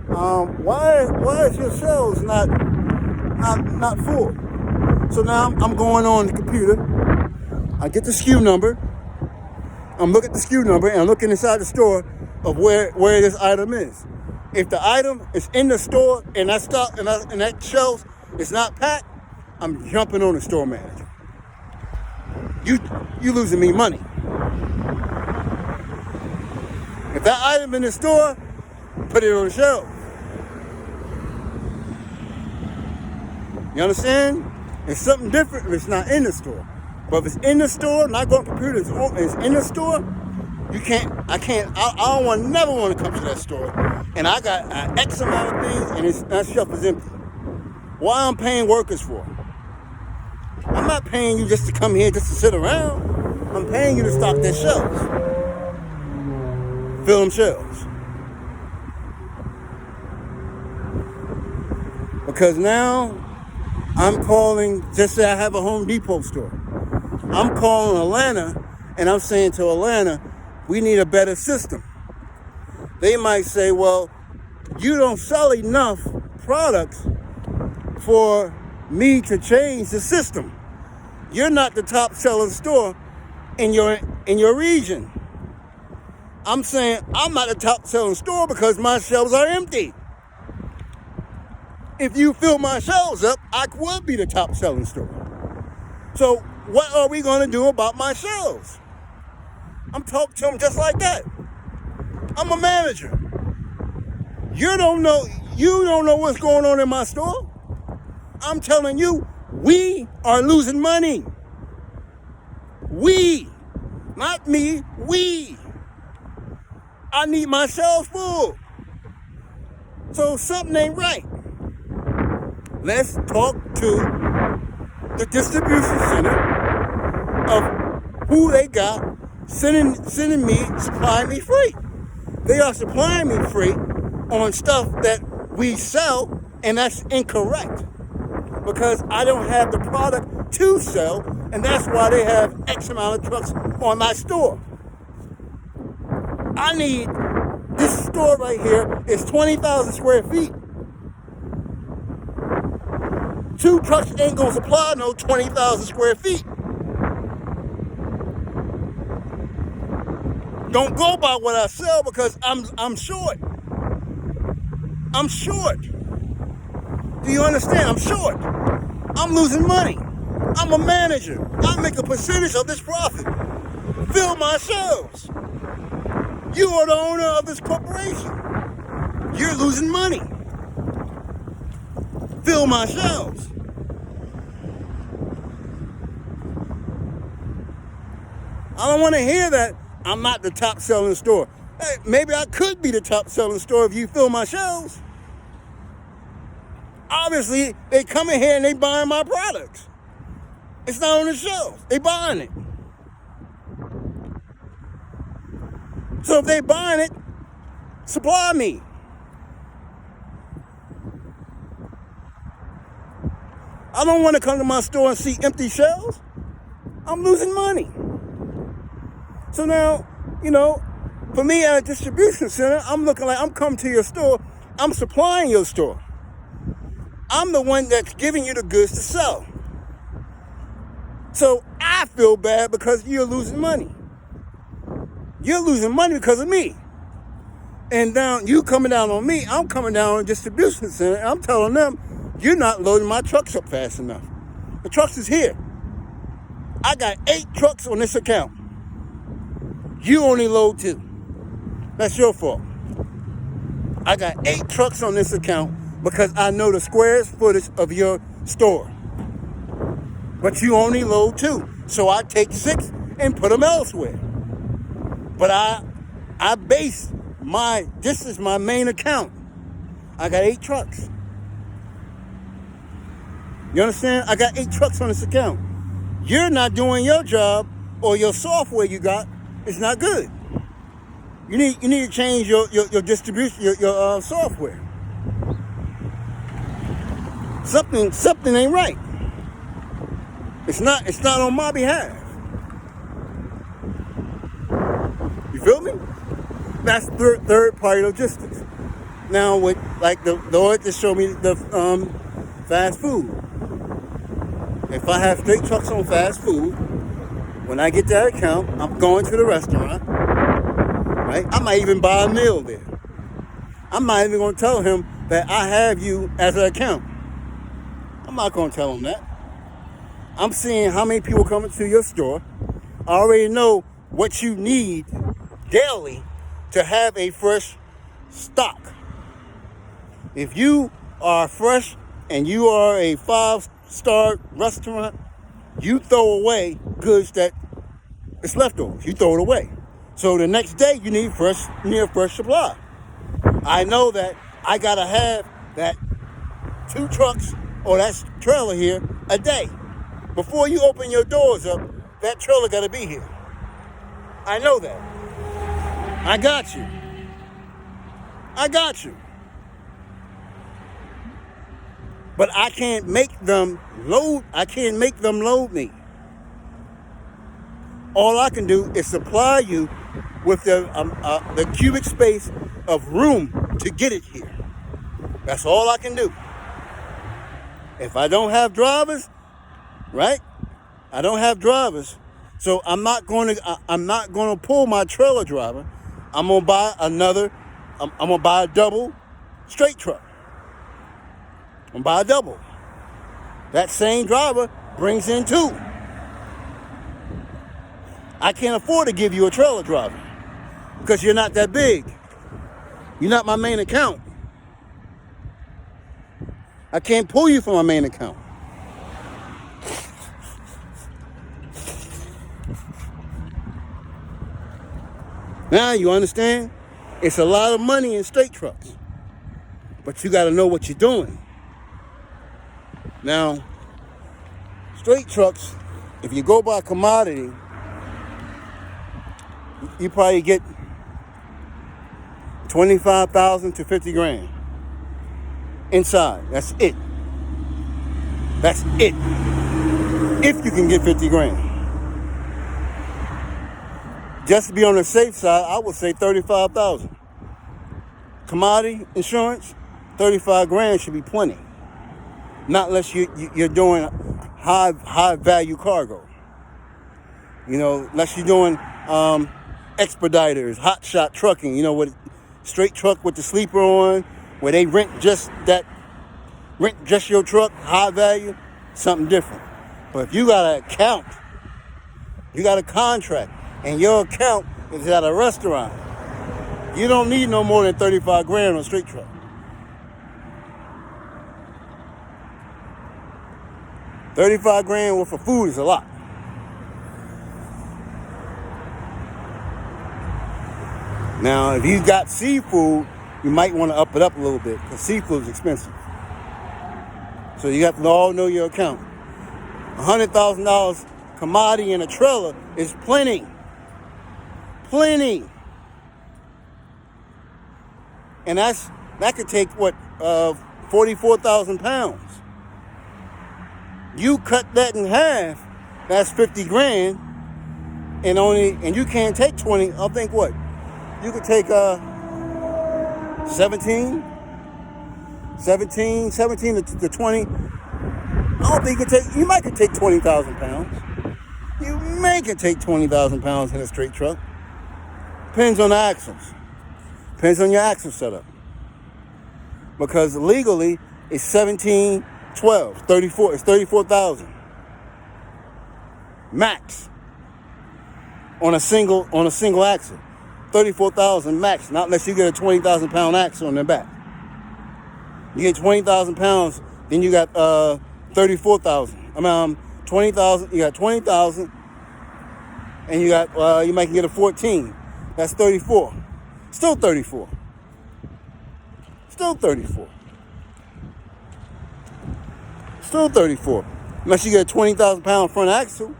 Why is your shelves not full? So now I'm going on the computer. I get the SKU number. I'm looking at the SKU number and I'm looking inside the store of where this item is. If the item is in the store and that stock and that shelf is not packed, I'm jumping on the store manager. You losing me money. If that item in the store, put it on the shelf. You understand? It's something different if it's not in the store. But if it's in the store, not going to computer, it's in the store, I never want to come to that store. And I got an X amount of things and that shelf is empty. Why I'm paying workers for? I'm not paying you just to come here just to sit around. I'm paying you to stock their shelves. Fill them shelves. Because now I'm calling, just say I have a Home Depot store. I'm calling Atlanta and I'm saying to Atlanta, we need a better system. They might say, well, you don't sell enough products for me to change the system. You're not the top selling store in your region. I'm saying I'm not the top selling store because my shelves are empty. If you fill my shelves up, I would be the top selling store. So what are we going to do about my shelves? I'm talking to them just like that. I'm a manager. You don't know what's going on in my store. I'm telling you, we are losing money. We, not me, we. I need my shelves full. So something ain't right. Let's talk to the distribution center of who they got sending me, supplying me free. They are supplying me free on stuff that we sell, and that's incorrect. Because I don't have the product to sell, and that's why they have X amount of trucks on my store. I need, this store right here is 20,000 square feet. 2 trucks ain't gonna supply no 20,000 square feet. Don't go by what I sell because I'm short. I'm short. Do you understand? I'm short. I'm losing money. I'm a manager. I make a percentage of this profit. Fill my shelves. You are the owner of this corporation. You're losing money. Fill my shelves. I don't want to hear that I'm not the top selling store. Hey, maybe I could be the top selling store if you fill my shelves. Obviously, they come in here and they buying my products. It's not on the shelves. They buying it. So if they buying it, supply me. I don't want to come to my store and see empty shelves. I'm losing money. So now, for me at a distribution center, I'm looking like I'm coming to your store. I'm supplying your store. I'm the one that's giving you the goods to sell. So I feel bad because you're losing money. You're losing money because of me. And now you coming down on me, I'm coming down on a distribution center, and I'm telling them, you're not loading my trucks up fast enough. The trucks is here. I got 8 trucks on this account. You only load 2. That's your fault. I got 8 trucks on this account because I know the square footage of your store. But you only load 2. So I take 6 and put them elsewhere. But I base this is my main account. I got 8 trucks. You understand? I got 8 trucks on this account. You're not doing your job, or your software you got is not good. You need to change your distribution, your software. Something ain't right. It's not on my behalf. You feel me? That's third party logistics. Now with like the Lord just showed me the fast food. If I have straight trucks on fast food, when I get that account, I'm going to the restaurant, right? I might even buy a meal there. I'm not even going to tell him that I have you as an account. I'm not going to tell him that. I'm seeing how many people come into your store. I already know what you need daily to have a fresh stock. If you are fresh and you are a 5-star restaurant, you throw away goods that it's leftovers. You throw it away. So the next day you need a fresh supply. I know that I gotta have that 2 trucks or that trailer here a day. Before you open your doors up, that trailer gotta be here. I know that. I got you. But I can't make them load me. All I can do is supply you with the cubic space of room to get it here. That's all I can do. If I don't have drivers, right? I don't have drivers, so I'm not going to pull my trailer driver. I'm gonna buy I'm gonna buy a double straight truck. I'm gonna buy a double. That same driver brings in 2. I can't afford to give you a trailer driver because you're not that big. You're not my main account. I can't pull you from my main account. Now you understand? It's a lot of money in straight trucks. But you got to know what you're doing. Now, straight trucks, if you go by commodity, you probably get 25,000 to 50 grand inside. That's it. If you can get 50 grand. Just to be on the safe side, I would say 35,000. Commodity insurance, 35 grand should be plenty. Not unless you're doing high value cargo. Unless you're doing expediters, hot shot trucking, with straight truck with the sleeper on, where they rent just your truck, high value, something different. But if you got an account, you got a contract, and your account is at a restaurant, you don't need no more than 35 grand on a straight truck. 35 grand worth of food is a lot. Now, if you got seafood, you might want to up it up a little bit because seafood is expensive. So you have to all know your account. $100,000 commodity in a trailer is plenty. And that could take 44,000 pounds. You cut that in half, that's 50 grand, and you can't take 20. I'll think what? You could take 17 to 20. I don't think you might could take 20,000 pounds. You may could take 20,000 pounds in a straight truck. Depends on the axles. Depends on your axle setup. Because legally, it's 17, 12, 34. It's 34,000. Max. on a single axle. 34,000 max, not unless you get a 20,000 pound axle on the back. You get 20,000 pounds, then you got 34,000. 20,000. You got 20,000, and you got you might get a 14. That's 34. Still 34. Still 34. Still 34. Unless you get a 20,000 pound front axle,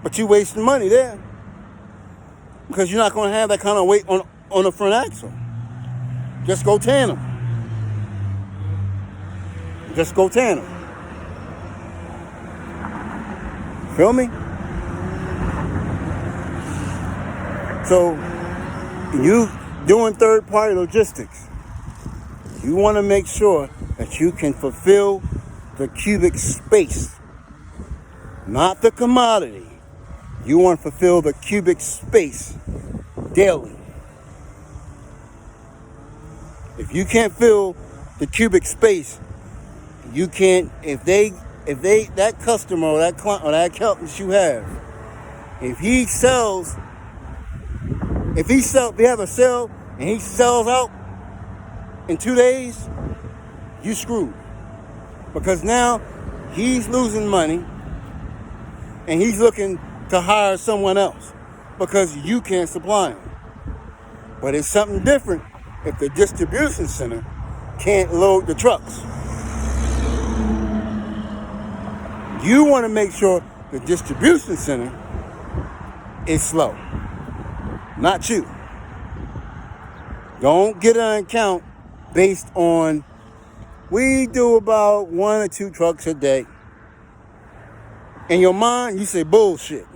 but you wasting money there because you're not going to have that kind of weight on the front axle. Just go tandem. Just go tandem. Feel me? So, you doing third-party logistics, you want to make sure that you can fulfill the cubic space, not the commodity. You want to fulfill the cubic space daily. If you can't fill the cubic space, you can't. If that customer or that client or that accountant you have, if they have a sale and he sells out in 2 days, you screwed. Because now he's losing money and he's looking to hire someone else because you can't supply him. But it's something different if the distribution center can't load the trucks. You want to make sure the distribution center is slow, not you. Don't get an account based on, we do about 1 or 2 trucks a day. In your mind, you say bullshit.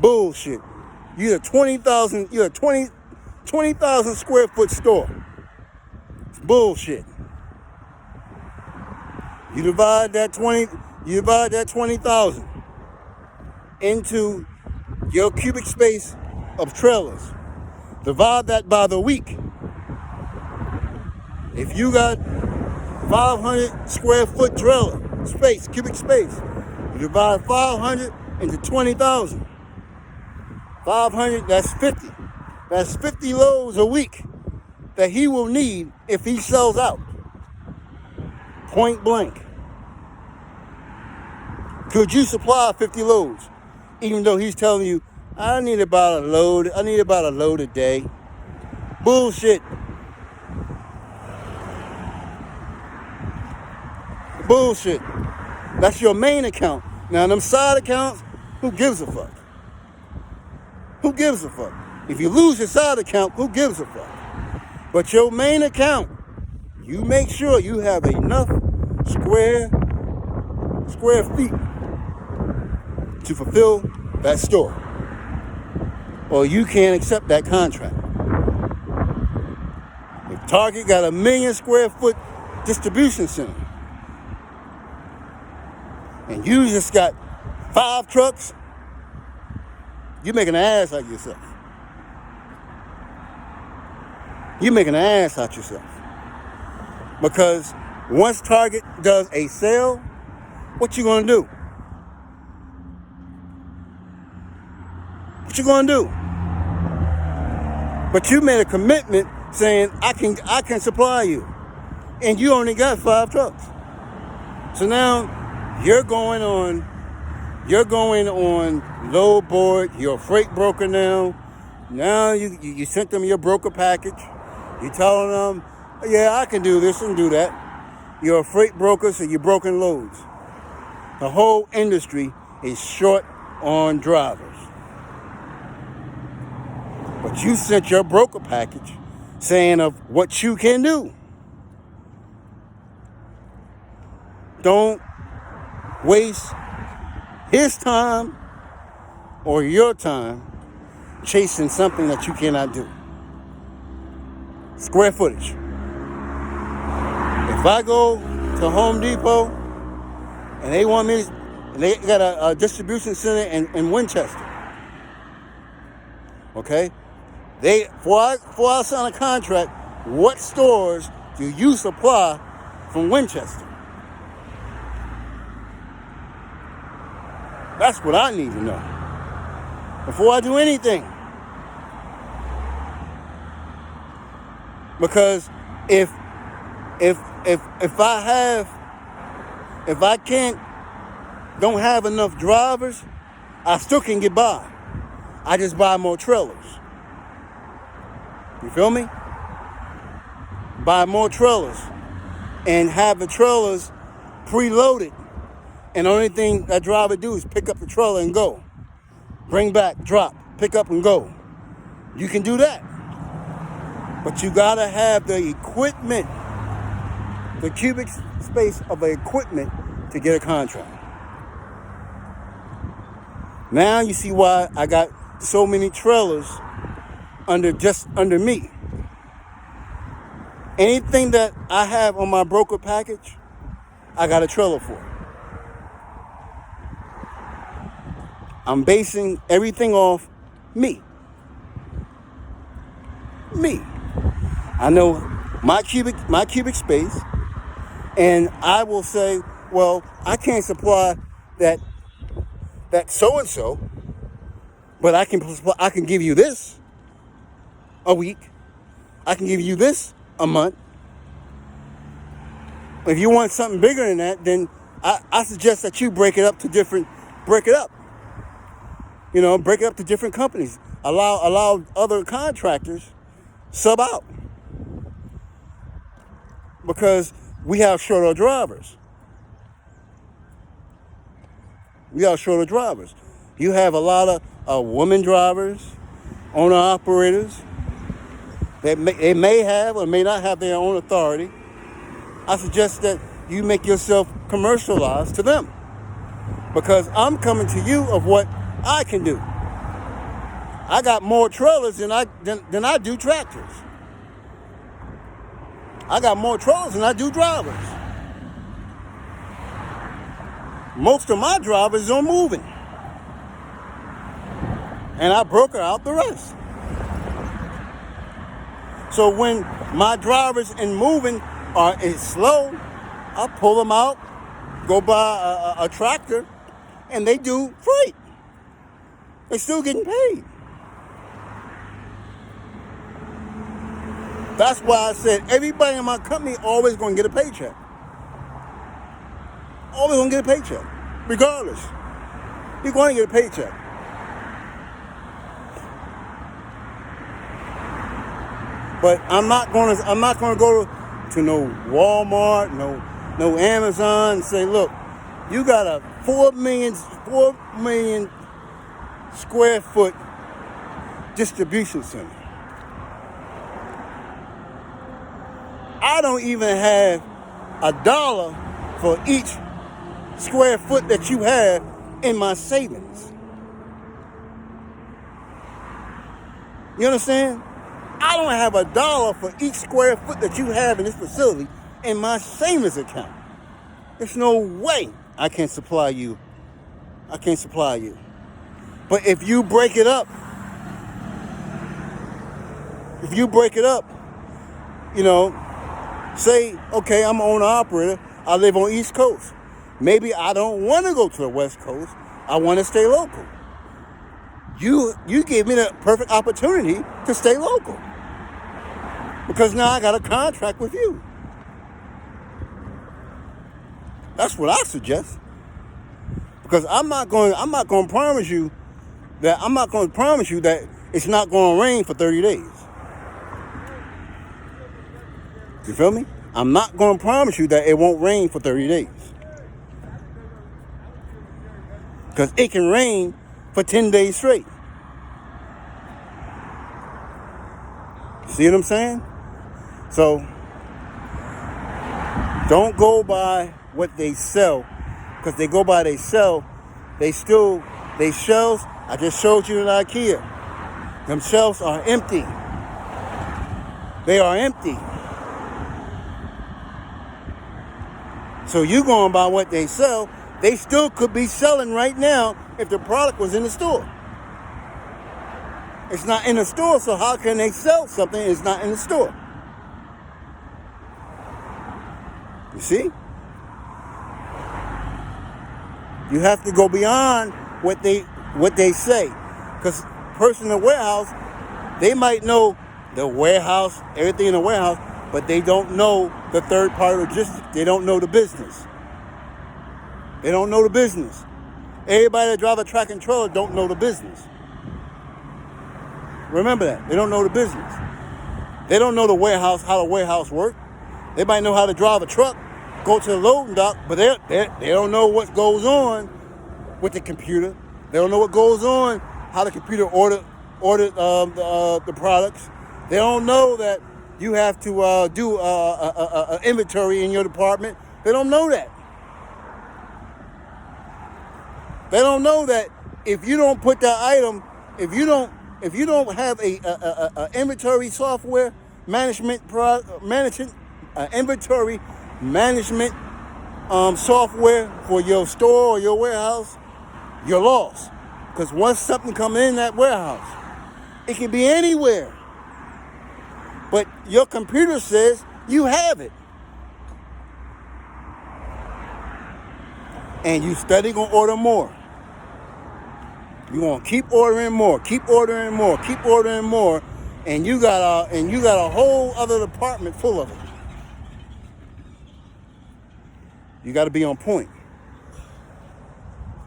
Bullshit. You're a 20,000 square foot store. It's bullshit. You divide that 20,000 into your cubic space of trailers. Divide that by the week. If you got 500 square foot trailer space, cubic space, you divide 500 into 20,000. 500, that's 50. That's 50 loads a week that he will need if he sells out. Point blank. Could you supply 50 loads? Even though he's telling you, I need about a load a day. Bullshit. Bullshit. That's your main account. Now, them side accounts, who gives a fuck? Who gives a fuck? If you lose your side account, who gives a fuck? But your main account, you make sure you have enough square feet to fulfill that store, or you can't accept that contract. If Target got 1 million square foot distribution center, and you just got 5 trucks, you're making an ass out of yourself. You're making an ass out of yourself. Because once Target does a sale, what you gonna do? What you gonna do? But you made a commitment saying, I can supply you. And you only got 5 trucks. So now you're going on low board, you're a freight broker now. Now you sent them your broker package. You telling them, yeah, I can do this and do that. You're a freight broker, so you're broken loads. The whole industry is short on drivers. But you sent your broker package saying of what you can do. Don't waste his time or your time chasing something that you cannot do. Square footage. If I go to Home Depot and they want me, they got a distribution center in Winchester. Okay? Before I sign a contract, what stores do you supply from Winchester? That's what I need to know. before I do anything. Because if I don't have enough drivers, I still can get by. I just buy more trailers. You feel me? Buy more trailers and have the trailers preloaded. And the only thing that driver do is pick up the trailer and go. Bring back, drop, pick up and go. You can do that. But you gotta have the equipment, the cubic space of the equipment to get a contract. Now you see why I got so many trailers under me. Anything that I have on my broker package, I got a trailer for. I'm basing everything off me. Me. I know my cubic space, and I will say, well, I can't supply that so and so, but I can give you this a week. I can give you this a month. If you want something bigger than that, then I suggest that you break it up. You know, break it up to different companies. Allow other contractors sub out. Because we have shorter drivers. You have a lot of women drivers, owner operators. They may have or may not have their own authority. I suggest that you make yourself commercialized to them. Because I'm coming to you of what I can do. I got more trailers than I do tractors. I got more trailers than I do drivers. Most of my drivers are moving. And I broker out the rest. So when my drivers in moving is slow, I pull them out, go buy a tractor, and they do freight. They're still getting paid. That's why I said everybody in my company always going to get a paycheck. Always going to get a paycheck, regardless. You're going to get a paycheck. But I'm not going to go to no Walmart, no Amazon and say, look, you got a 4 million square foot distribution center. I don't even have $1 for each square foot that you have in my savings. You understand? I don't have $1 for each square foot that you have in this facility in my savings account. There's no way I can supply you. But if you break it up, you know, say, okay, I'm an owner operator. I live on East Coast. Maybe I don't want to go to the West Coast. I want to stay local. You gave me the perfect opportunity to stay local. Because now I got a contract with you. That's what I suggest. Because I'm not going to promise you that it's not going to rain for 30 days. You feel me? I'm not going to promise you that it won't rain for 30 days. Because it can rain for 10 days straight. See what I'm saying? So, don't go by what they sell. Because they go by they shelves, I just showed you at IKEA. Them shelves are empty. They are empty. So you going by what they sell, they still could be selling right now if the product was in the store. It's not in the store, so how can they sell something that's not in the store? You see? You have to go beyond what they say. Because person in the warehouse, they might know the warehouse, everything in the warehouse, but they don't know the third-party logistics. They don't know the business. They don't know the business. Everybody that drive a track and trailer don't know the business. Remember that. They don't know the business. They don't know the warehouse, how the warehouse works. They might know how to drive a truck, go to the loading dock, but they don't know what goes on with the computer. They don't know what goes on, how the computer ordered the products. They don't know that you have to do a inventory in your department. They don't know that. They don't know that if you don't put that item, if you don't have a inventory software inventory management software for your store or your warehouse, you're lost. Because once something comes in that warehouse, it can be anywhere. But your computer says you have it. And you steady gonna order more. You're gonna keep ordering more, and you got a whole other department full of it. You got to be on point.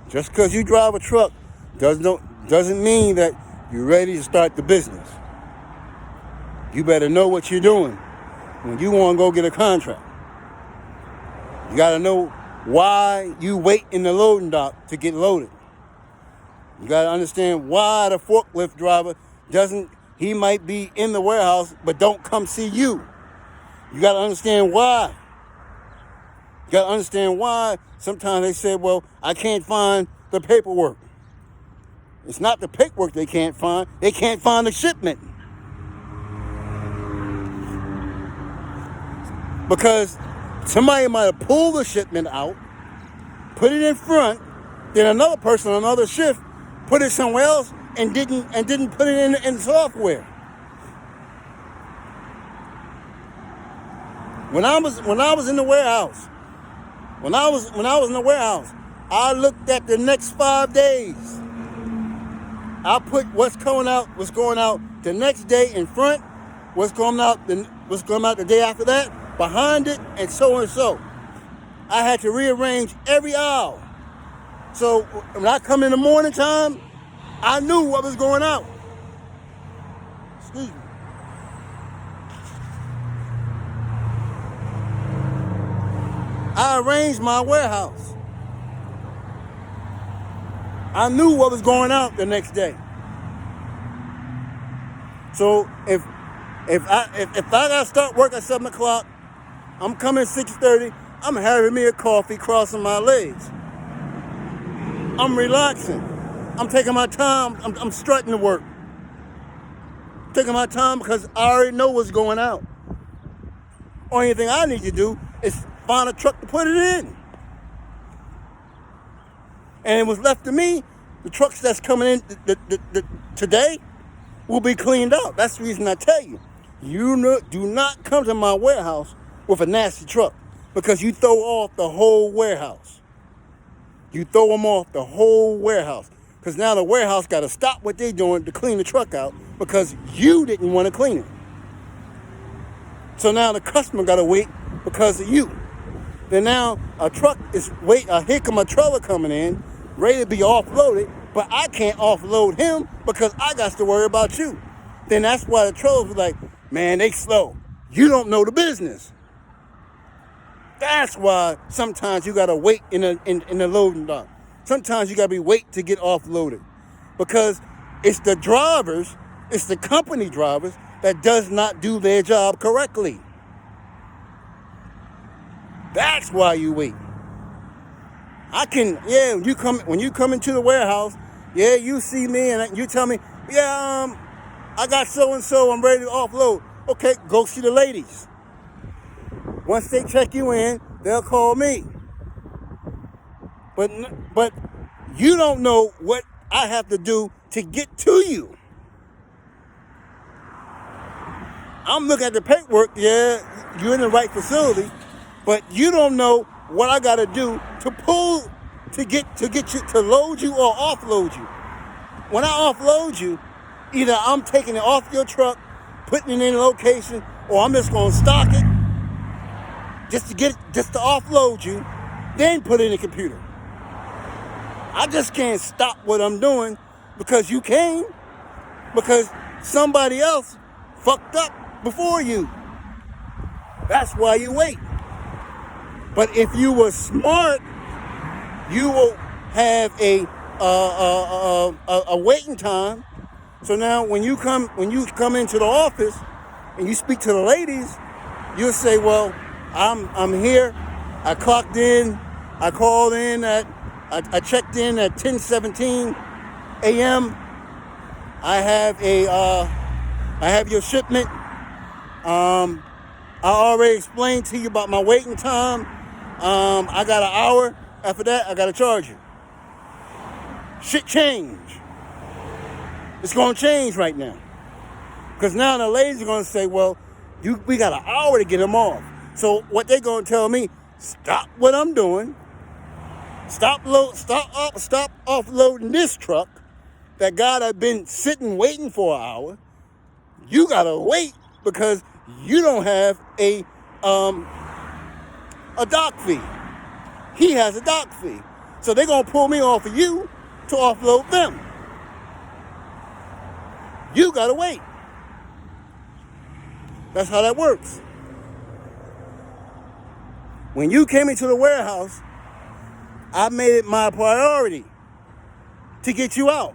Just because you drive a truck doesn't mean that you're ready to start the business. You better know what you're doing when you want to go get a contract. You got to know why you wait in the loading dock to get loaded. You got to understand why the forklift driver he might be in the warehouse, but don't come see you. You got to understand why. You got to understand why sometimes they say, well, I can't find the paperwork. It's not the paperwork they can't find. They can't find the shipment. Because somebody might have pulled the shipment out, put it in front, then another person on another shift put it somewhere else and didn't put it in software. When I was in the warehouse, I looked at the next 5 days. I put what's going out the next day in front, what's going out the day after that, behind it, and so and so. I had to rearrange every aisle. So when I come in the morning time, I knew what was going out. Excuse me. I arranged my warehouse. I knew what was going out the next day. So if I gotta start work at 7 o'clock, I'm coming 6:30, I'm having me a coffee, crossing my legs. I'm relaxing. I'm taking my time. I'm strutting to work. Taking my time because I already know what's going out. Only thing I need to do is find a truck to put it in. And it was left to me, the trucks that's coming in today will be cleaned out. That's the reason I tell you, do not come to my warehouse with a nasty truck, because you throw off the whole warehouse. You throw them off the whole warehouse, because now the warehouse got to stop what they're doing to clean the truck out because you didn't want to clean it. So now the customer got to wait because of you. Then now a here come a trailer coming in, ready to be offloaded, but I can't offload him because I got to worry about you. Then that's why the trailers were like, man, they slow. You don't know the business. That's why sometimes you gotta wait in the loading dock. Sometimes you gotta wait to get offloaded, because it's the company drivers that does not do their job correctly. That's why you wait. When you come into the warehouse, you see me and you tell me, I got so and so, I'm ready to offload. Okay, go see the ladies. Once they check you in, they'll call me. But you don't know what I have to do to get to you. I'm looking at the paperwork, you're in the right facility, but you don't know what I gotta do to get you, to load you or offload you. when I offload you, either I'm taking it off your truck, putting it in a location, or I'm just gonna stock it just to offload you, then put it in the computer. I just can't stop what I'm doing because you came, because somebody else fucked up before you. That's why you wait. But if you were smart, you will have a waiting time. So now when you come into the office and you speak to the ladies, you'll say, well, I'm here. I clocked in. I called in I checked in at 10:17 a.m. I have your shipment. I already explained to you about my waiting time. I got an hour. After that, I got to charge you. Shit change. It's going to change right now. Because now the ladies are going to say, well, we got an hour to get them off. So what they're going to tell me, stop what I'm doing. Stop offloading this truck that God had been sitting waiting for an hour. You got to wait because you don't have a dock fee. He has a dock fee. So they're going to pull me off of you to offload them. You got to wait. That's how that works. When you came into the warehouse, I made it my priority to get you out.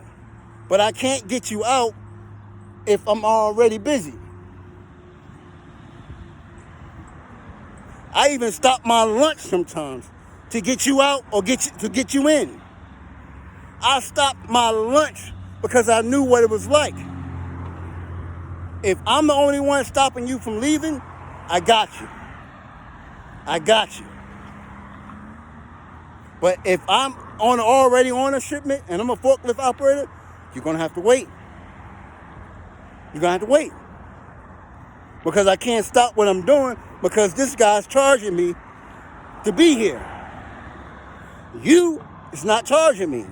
But I can't get you out if I'm already busy. I even stop my lunch sometimes to get you out or to get you in. I stopped my lunch because I knew what it was like. If I'm the only one stopping you from leaving, I got you. I got you. But if I'm already on a shipment and I'm a forklift operator, you're going to have to wait. You're going to have to wait. Because I can't stop what I'm doing because this guy's charging me to be here. You is not charging me.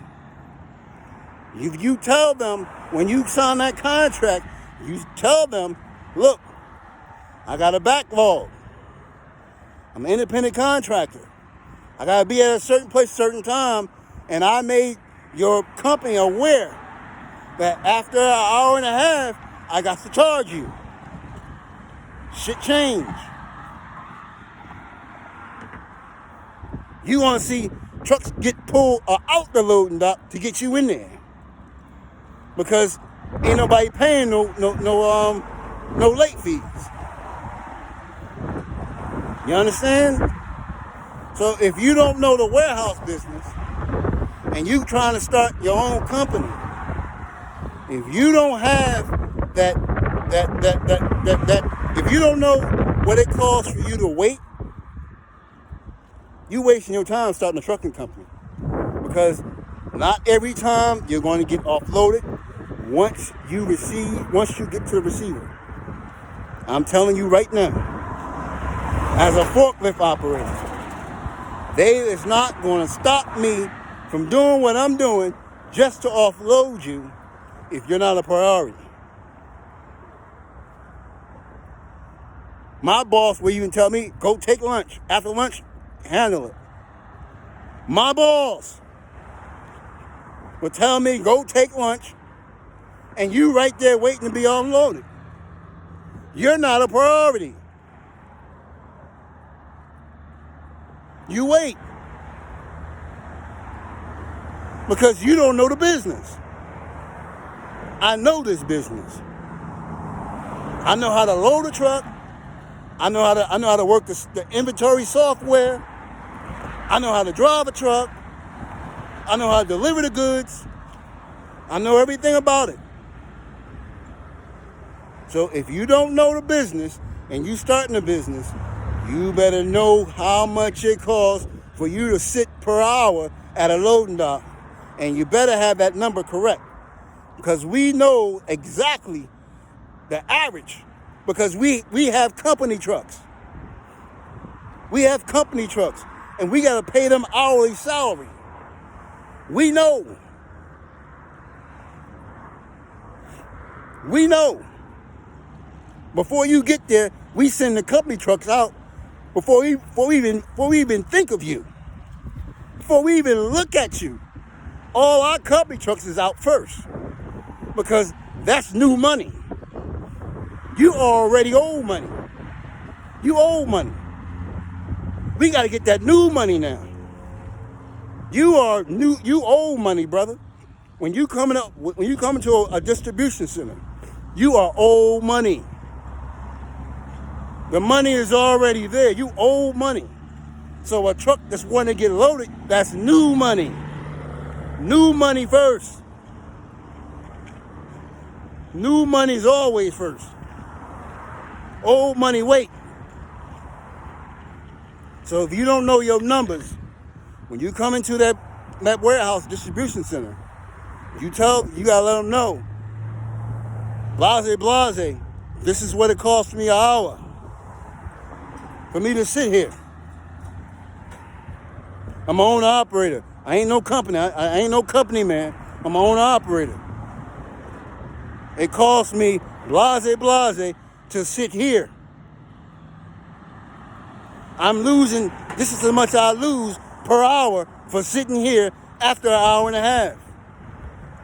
You tell them, when you sign that contract, you tell them, look, I got a backlog. I'm an independent contractor. I got to be at a certain place, certain time, and I made your company aware that after an hour and a half, I got to charge you. Shit change. You want to see trucks get pulled out the loading dock to get you in there, because ain't nobody paying no late fees. You understand? So if you don't know the warehouse business and you trying to start your own company, if you don't have that, if you don't know what it costs for you to wait, you wasting your time starting a trucking company. Because not every time you're going to get offloaded once you get to the receiver. I'm telling you right now, as a forklift operator, they is not going to stop me from doing what I'm doing just to offload you if you're not a priority. My boss will even tell me, go take lunch. After lunch, handle it. My boss will tell me, go take lunch, and you right there waiting to be unloaded. You're not a priority. You wait. Because you don't know the business. I know this business. I know how to load a truck. I know how to work the inventory software. I know how to drive a truck. I know how to deliver the goods. I know everything about it. So if you don't know the business and you starting a business, you better know how much it costs for you to sit per hour at a loading dock. And you better have that number correct. Because we know exactly the average. Because we have company trucks. We have company trucks. And we got to pay them hourly salary. We know. We know. Before you get there, we send the company trucks out before we even think of you. Before we even look at you. All our company trucks is out first. Because that's new money. You already owe money. You owe money. We got to get that new money now. You owe money, brother. When you come into a distribution center, you are owed money. The money is already there. You owe money. So a truck that's want to get loaded, that's new money. New money first. New money is always first. Old money wait. So if you don't know your numbers, when you come into that warehouse distribution center, you gotta let them know. Blase, this is what it costs me an hour for me to sit here. I'm my own operator. I ain't no company. I ain't no company man. I'm my own operator. It costs me blase to sit here. I'm losing, this is how much I lose per hour for sitting here after an hour and a half.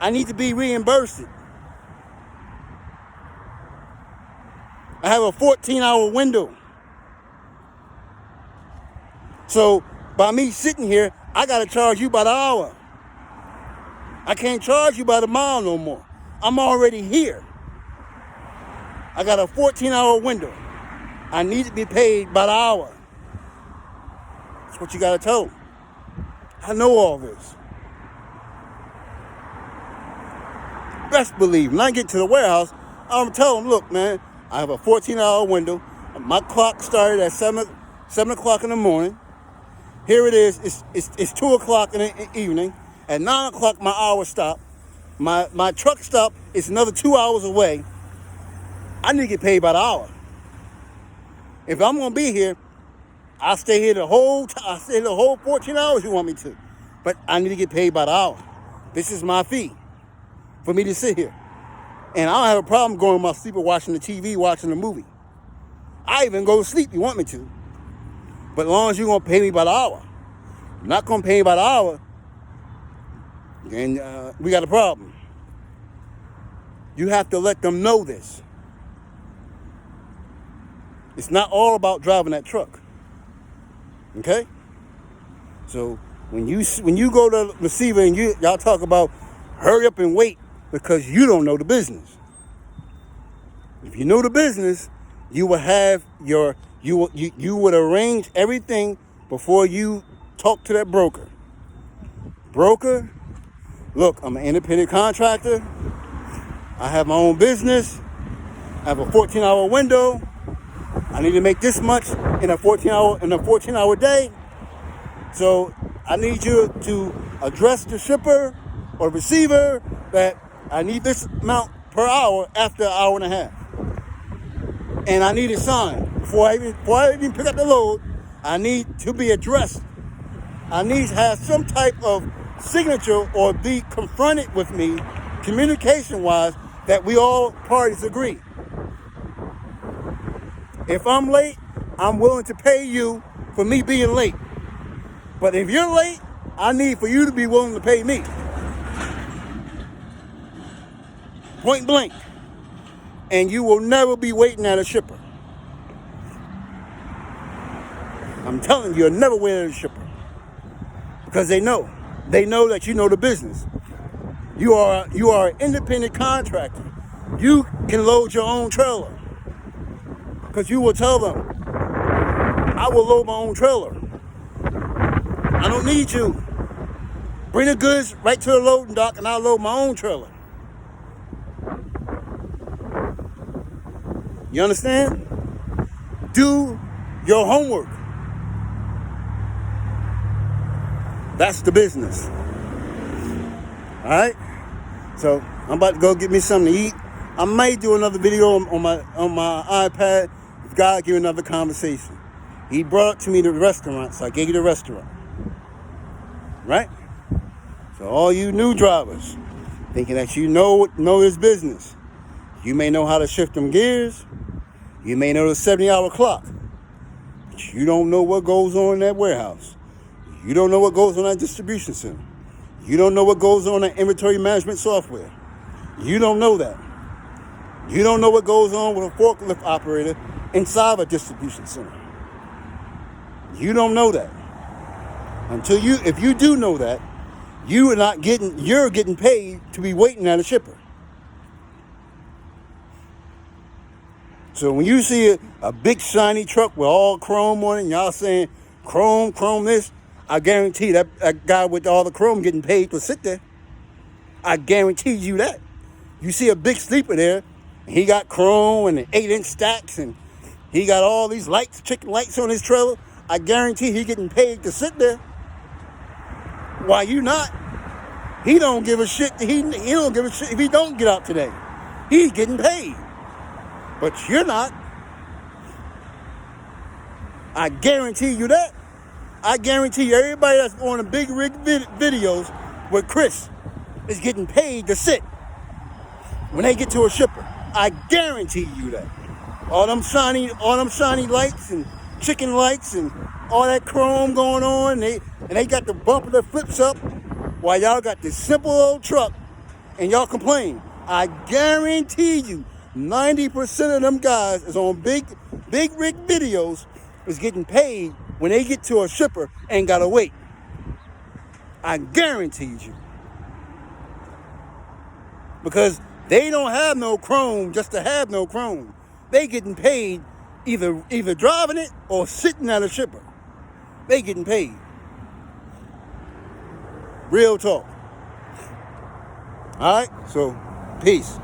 I need to be reimbursed. I have a 14-hour window. So by me sitting here, I got to charge you by the hour. I can't charge you by the mile no more. I'm already here. I got a 14-hour window. I need to be paid by the hour. That's what you got to tell them. I know all this. Best believe, when I get to the warehouse, I'm tell them, look, man, I have a 14-hour window. My clock started at 7 o'clock in the morning. Here it is. It's 2 o'clock in the evening. At 9 o'clock, my hour stopped. My truck stop is another 2 hours away. I need to get paid by the hour. If I'm going to be here, I'll stay here the whole time. I'll stay here the whole 14 hours you want me to. But I need to get paid by the hour. This is my fee for me to sit here. And I don't have a problem going to my sleep or watching the TV, watching a movie. I even go to sleep if you want me to. But as long as you're going to pay me by the hour. You're not going to pay me by the hour, then we got a problem. You have to let them know this. It's not all about driving that truck. Okay? So when you go to the receiver and y'all talk about hurry up and wait because you don't know the business. If you know the business, you will have you would arrange everything before you talk to that broker. Broker, look, I'm an independent contractor. I have my own business. I have a 14-hour window. I need to make this much in a 14-hour day. So I need you to address the shipper or receiver that I need this amount per hour after an hour and a half. And I need it signed. Before I even pick up the load, I need to be addressed. I need to have some type of signature or be confronted with me, communication-wise, that we all parties agree. If I'm late, I'm willing to pay you for me being late. But if you're late, I need for you to be willing to pay me. Point blank. And you will never be waiting at a shipper. I'm telling you, you'll never wait at a shipper. Because they know. They know that you know the business. You are an independent contractor. You can load your own trailer. Because you will tell them, I will load my own trailer. I don't need you. Bring the goods right to the loading dock and I'll load my own trailer. You understand? Do your homework. That's the business. All right? So I'm about to go get me something to eat. I might do another video on my iPad if God give another conversation. He brought to me the restaurant, so I gave you the restaurant. Right? So all you new drivers thinking that you know his business, You may know how to shift them gears. You may know the 70-hour clock. But you don't know what goes on in that warehouse. You don't know what goes on in that distribution center. You don't know what goes on in that inventory management software. You don't know that. You don't know what goes on with a forklift operator inside a distribution center. You don't know that. If you do know that, you're getting paid to be waiting at a shipper. So when you see a big shiny truck with all chrome on it, and y'all saying chrome this, I guarantee that guy with all the chrome getting paid to sit there. I guarantee you that. You see a big sleeper there, and he got chrome and 8-inch stacks, and he got all these lights, chicken lights on his trailer. I guarantee he getting paid to sit there. Why you not? He don't give a shit. He don't give a shit if he don't get out today. He's getting paid. But you're not. I guarantee you that. I guarantee you everybody that's on the big rig videos with Chris is getting paid to sit when they get to a shipper. I guarantee you that. All them shiny lights and chicken lights and all that chrome going on, and they got the bumper that flips up while y'all got this simple old truck and y'all complain. I guarantee you 90% of them guys is on big rig videos is getting paid when they get to a shipper and gotta wait. I guarantee you. Because they don't have no chrome just to have no chrome. They getting paid either driving it or sitting at a shipper. They getting paid. Real talk. All right, so peace.